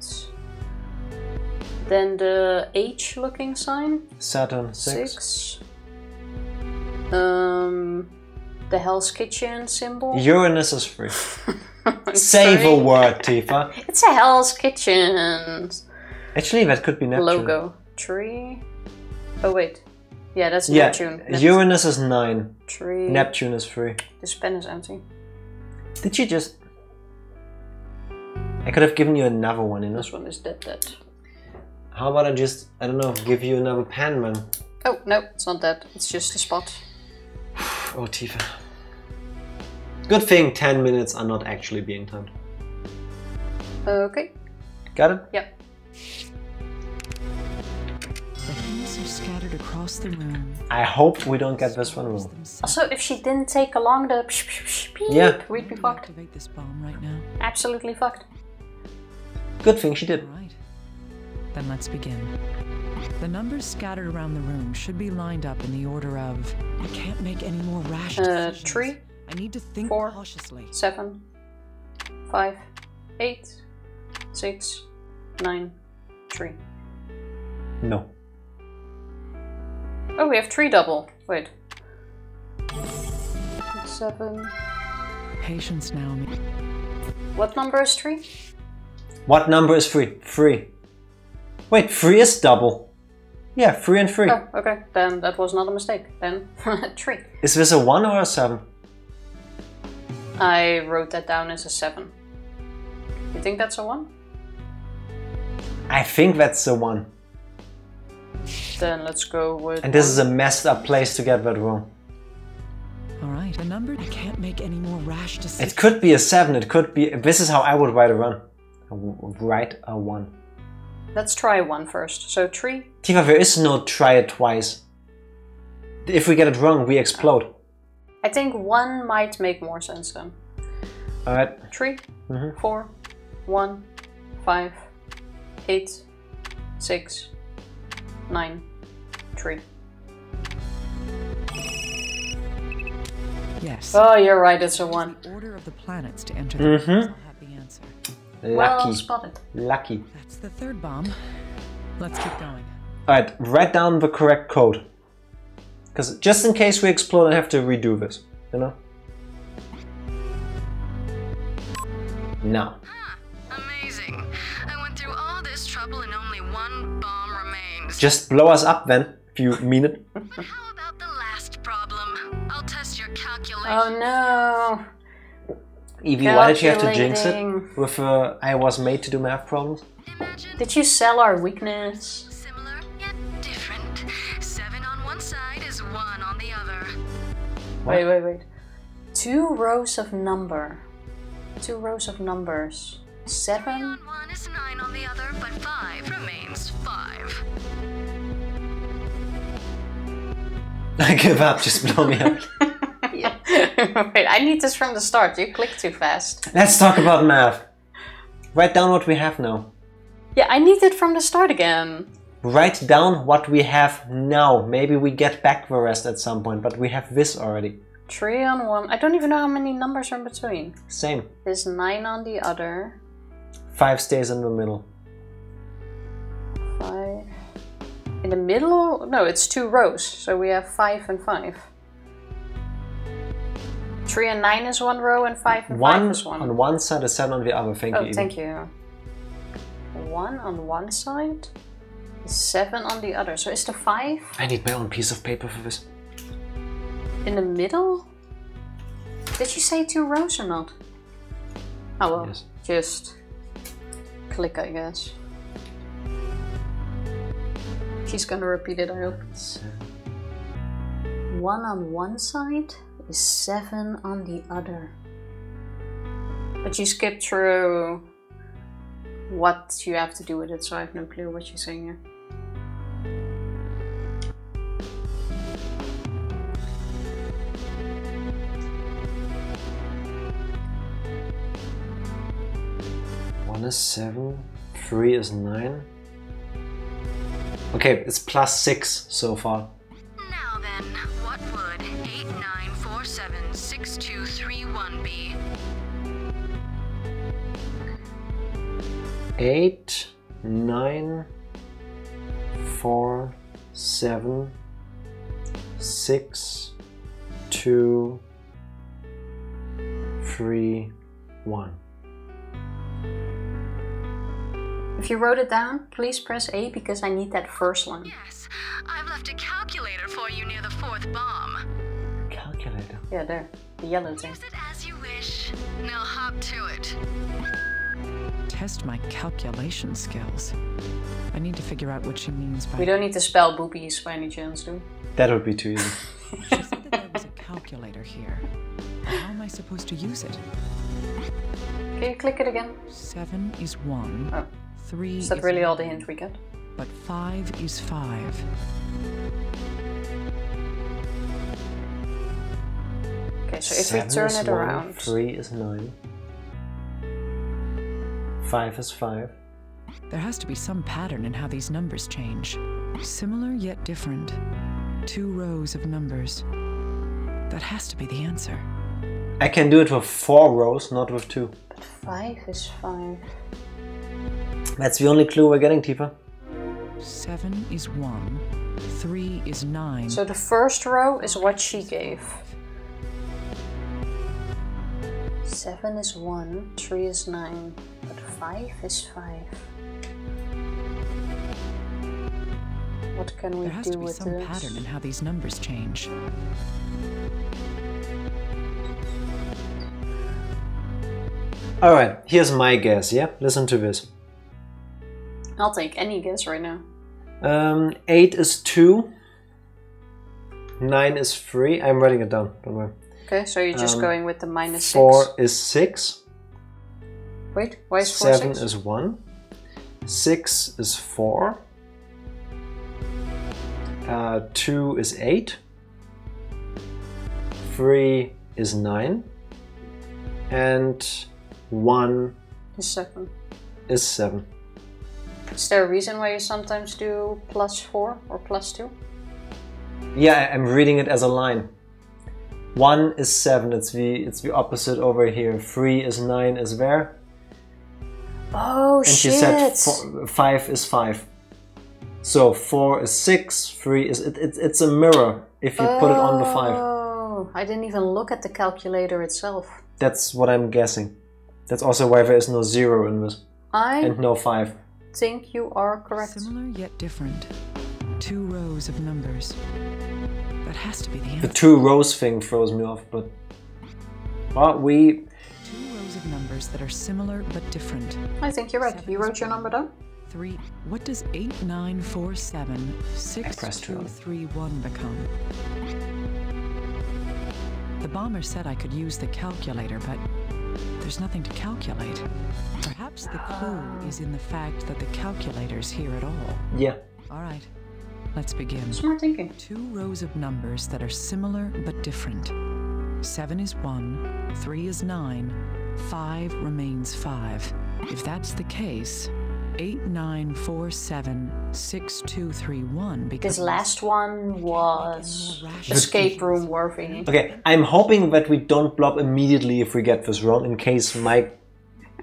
Then the H looking sign. Saturn. 6. 6. The Hell's Kitchen symbol. Uranus is 3. Save a word, Tifa. It's a Hell's Kitchen Actually, that could be Neptune. logo. 3. Oh wait. Yeah, that's Yeah, Neptune. Uranus is 9. 3. Neptune is 3. This pen is empty. Did you just... I could have given you another one, you know? This one is dead. How about I just, I don't know, give you another pen, man? Oh, no, it's not that. It's just a spot. Oh, Tifa. Good thing 10 minutes are not actually being timed. Okay. Got it? Yep. The hints are scattered across the room. I hope we don't get this one wrong. Also, if she didn't take along the beep, Yeah. we'd be fucked. Activate this bomb right now. Absolutely fucked. Good thing she did. All right. Then let's begin. The numbers scattered around the room should be lined up in the order of... I can't make any more rash decisions. 3, I need to think 4, cautiously. 7, 5, 8, 6, 9, 3. No. Oh, we have 3 double. Wait. 7. Patience now. What number is 3? What number is 3? 3. Wait, 3 is double. Yeah, 3 and 3. Oh, okay. Then that was not a mistake. Then 3. Is this a 1 or a 7? I wrote that down as a 7. You think that's a 1? I think that's a 1. Then let's go with... And this is a messed up place to get that wrong. All right. The number... I can't make any more rash decisions. It could be a 7, it could be... This is how I would write a run. Write a 1. Let's try 1 first. So 3. Tifa, there is no try it twice. If we get it wrong, we explode. I think 1 might make more sense then. Alright. 3, 4, 1, 5, 8, 6, 9, 3. Yes. Oh, you're right, it's a 1. The order of the planets to enter the I'll have the answer. Well Lucky. spotted. Lucky. That's the third bomb. Let's keep going. Alright, write down the correct code. Because just in case we explode, I have to redo this. You know? Now. Amazing. I went through all this trouble and only 1 bomb remains. Just blow us up then, if you mean it. How about the last problem? I'll test your calculations. Oh no! Evie, why did you have to jinx it? Calculating. With I was made to do math problems? Imagine Did you sell our weakness? similar yet different. 7 on one side is 1 on the other. Wait. 2 rows of number. 2 rows of numbers. 3 7? on one is 9 on the other, but 5 remains 5. I give up, just blow me up. Yeah. Wait, I need this from the start. You clicked too fast. Let's talk about math. Write down what we have now. Yeah, I need it from the start again. Write down what we have now. Maybe we get back the rest at some point, but we have this already. 3 on one. I don't even know how many numbers are in between. Same. There's 9 on the other. 5 stays in the middle. 5. In the middle? No, it's 2 rows. So we have 5 and 5. 3 and 9 is one row, and 5 and 1 5 is one. on one side, a 7 on the other. Thank you. Oh, thank you. 1 on one side, 7 on the other. So is the 5 I need my own piece of paper for this. in the middle? Did you say 2 rows or not? Oh well, Yes. just click, I guess. She's gonna repeat it, I hope. 1 on one side is 7 on the other. But you skipped through what you have to do with it, so I have no clue what you're saying here. One is 7, 3 is 9. Okay, it's plus 6 so far. Now then, what would 89476231 be? 8, 9, 4, 7, 6, 2, 3, 1. If you wrote it down, please press A because I need that first one. Yes, I've left a calculator for you near the 4th bomb. Calculator. Yeah, there. The yellow thing. Use it as you wish. Now hop to it. Test my calculation skills. I need to figure out what she means by... We don't need to spell boobies by any chance, do we? That would be too easy. She said that there was a calculator here. How am I supposed to use it? Can you click it again? 7 is 1. Oh. 3 Is that really all the hint we get? But 5 is 5. Okay, so if we 7 turn is it 1, around. 3 is 9. 5 is 5. There has to be some pattern in how these numbers change. Similar yet different. 2 rows of numbers. That has to be the answer. I can do it with 4 rows, not with 2. But 5 is 5. That's the only clue we're getting, Tifa. 7 is 1. 3 is 9. So the first row is what she gave. 7 is 1, 3 is 9, but 5 is 5. What can we There has do to be with some this? pattern in how these numbers change. Alright, here's my guess, yeah? Listen to this. I'll take any guess right now. 8 is 2. 9 is 3. I'm writing it down, don't worry. Okay, so you're just going with the minus 4 6. is 6. Wait, why is 4 7 6? is 1. 6 is 4. 2 is 8. 3 is 9. And 1 Is 7. is 7. Is there a reason why you sometimes do plus 4 or plus 2? Yeah, I'm reading it as a line. 1 is 7, it's the opposite over here. 3 is 9 is there. Oh And she shit! said 5 is 5. So 4 is 6, 3 is... It's a mirror if you put it on the 5. Oh, I didn't even look at the calculator itself. That's what I'm guessing. That's also why there is no 0 in this. And no 5. think you are correct. Similar yet different. 2 rows of numbers. That has to be the answer. The 2 rows thing throws me off, but... Well, 2 rows of numbers that are similar but different. I think you're right. You wrote your number down? 3. What does 8947 6231 become? The bomber said I could use the calculator, but there's nothing to calculate. Perhaps the clue is in the fact that the calculator's here at all. yeah. All right, let's begin. Smart thinking. 2 rows of numbers that are similar but different. 7 is 1, 3 is 9, 5 remains 5. If that's the case, 8947 6231 because This last one was escape room worthy. Okay, I'm hoping that we don't blow up immediately if we get this wrong, in case my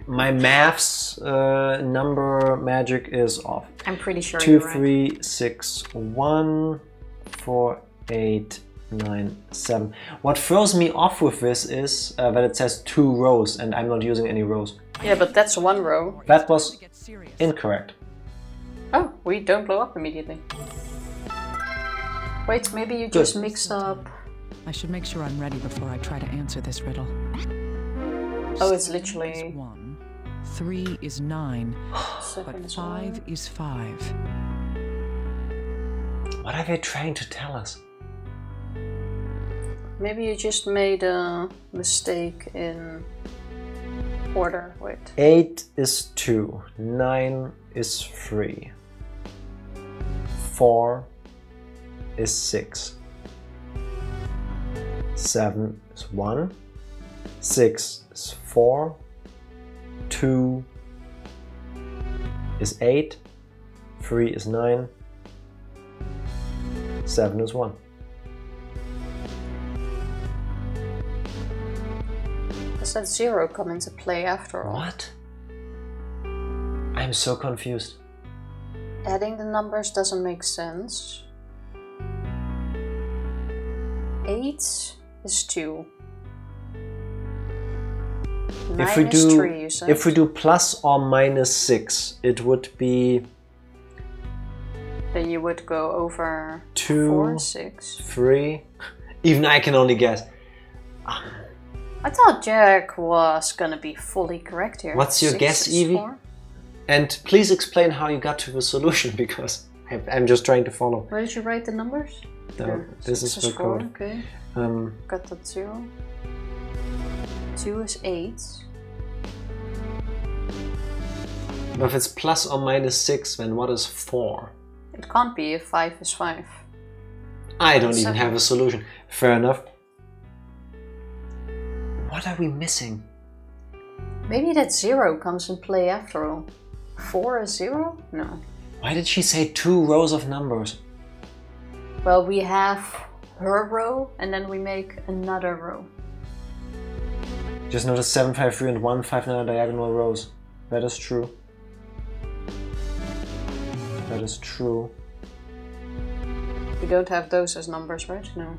maths number magic is off. I'm pretty sure 2, you're right. 3, 6, 1, 4, 8, 9, 7. What throws me off with this is that it says 2 rows and I'm not using any rows. Yeah, but that's 1 row. That was incorrect. Oh, we don't blow up immediately. Wait, maybe you just mixed up. I should make sure I'm ready before I try to answer this riddle. Oh, it's 7 literally... is 1. 3 is 9. But 5 is 5. What are they trying to tell us? Maybe you just made a mistake in order. Wait. 8 is 2. 9 is 3. 4 is 6. 7 is 1. 6 is 4. 2 is 8. 3 is 9. 7 is 1. Does that 0 come into play after all? What? I'm so confused. Adding the numbers doesn't make sense. 8 is 2. 9 is 3, you said? If we do plus or minus 6, it would be... Then you would go over 2, 4, 6. 3... Even I can only guess. I thought Jack was gonna be fully correct here. What's your 6 guess, is Evie? 4. And please explain how you got to the solution, because I'm just trying to follow. Where did you write the numbers? No, There. this is 6 the 4, code. okay. Got that 0. 2 is 8. But if it's plus or minus 6, then what is 4? It can't be if 5 is 5. I don't even 7. have a solution. Fair enough. What are we missing? Maybe that 0 comes in play after all. 4 is 0? No. Why did she say 2 rows of numbers? Well, we have her row and then we make another row. Just notice 7, 5, 3 and 1, 5 are diagonal rows. That is true. That is true. We don't have those as numbers, right? No.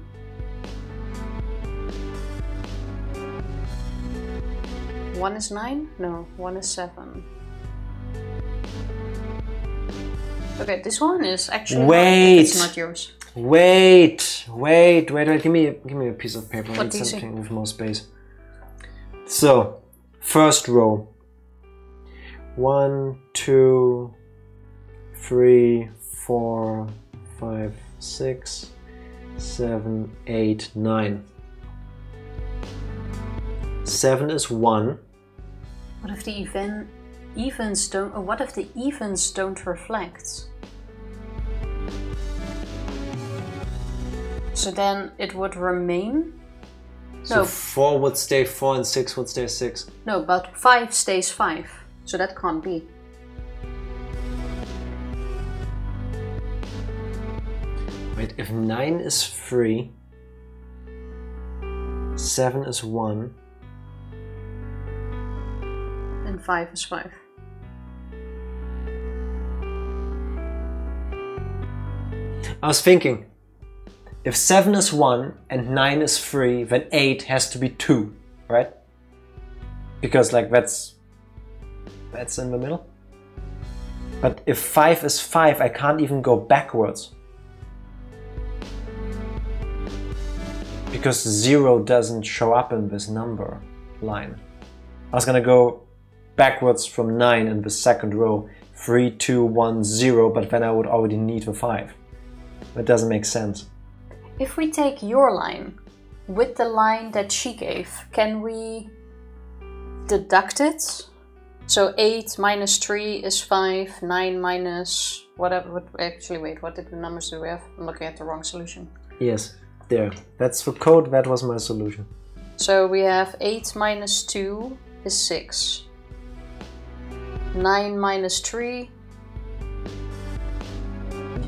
One is 9? No, 1 is 7. Okay, this one is actually Wait! It's not yours. Wait! Give me a piece of paper. I What need do you something with more space. So, first row. 1, 2, 3, 4, 5, 6, 7, 8, 9. 7 is 1. What if the evens don't? Or what if the evens don't reflect? So then it would remain. So No, 4 would stay 4 and 6 would stay 6. no, but 5 stays 5. So that can't be. Wait, if 9 is 3, 7 is 1. And 5 is 5. I was thinking, if 7 is 1 and 9 is 3, then 8 has to be 2, right? Because like that's in the middle. But if 5 is 5, I can't even go backwards. Because 0 doesn't show up in this number line. I was gonna go backwards from 9 in the second row. 3, 2, 1, 0, but then I would already need the 5. That doesn't make sense. If we take your line with the line that she gave, can we deduct it? So 8 minus 3 is 5, 9 minus whatever. Actually, wait, what did the numbers do we have? I'm looking at the wrong solution. Yes, there. That's the code, that was my solution. So we have 8 minus 2 is 6. 9 minus 3.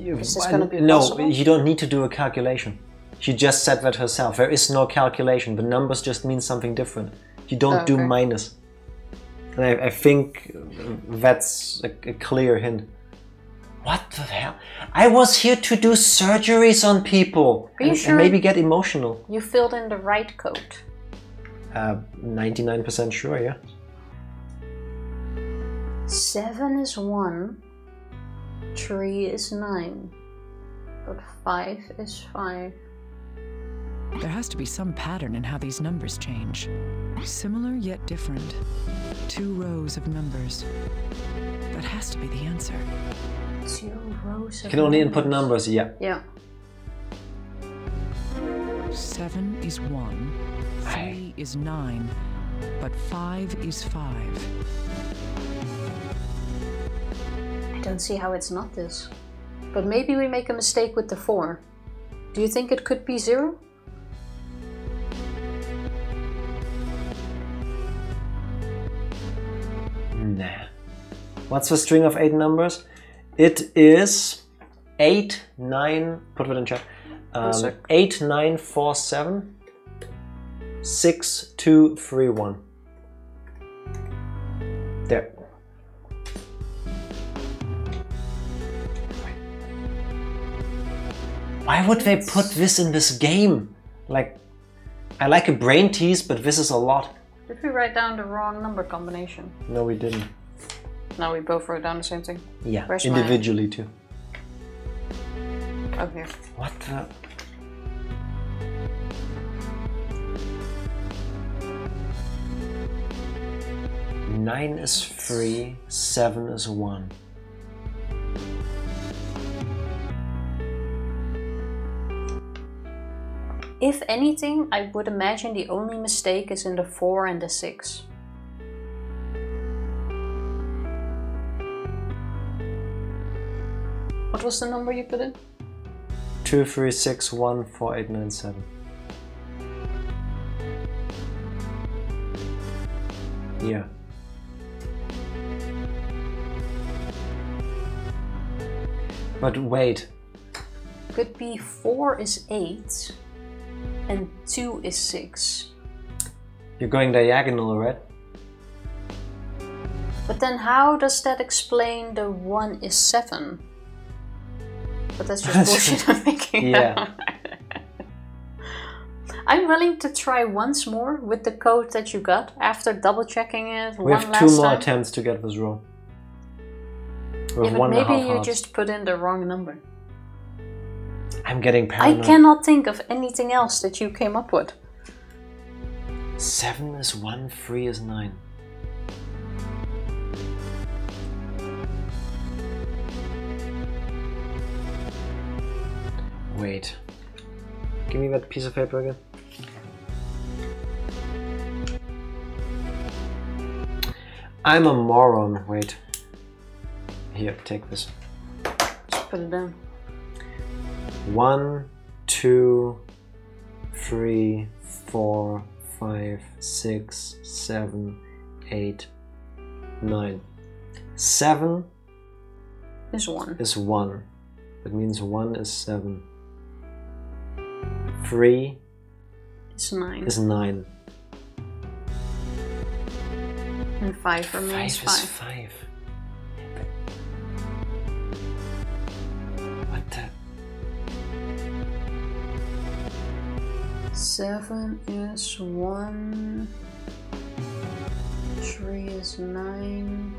Is this gonna be possible? No, you don't need to do a calculation. She just said that herself. There is no calculation. The numbers just mean something different. You don't do minus. And I think that's a clear hint. What the hell? I was here to do surgeries on people. Are you sure? And maybe get emotional. You filled in the right code. 99% sure, yeah. 7 is 1. 3 is 9. But 5 is 5. There has to be some pattern in how these numbers change. Similar yet different. 2 rows of numbers. That has to be the answer. 2 rows of You can only input numbers, yeah. Yeah. 7 is 1. 3 is 9. But 5 is 5. I don't see how it's not this. But maybe we make a mistake with the 4. Do you think it could be 0? Nah. What's the string of 8 numbers? It is 8, 9, put it in chat. 8, 9, 4, 7, 6, 2, 3, 1. There. Why would they put this in this game? Like, I like a brain tease, but this is a lot. Did we write down the wrong number combination? No, we didn't. No, we both wrote down the same thing. Yeah, Where's individually too. Oh, here. What the? Nine is 3, 7 is 1. If anything, I would imagine the only mistake is in the 4 and the 6. What was the number you put in? 2, 3, 6, 1, 4, 8, 9, 7. Yeah. But wait. Could be 4 is 8 and 2 is 6. You're going diagonal, right? But then how does that explain the 1 is 7? But that's just bullshit I'm thinking. Yeah. I'm willing to try once more with the code that you got after double checking it We one have last 2 more time. attempts to get this wrong. With Yeah, but 1.5 maybe you hearts. just put in the wrong number. I'm getting paranoid. I cannot think of anything else that you came up with. 7 is 1, 3 is 9. Wait. Give me that piece of paper again. I'm a moron. Wait. Here, take this. Just put it down. 1, 2, 3, 4, 5, 6, 7, 8, 9. 7 Is 1. is 1. That means 1 is 7. 3 It's 9. is 9. And 5 remains 5 is 5. 5. What the? 7 is 1. 3 is 9.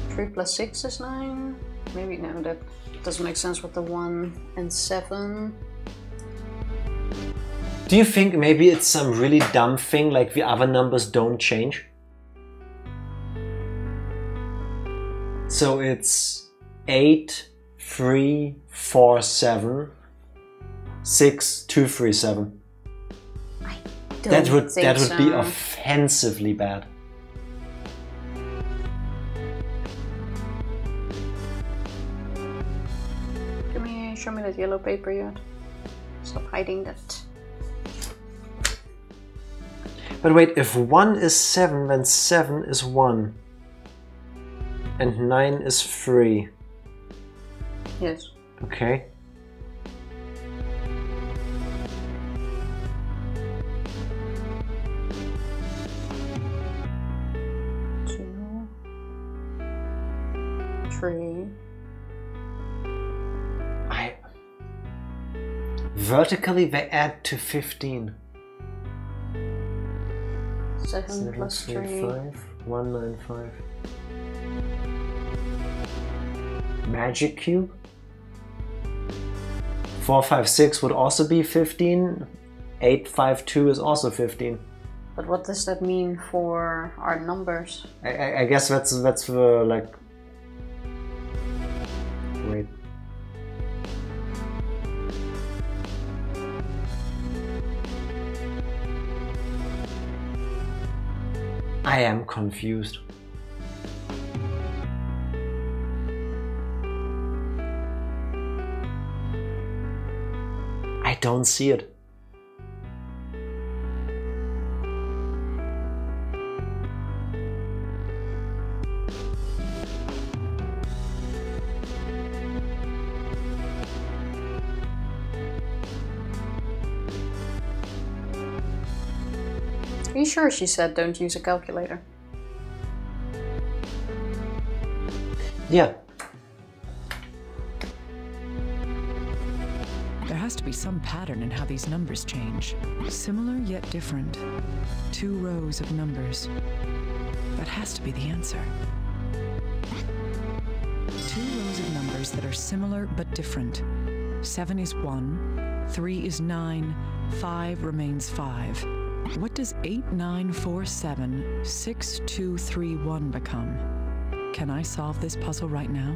3 plus 6 is 9. Maybe no, that doesn't make sense with the 1 and 7. Do you think maybe it's some really dumb thing like the other numbers don't change? So it's 8, 3, 4, 7, 6, 2, 3, 7. That would be offensively bad. Show me that yellow paper you had. Stop hiding that. But wait, if 1 is 7, then 7 is 1. And 9 is 3. Yes. Okay. 3. Vertically they add to 15. 7 plus 3. 195. Magic cube. 456 would also be 15. 852 is also 15. But what does that mean for our numbers? I guess that's the like. Wait. I am confused. I don't see it. Are you sure she said don't use a calculator? Yeah. There has to be some pattern in how these numbers change. Similar yet different. 2 rows of numbers. That has to be the answer. 2 rows of numbers that are similar but different. 7 is 1, 3 is 9, 5 remains 5. What does 89476231 become? Can I solve this puzzle right now?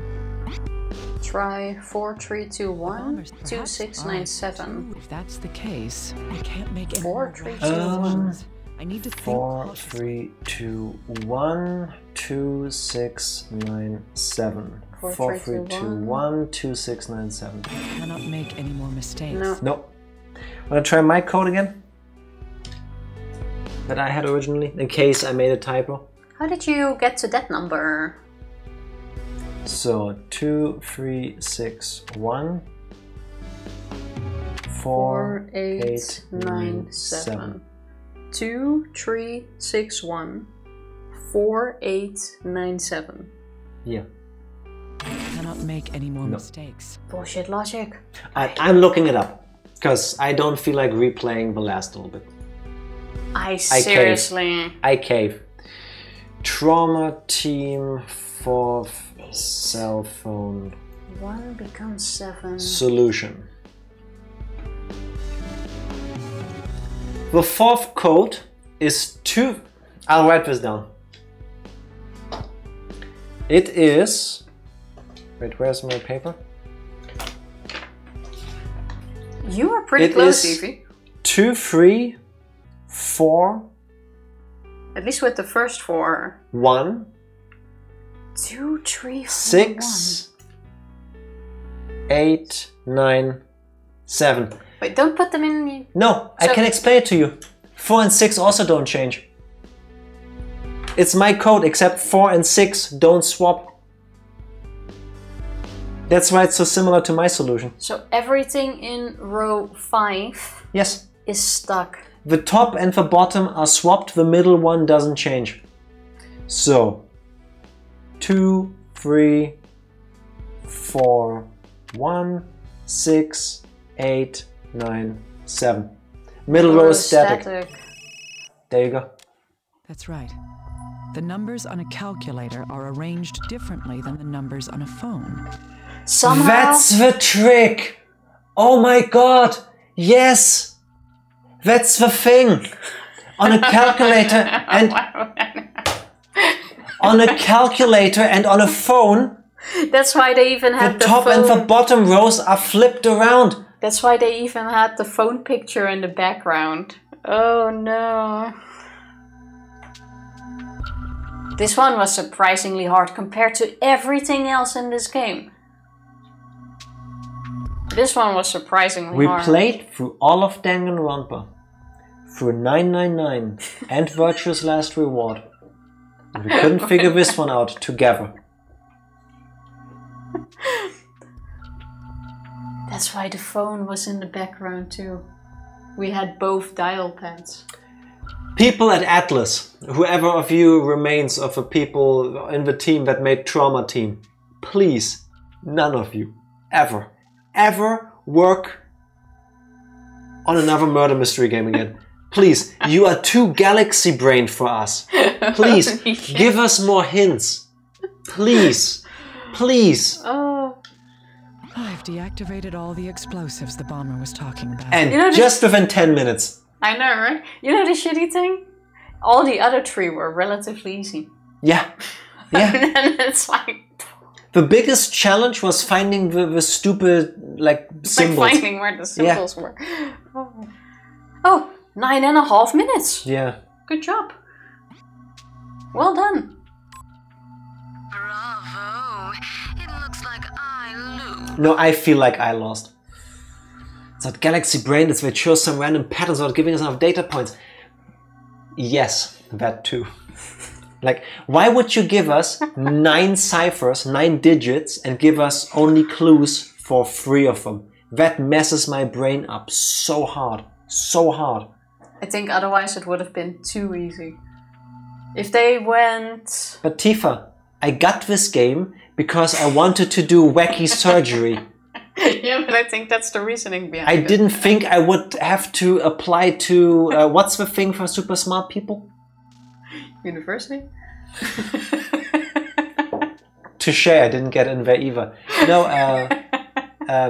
Try 4321 2697. If that's the case, I can't make any 4, more 3, 2, rational 1. decisions. I need to think 4, 3, 2, 1, 2, 6, 9, 7. 4, 3, 2, 1, 2, 6, 9, 7. I cannot make any more mistakes. No. Nope. Wanna try my code again? That I had originally, in case I made a typo. How did you get to that number? So 2, 3, 6, 1, 4, 8, 9, 7. 2, 3, 6, 1, 4, 8, 9, 7. Yeah. I cannot make any more mistakes. Bullshit logic. I'm looking it up, because I don't feel like replaying the last little bit. Seriously. I cave. Trauma team, 4th cell phone. 1 becomes 7. Solution. The 4th code is 2. I'll write this down. It is. Wait, where's my paper? You are pretty close, Evie. 2, 3, 4. At least with the first 4. 1. 2, 3, 4, 6, 8, 9, 7. Wait, don't put them in. No, I can explain it to you. 4 and 6 also don't change. It's my code, except 4 and 6 don't swap. That's why it's so similar to my solution. So everything in row 5 Yes. is stuck. The top and the bottom are swapped, the middle one doesn't change. So 2, 3, 4, 1, 6, 8, 9, 7. Middle row is static. There you go. That's right. The numbers on a calculator are arranged differently than the numbers on a phone. Somehow. That's the trick! Oh my god! Yes! That's the thing! On a calculator and on a calculator and on a phone, that's why they even had the top and the bottom rows are flipped around. That's why they even had the phone picture in the background. Oh no. This one was surprisingly hard compared to everything else in this game. This one was surprisingly hard. We played through all of Danganronpa, through 999 and Virtue's Last Reward. And we couldn't figure this one out together. That's why the phone was in the background too. We had both dial pads. People at Atlas, whoever of you remains of the people in the team that made Trauma Team, please, none of you, ever work on another murder mystery game again. Please, you are too galaxy-brained for us. Please, give us more hints. Please, please. I've deactivated all the explosives the bomber was talking about. And just within 10 minutes. I know, right? You know the shitty thing? All the other 3 were relatively easy. Yeah. Yeah. And it's like... The biggest challenge was finding the stupid, like, symbols. Like finding where the symbols were. Oh, 9.5 minutes. Yeah. Good job. Well done. Bravo. It looks like I lose. No, I feel like I lost. It's not galaxy brain, it's they chose some random patterns without giving us enough data points. Yes, that too. Like, why would you give us 9 ciphers, 9 digits, and give us only clues for 3 of them? That messes my brain up so hard. So hard. I think otherwise it would have been too easy. If they went... But Tifa, I got this game because I wanted to do wacky surgery. Yeah, but I think that's the reasoning behind it. I didn't think I would have to apply to... what's the thing for super smart people? University? Touche, I didn't get in there either. No,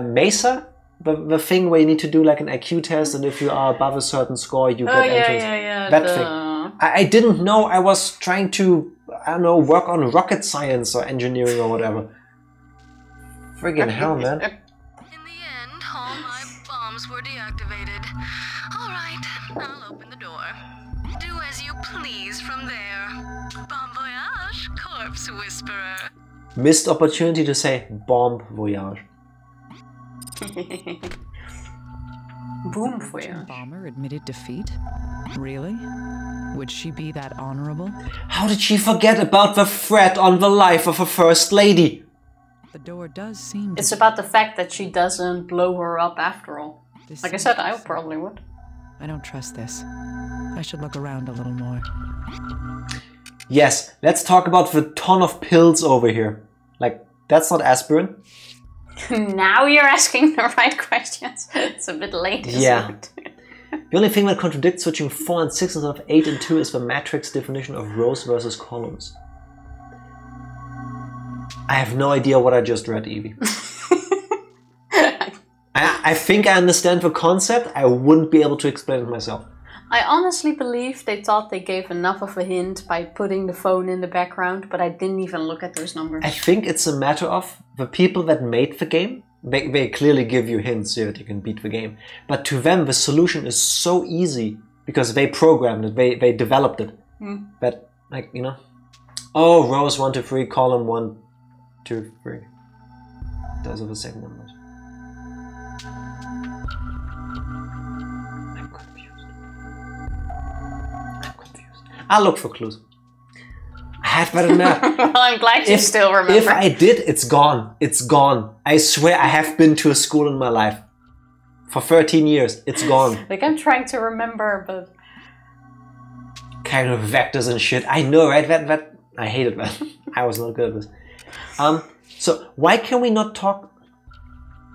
Mesa? The thing where you need to do like an IQ test, and if you are above a certain score, you get entrance. Yeah. That thing. I didn't know I was trying to, I don't know, work on rocket science or engineering or whatever. Friggin' hell, man. In the end, all my bombs were deactivated. All right, I'll open the door. Do as you please from there. Bon voyage, corpse whisperer. Missed opportunity to say bomb voyage. Boom for you. Bomber admitted defeat? Really? Would she be that honorable? How did she forget about the threat on the life of a first lady? The door does seem to... It's about the fact that she doesn't blow her up after all. Like I said, I probably would. I don't trust this. I should look around a little more. Yes, let's talk about the ton of pills over here. Like, that's not aspirin. Now you're asking the right questions. It's a bit late, isn't it? The only thing that contradicts switching 4 and 6 instead of 8 and 2 is the matrix definition of rows versus columns. I have no idea what I just read, Evie. I think I understand the concept. I wouldn't be able to explain it myself. I honestly believe they thought they gave enough of a hint by putting the phone in the background, but I didn't even look at those numbers. I think it's a matter of the people that made the game. They clearly give you hints so that you can beat the game. But to them, the solution is so easy because they programmed it, they developed it. But, like, you know, oh, rows 1 to 3, column 1, 2, 3. Those are the same numbers. I'll look for clues. I had better not. Well, I'm glad you still remember. If I did, it's gone. It's gone. I swear I have been to a school in my life. For 13 years. It's gone. Like, I'm trying to remember, but... Kind of vectors and shit. I know, right? That I hated that. I was not good at this. So, why can we not talk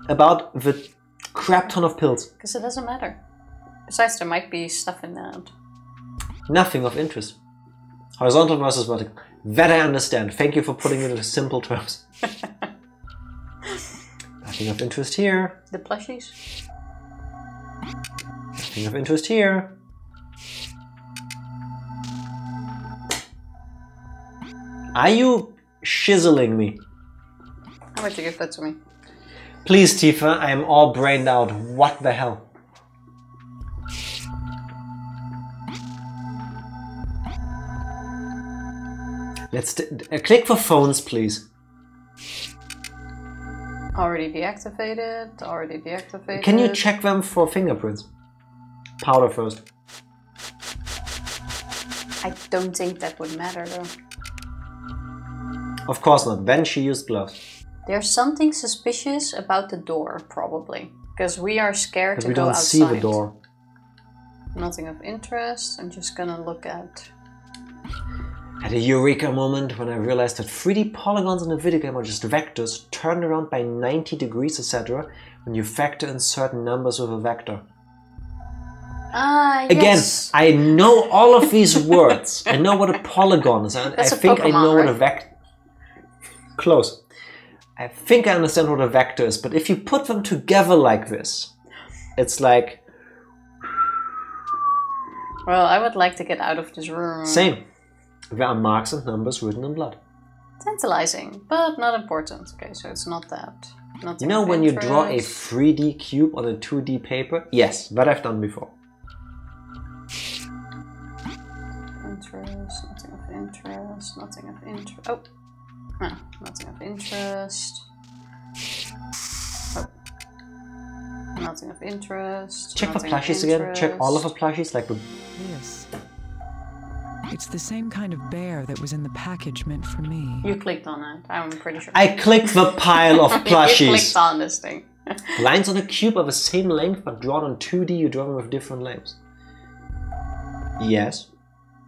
about the crap ton of pills? Because it doesn't matter. Besides, there might be stuff in that. Nothing of interest. Horizontal versus vertical. That I understand. Thank you for putting it into simple terms. Nothing of interest here. The plushies. Nothing of interest here. Are you shizzling me? How about you give that to me? Please, Tifa, I am all brained out. What the hell? Let's click for phones, please. Already deactivated. Already deactivated. Can you check them for fingerprints? Powder first. I don't think that would matter, though. Of course not. Then she used gloves. There's something suspicious about the door, probably. Because we are scared But to we go don't outside. see the door. Nothing of interest. I'm just gonna look at... I had a eureka moment when I realized that 3D polygons in a video game are just vectors turned around by 90 degrees, etc. when you factor in certain numbers with a vector. Again, Yes. I know all of these words. I know what a polygon is. I think I know what a vector... Close. I think I understand what a vector is, but if you put them together like this, it's like... Well, I would like to get out of this room. Same. There are marks and numbers written in blood. Tantalizing, but not important. Okay, so it's not that. You know when you draw a 3D cube on a 2D paper? Yes, that I've done before. Interest, nothing of interest, nothing of interest. Oh, no, nothing of interest. Oh, nothing of interest. Check the nothing of plushies again. Check all of the interest. plushies, like the... Yes. It's the same kind of bear that was in the package meant for me. You clicked on it, I'm pretty sure. I clicked the pile of You plushies. clicked on this thing. Lines on a cube are the same length, but drawn on 2D, you draw them with different lengths. Yes.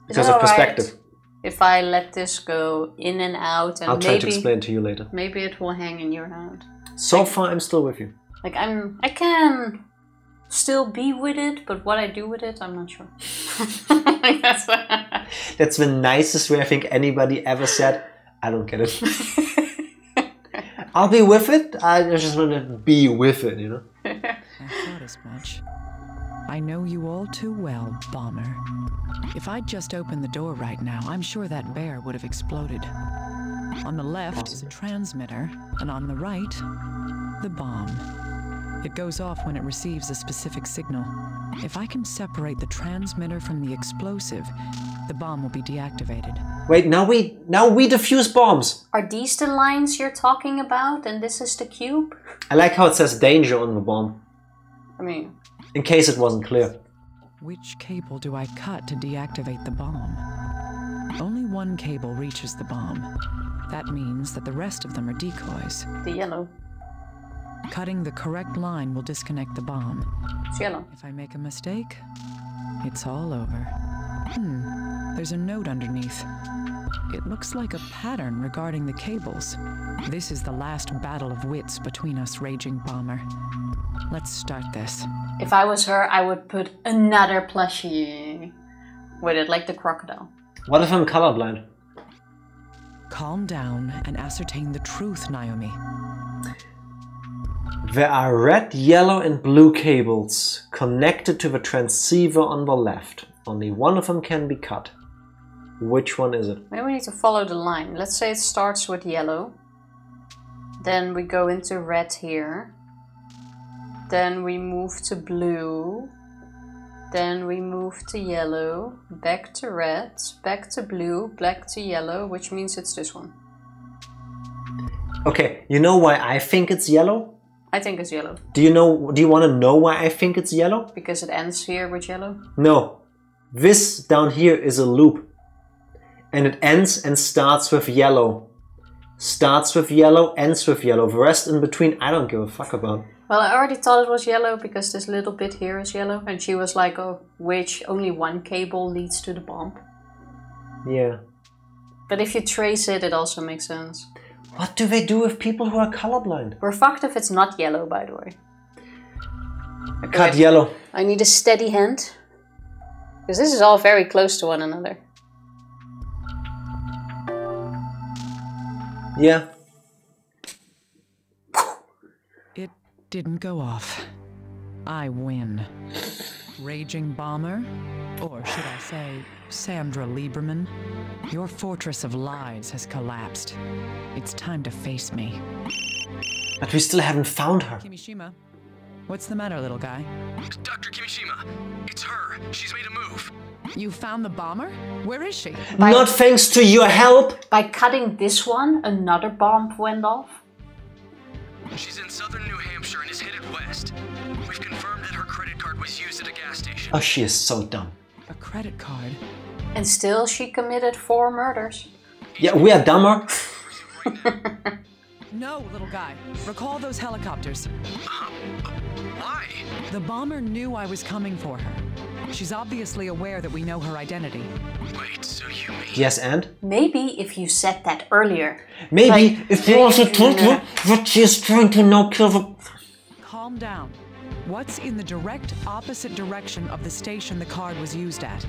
Because of perspective. If I let this go in and out, and I'll try to explain to you later. maybe it will hang in your hand. So far, I'm still with you. Like I can still be with it, but what I do with it, I'm not sure. That's the nicest way I think anybody ever said, I don't get it. I'll be with it, I just want to be with it, you know? I thought as much. I know you all too well, Bomber. If I'd just opened the door right now, I'm sure that bear would have exploded. On the left is a transmitter, and on the right, the bomb. It goes off when it receives a specific signal. If I can separate the transmitter from the explosive, the bomb will be deactivated. Wait, now we defuse bombs. Are these the lines you're talking about, and this is the cube? I like how it says danger on the bomb. I mean, In case it wasn't clear. Which cable do I cut to deactivate the bomb? Only one cable reaches the bomb. That means that the rest of them are decoys. the yellow. Cutting the correct line will disconnect the bomb. It's yellow. If I make a mistake, it's all over. There's a note underneath. It looks like a pattern regarding the cables. This is the last battle of wits between us, Raging Bomber. Let's start this. If I was her, I would put another plushie with it, like the crocodile. What if I'm colorblind? Calm down and ascertain the truth, Naomi. There are red, yellow and blue cables connected to the transceiver on the left. Only one of them can be cut. Which one is it? Maybe we need to follow the line. Let's say it starts with yellow. Then we go into red here. Then we move to blue. Then we move to yellow. Back to red. Back to blue. Back to yellow. Which means it's this one. Okay, you know why I think it's yellow? I think it's yellow. Do you want to know why I think it's yellow? Because it ends here with yellow? No. This down here is a loop. And it ends and starts with yellow. Starts with yellow, ends with yellow. The rest in between, I don't give a fuck about. Well, I already thought it was yellow because this little bit here is yellow. And she was like, oh, which only one cable leads to the bomb. Yeah. But if you trace it, it also makes sense. What do they do with people who are colorblind? We're fucked if it's not yellow, by the way. Okay, Cut yellow. I need a steady hand. Because this is all very close to one another. Yeah. It didn't go off. I win. Raging Bomber, or should I say, Sandra Lieberman, your fortress of lies has collapsed. It's time to face me. But we still haven't found her. Kimishima, what's the matter, little guy? Dr. Kimishima, it's her. She's made a move. You found the bomber? Where is she? Not thanks to your help. By cutting this one, another bomb went off. She's in southern New Hampshire and is headed west. We've confirmed that her credit card was used at a gas station. Oh, she is so dumb. A credit card? And still she committed 4 murders. Yeah, we are dumber. No, little guy. Recall those helicopters. Why? The bomber knew I was coming for her. She's obviously aware that we know her identity. Wait, so you mean... Yes, and? Maybe if you said that earlier. Maybe Like, if you also told her that she is trying to now kill the... Calm down. What's in the direct opposite direction of the station the card was used at?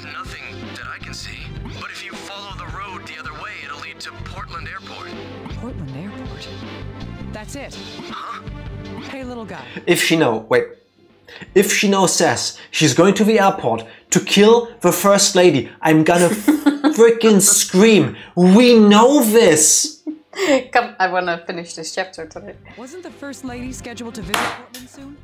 Nothing that I can see. But if you follow the road the other way, it'll lead to Portland Airport. Portland Airport. That's it. Huh? Hey, little guy. If she says she's going to the airport to kill the First Lady, I'm gonna freaking scream. We know this! Come, I want to finish this chapter today. Wasn't the First Lady scheduled to visit Portland soon?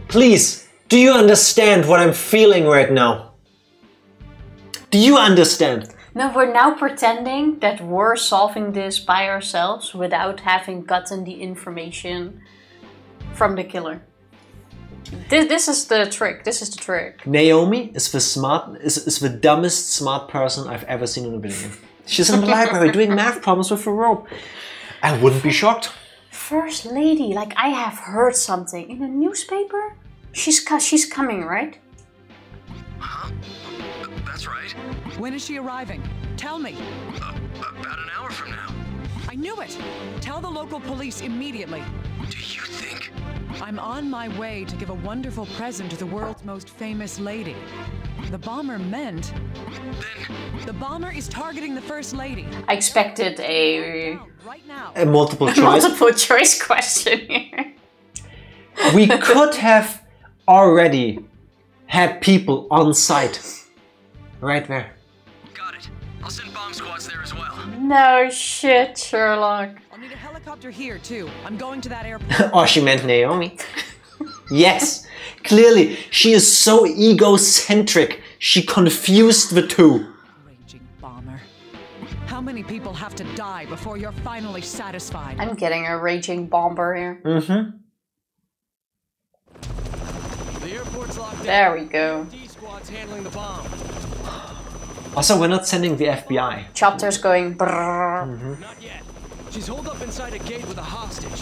Please, do you understand what I'm feeling right now? Do you understand? No, we're now pretending that we're solving this by ourselves without having gotten the information from the killer. This is the trick. This is the trick. Naomi is the dumbest smart person I've ever seen in a video game. She's in the library doing math problems with a rope. I wouldn't be shocked. First Lady, like I have heard something in a newspaper. She's coming, right? Huh? That's right. When is she arriving? Tell me. About an hour from now. I knew it. Tell the local police immediately. Do you think? I'm on my way to give a wonderful present to the world's most famous lady. The bomber meant... Then... The bomber is targeting the First Lady. I expected a Right now. A multiple choice. multiple choice question here. We could have already had people on site. Right there. Got it. I'll send bomb squads there as well. No shit, Sherlock. I'll need a helicopter here, too. I'm going to that airport. Oh, she meant Naomi. Yes, clearly she is so egocentric. She confused the two. Raging bomber. How many people have to die before you're finally satisfied? I'm getting a raging bomber here. Mm-hmm. The airport's locked down. There we go. D squad's handling the bomb. Also, we're not sending the FBI. Chapter's going brrrr. Not yet. She's holed up inside a gate with a hostage.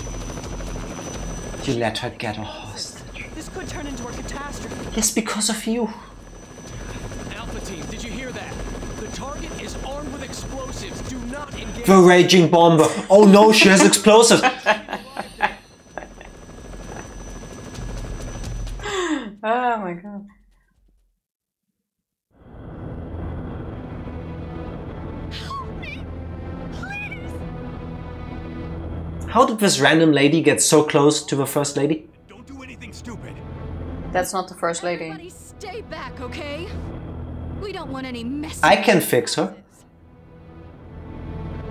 You let her get a hostage. This could turn into a catastrophe. Yes, because of you. Alpha team, did you hear that? The target is armed with explosives. Do not engage. The raging bomber. Oh no, she has explosives. Oh my god. How did this random lady get so close to the First Lady? Don't do anything stupid. That's not the First Lady. Everybody stay back, okay? We don't want any mess. I can fix her.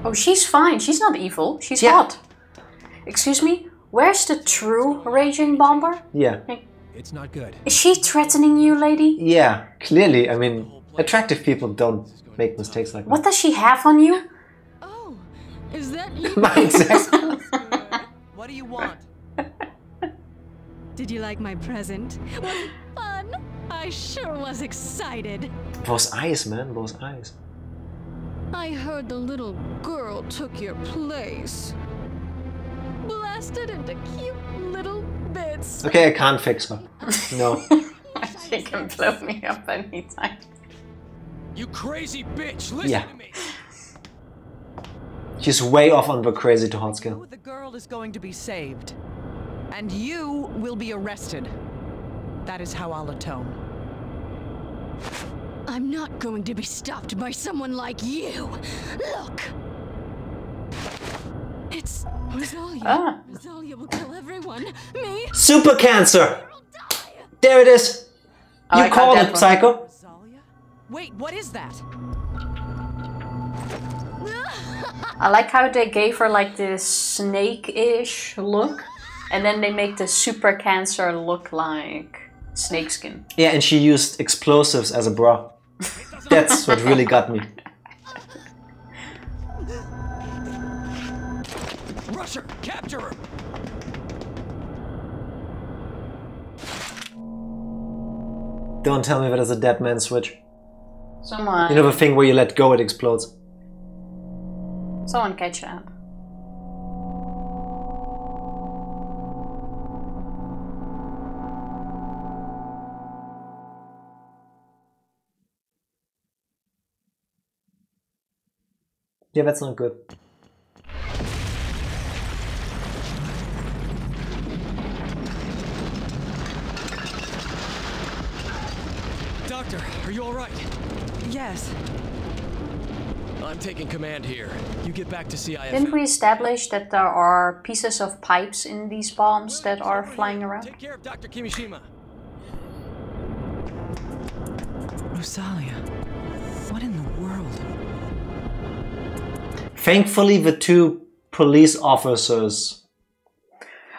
Oh, she's fine. She's not evil. She's Yeah. hot. Excuse me? Where's the true raging bomber? Yeah. It's not good. Is she threatening you, lady? Yeah, clearly. I mean, attractive people don't make mistakes like that. What does she have on you? Oh, is that you? Mindset. What do you want? Did you like my present? Was it fun? I sure was excited. Those eyes, man. Those eyes. I heard the little girl took your place. Blasted into cute little bits. Okay, I can't fix her. No. She can blow me up anytime. You crazy bitch! Listen Yeah. to me. She's way off on the crazy to hot scale. The girl is going to be saved. And you will be arrested. That is how I'll atone. I'm not going to be stopped by someone like you. Look. It's Rosalia. Ah. Rosalia will kill everyone. Me. Super cancer! There it is! I You like called that it, one. Psycho! Rosalia? Wait, what is that? I like how they gave her like this snake-ish look. And then they make the super cancer look like snakeskin. Yeah, and she used explosives as a bra. That's what really got me. Rush her! Capture her! Don't tell me that is a dead man switch. Someone, You know the thing where you let go, it explodes. someone catch that. Yeah, that's not good. Doctor, are you all right? Yes. I'm taking command here. You get back to CIF. Didn't we establish that there are pieces of pipes in these bombs that are flying around? Take care of Dr. Kimishima. Rosalia, what in the world? Thankfully, the two police officers...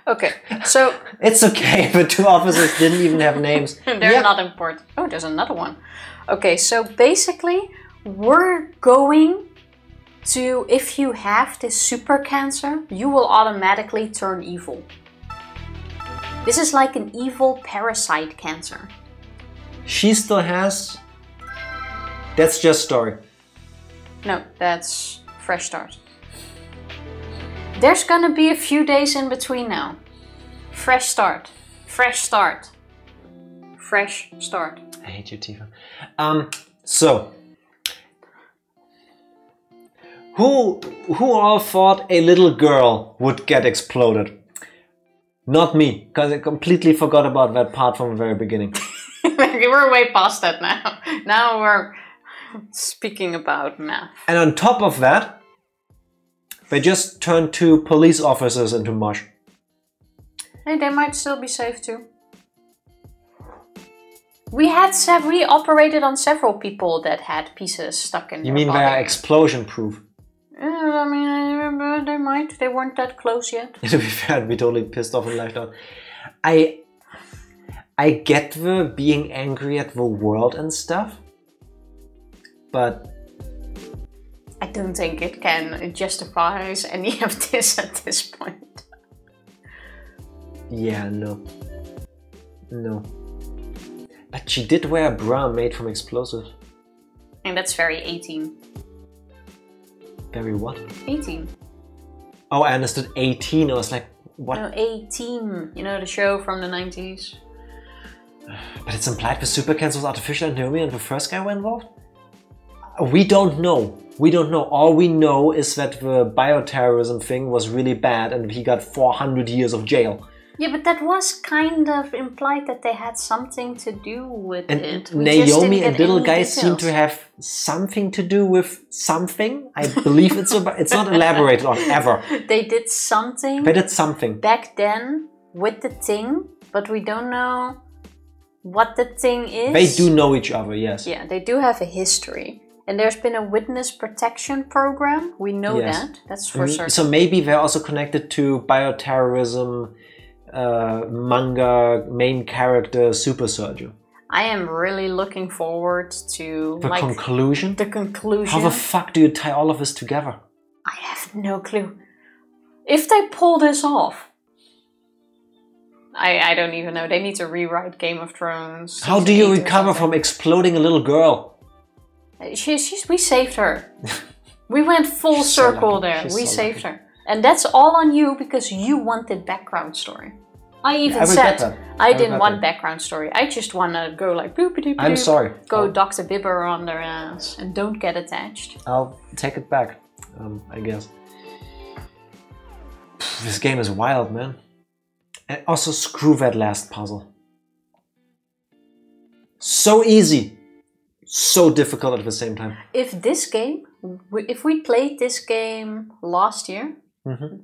Okay, so... It's okay, the two officers didn't even have names. They're not important. Oh, there's another one. Okay, so basically, we're going to... If you have this super cancer, you will automatically turn evil. This is like an evil parasite cancer. She still has... That's just story. No, that's fresh start. There's gonna be a few days in between now. Fresh start. Fresh start. Fresh start. I hate you, Tifa. So... Who all thought a little girl would get exploded? Not me, because I completely forgot about that part from the very beginning. We're way past that now. Now we're speaking about math. And on top of that, they just turned two police officers into mush. Hey, they might still be safe too. We operated on several people that had pieces stuck in their You mean body. they are explosion proof? I mean, they might. They weren't that close yet. To be fair, I'd be totally pissed off and lashed out. I get the being angry at the world and stuff, but I don't think it can justify any of this at this point. yeah, no. But she did wear a bra made from explosives. And that's very 18. Very what? 18. Oh, I understood 18. I was like, what? No, 18. You know, the show from the 90s. But it's implied the super cancer was artificial and Naomi and the first guy were involved? We don't know. We don't know. All we know is that the bio-terrorism thing was really bad and he got 400 years of jail. Yeah, but that was kind of implied that they had something to do with And it. Naomi and little guy seem to have something to do with something. I believe it's not elaborated on ever. They did something. They did something Back then with the thing, but we don't know what the thing is. They do know each other, yes. Yeah, they do have a history. And there's been a witness protection program. We know that. That's for certain. So maybe they're also connected to bioterrorism manga main character Super Surgeon. I am really looking forward to the conclusion. The conclusion. How the fuck do you tie all of this together? I have no clue. If they pull this off, I don't even know. They need to rewrite Game of Thrones. How do you recover from exploding a little girl? We saved her. We went full circle there. We saved her. And that's all on you because you wanted background story. I even said I didn't want background story. I just want to go like boopity. I'm sorry. Go Dr. Bibber on their ass and don't get attached. I'll take it back, I guess. This game is wild, man. And also screw that last puzzle. So easy. So difficult at the same time. If we played this game last year,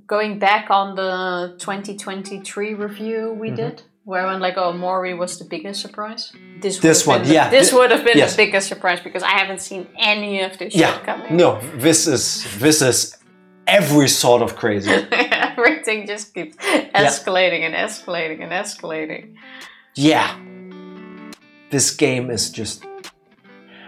going back on the 2023 review we did, where I went like, oh, Mori was the biggest surprise. This would have been the biggest surprise because I haven't seen any of this shit coming. No, this is every sort of crazy. Everything just keeps escalating and escalating and escalating. Yeah. This game is just...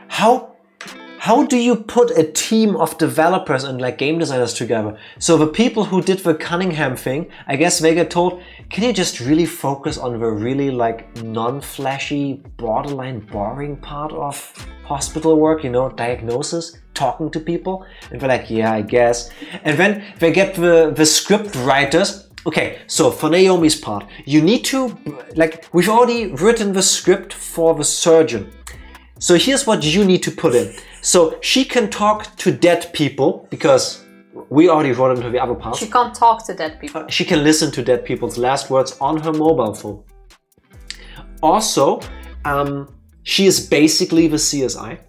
How do you put a team of developers and like game designers together? So the people who did the Cunningham thing, I guess they get told, can you just really focus on the really like non-flashy, borderline boring part of hospital work, you know, diagnosis, talking to people? And they're like, yeah, I guess. And then they get the script writers. Okay, so for Naomi's part, you need to, like, we've already written the script for the surgeon. So here's what you need to put in. So she can talk to dead people because we already wrote into the other part. She can't talk to dead people. She can listen to dead people's last words on her mobile phone. Also, she is basically the CSI.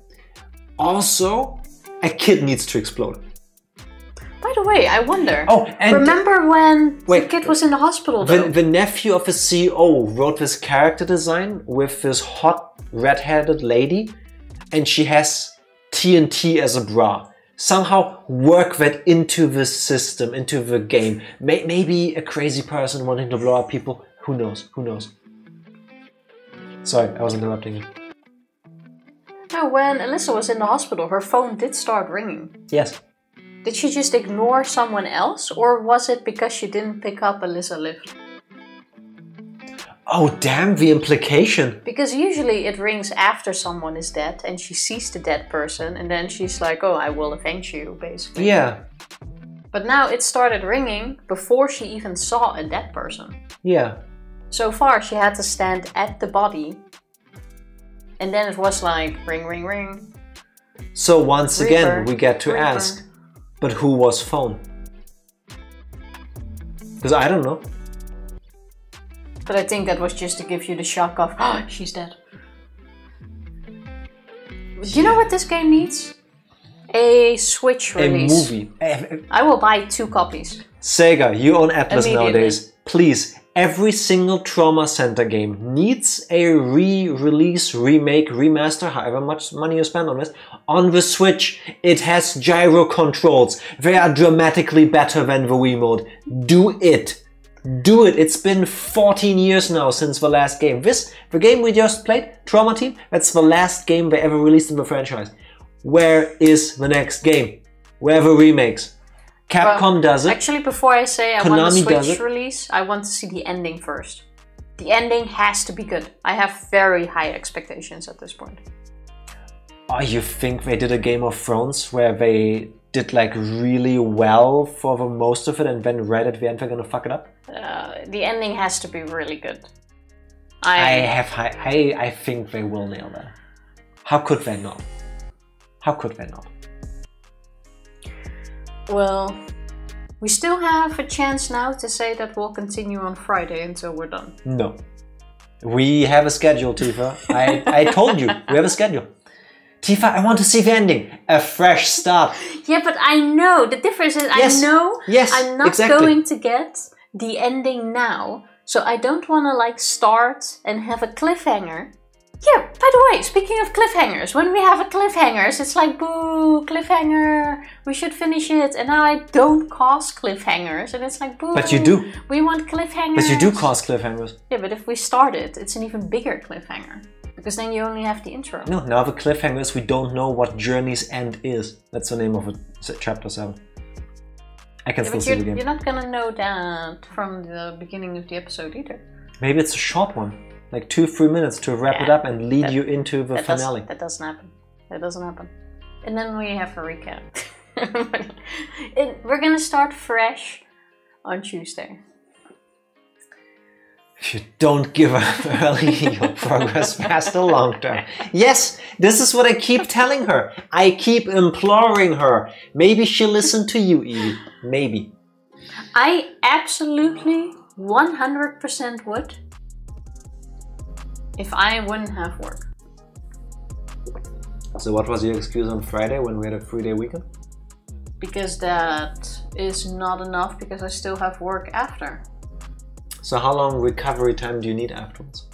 Also, a kid needs to explode. By the way, I wonder. Oh, and remember when the kid was in the hospital? The nephew of the CEO wrote this character design with this hot red-headed lady, and she has TNT as a bra. Somehow work that into the system, into the game. Maybe a crazy person wanting to blow up people. Who knows? Who knows? Sorry, I was interrupting you. No, when Alyssa was in the hospital, her phone did start ringing. Yes. Did she just ignore someone else, or was it because she didn't pick up Alyssa lived? Oh, damn, the implication. Because usually it rings after someone is dead and she sees the dead person and then she's like, oh, I will avenge you, basically. Yeah. But now it started ringing before she even saw a dead person. Yeah. So far she had to stand at the body and then it was like ring, ring, ring. So once Reaper, again, we get to Reaper. ask, but who was phone? Because I don't know. But I think that was just to give you the shock of, oh, she's dead. Do you know what this game needs? A Switch release. A movie. I will buy 2 copies. Sega, you own Atlas Immediately. nowadays. Please, every single Trauma Center game needs a re-release, remake, remaster, however much money you spend on this, on the Switch. It has gyro controls. They are dramatically better than the Wii mode. Do it. Do it. It's been 14 years now since the last game. The game we just played, Trauma Team, that's the last game they ever released in the franchise. Where is the next game? Where are the remakes? Capcom does it. Actually, before I say I Konami want the does Switch it. release, I want to see the ending first. The ending has to be good. I have very high expectations at this point. Oh, you think they did a Game of Thrones where they did like really well for the most of it and then right at the end they're gonna fuck it up? The ending has to be really good. I think they will nail that. How could they not? How could they not? Well, we still have a chance now to say that we'll continue on Friday until we're done. No. We have a schedule, Tifa. I told you, we have a schedule. Tifa, I want to see the ending. A fresh start. Yeah, but I know. The difference is Yes. I know Yes, I'm not exactly. going to get the ending now. So I don't want to like start and have a cliffhanger. Yeah, by the way, speaking of cliffhangers, when we have a cliffhangers, it's like, boo, cliffhanger, we should finish it. And now I don't cause cliffhangers, and it's like, boo. But you do. We want cliffhangers. But you do cause cliffhangers. Yeah, but if we start it, it's an even bigger cliffhanger. Because then you only have the intro. No, now the cliffhanger is we don't know what Journey's End is. That's the name of it, chapter 7. I can still see the game. You're not gonna know that from the beginning of the episode either. Maybe it's a short one. Like 2-3 minutes to wrap it up and lead you into the finale. That doesn't happen. That doesn't happen. And then we have a recap. We're gonna start fresh on Tuesday. If you don't give up early, you'll progress faster long term. Yes, this is what I keep telling her. I keep imploring her. Maybe she'll listen to you, Evie. Maybe. I absolutely 100% would. If I wouldn't have work. So what was your excuse on Friday when we had a 3-day weekend? Because that is not enough because I still have work after. So how long recovery time do you need afterwards?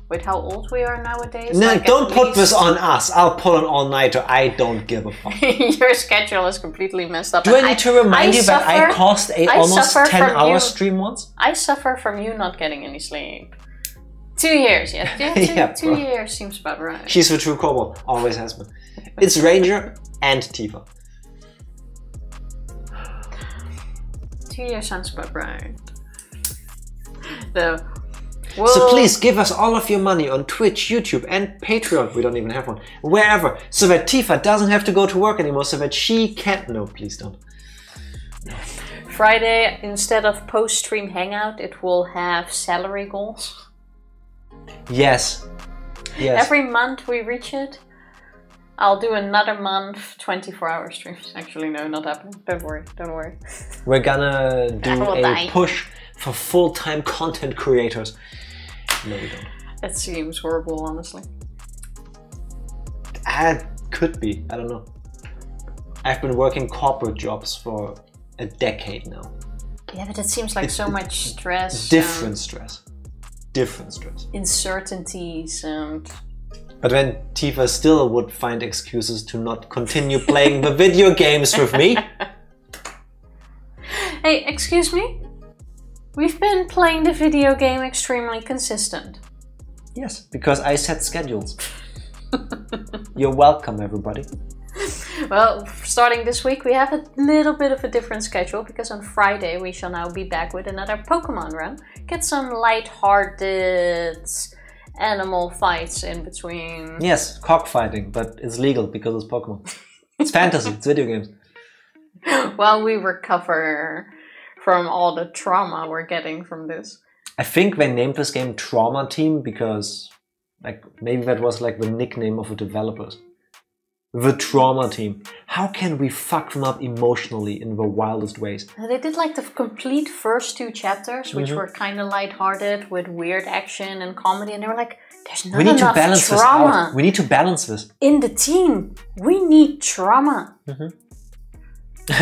Wait, how old we are nowadays? No, Like don't at put least- this on us. I'll pull an all-nighter. I don't give a fuck. Your schedule is completely messed up. Do I need to remind you that I caused a almost suffer from 10-hour you. stream once? I suffer from you not getting any sleep. 2 years, yeah. Yeah, two bro. years seems about right. She's the true Cobalt. Always has been. It's Ranger and Tifa. 2 years sounds about right. So please give us all of your money on Twitch, YouTube and Patreon. We don't even have one. Wherever. So that Tifa doesn't have to go to work anymore. So that she can't. No, please don't. Friday, instead of post-stream hangout, it will have salary goals. Yes. Yes. Every month we reach it, I'll do another month, 24-hour streams. Actually, no, not happening. Don't worry, don't worry. We're gonna do a die. push for full-time content creators. No, we don't. That seems horrible, honestly. It could be. I don't know. I've been working corporate jobs for a decade now. Yeah, but it seems like so much stress. Different stress. Different stress. Uncertainties and... But when Tifa still would find excuses to not continue playing the video games with me. Hey, excuse me? We've been playing the video game extremely consistent. Yes, because I set schedules. You're welcome, everybody. Well, starting this week we have a little bit of a different schedule because on Friday we shall now be back with another Pokemon run. Get some light-hearted animal fights in between. Yes, cockfighting, but it's legal because it's Pokemon. It's fantasy, it's video games. While we recover from all the trauma we're getting from this. I think they named this game Trauma Team because like maybe that was like the nickname of the developers. The Trauma Team. How can we fuck them up emotionally in the wildest ways? They did like the complete first 2 chapters, which were kind of lighthearted with weird action and comedy, and they were like, "There's not enough balance trauma this out. We need to balance this in the team. We need trauma."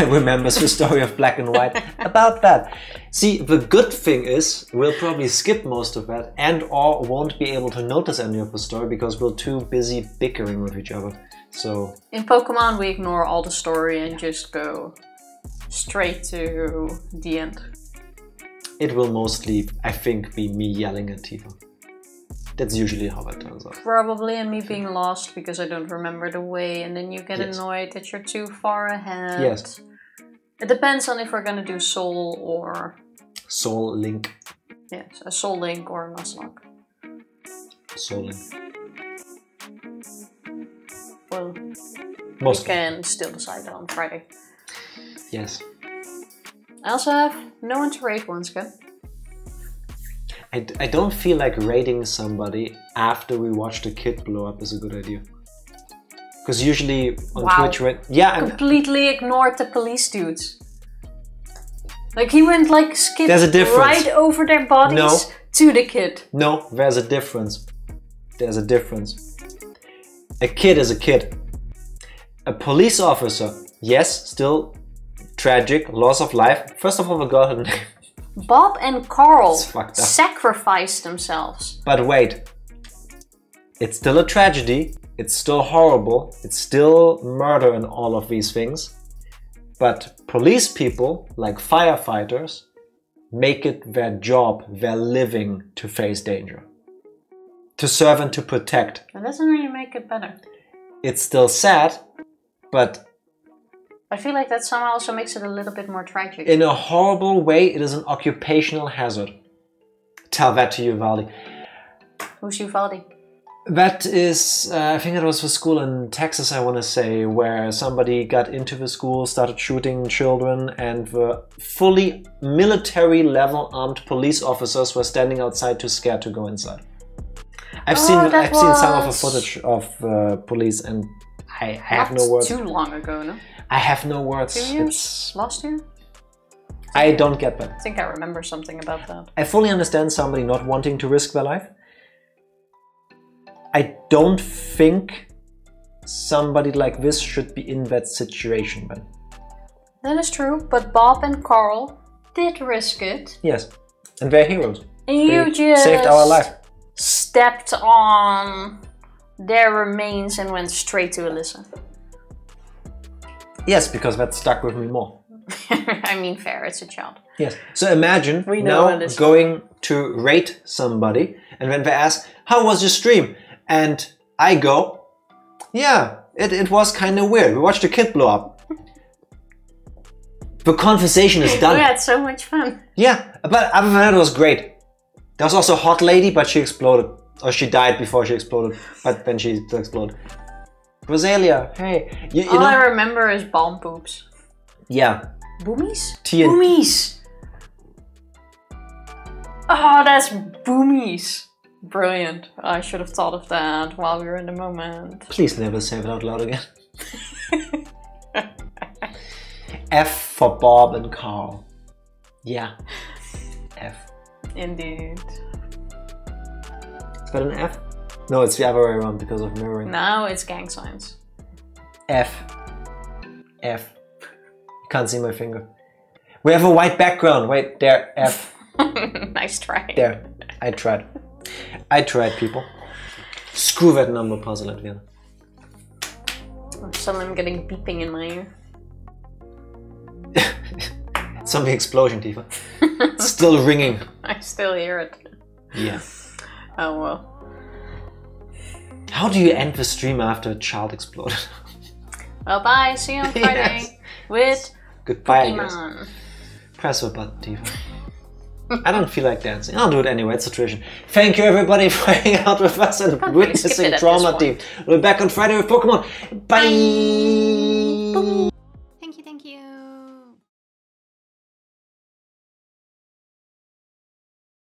Remembers the story of Black and White about that. See, the good thing is we'll probably skip most of that and or won't be able to notice any of the story because we're too busy bickering with each other. So in Pokemon we ignore all the story and just go straight to the end. It will mostly, I think, be me yelling at Tifa. That's usually how that turns out. Probably, and me being lost because I don't remember the way, and then you get annoyed that you're too far ahead. Yes. It depends on if we're gonna do Soul or... Soul Link. Yes, a Soul Link or a Nuzlocke. Soul Link. Well, Most we can still decide that on Friday. Yes. I also have no one to rate once again. I don't feel like raiding somebody after we watched a kid blow up is a good idea. Because usually on Twitch, completely ignored the police dudes. Like he went like skipped right over their bodies to the kid. No, there's a difference. There's a difference. A kid is a kid. A police officer, yes, still tragic, loss of life. First of all, the girl had a name. Bob and Carl fucked up. Sacrificed themselves. But wait, it's still a tragedy, it's still horrible, it's still murder and all of these things. But police people, like firefighters, make it their job, their living to face danger. To serve and to protect. That doesn't really make it better. It's still sad, but... I feel like that somehow also makes it a little bit more tragic. In a horrible way, it is an occupational hazard. Tell that to Uvalde. Who's Uvalde? That is, I think it was for school in Texas, I want to say, where somebody got into the school, started shooting children, and the fully military-level armed police officers were standing outside too scared to go inside. I've seen some of the footage of police, and I have no words. Too long ago, no? I have no words. 2 years? Last year? I don't get that. I think I remember something about that. I fully understand somebody not wanting to risk their life. I don't think somebody like this should be in that situation, man. That is true, but Bob and Carl did risk it. Yes, and they're heroes. And you just saved our life. Stepped on their remains and went straight to Alyssa. Yes, because that stuck with me more. I mean, fair, it's a child. Yes. So imagine now going to rate somebody, and when they ask, "How was your stream?" and I go, "Yeah, it was kind of weird. We watched a kid blow up." The conversation is done. We had so much fun. Yeah, but other than that, it was great. There was also a hot lady, but she exploded. Or she died before she exploded, but then she exploded. Rosalia, hey. You All know? I remember is bomb poops. Yeah. Boomies? Boomies! Oh, that's boomies. Brilliant. I should have thought of that while we were in the moment. Please never say it out loud again. F for Bob and Carl. Yeah. F. Indeed. It's got an F? No, it's the other way around because of mirroring. Now it's gang signs. F. F. You can't see my finger. We have a white background. Wait, there. F. Nice try. There. I tried. I tried, people. Screw that number puzzle at the end. Suddenly I'm getting beeping in my ear. Something explosion, Tifa. It's still ringing. I still hear it. Yeah. Oh well. How do you end the stream after a child exploded? Well, bye. See you on Friday Yes. with Goodbye, I guess. Pokemon. Press the button, Tifa. I don't feel like dancing. I'll do it anyway, it's a tradition. Thank you everybody for hanging out with us and Can't really skip it witnessing at Trauma this Team. point. We'll be back on Friday with Pokemon. Bye.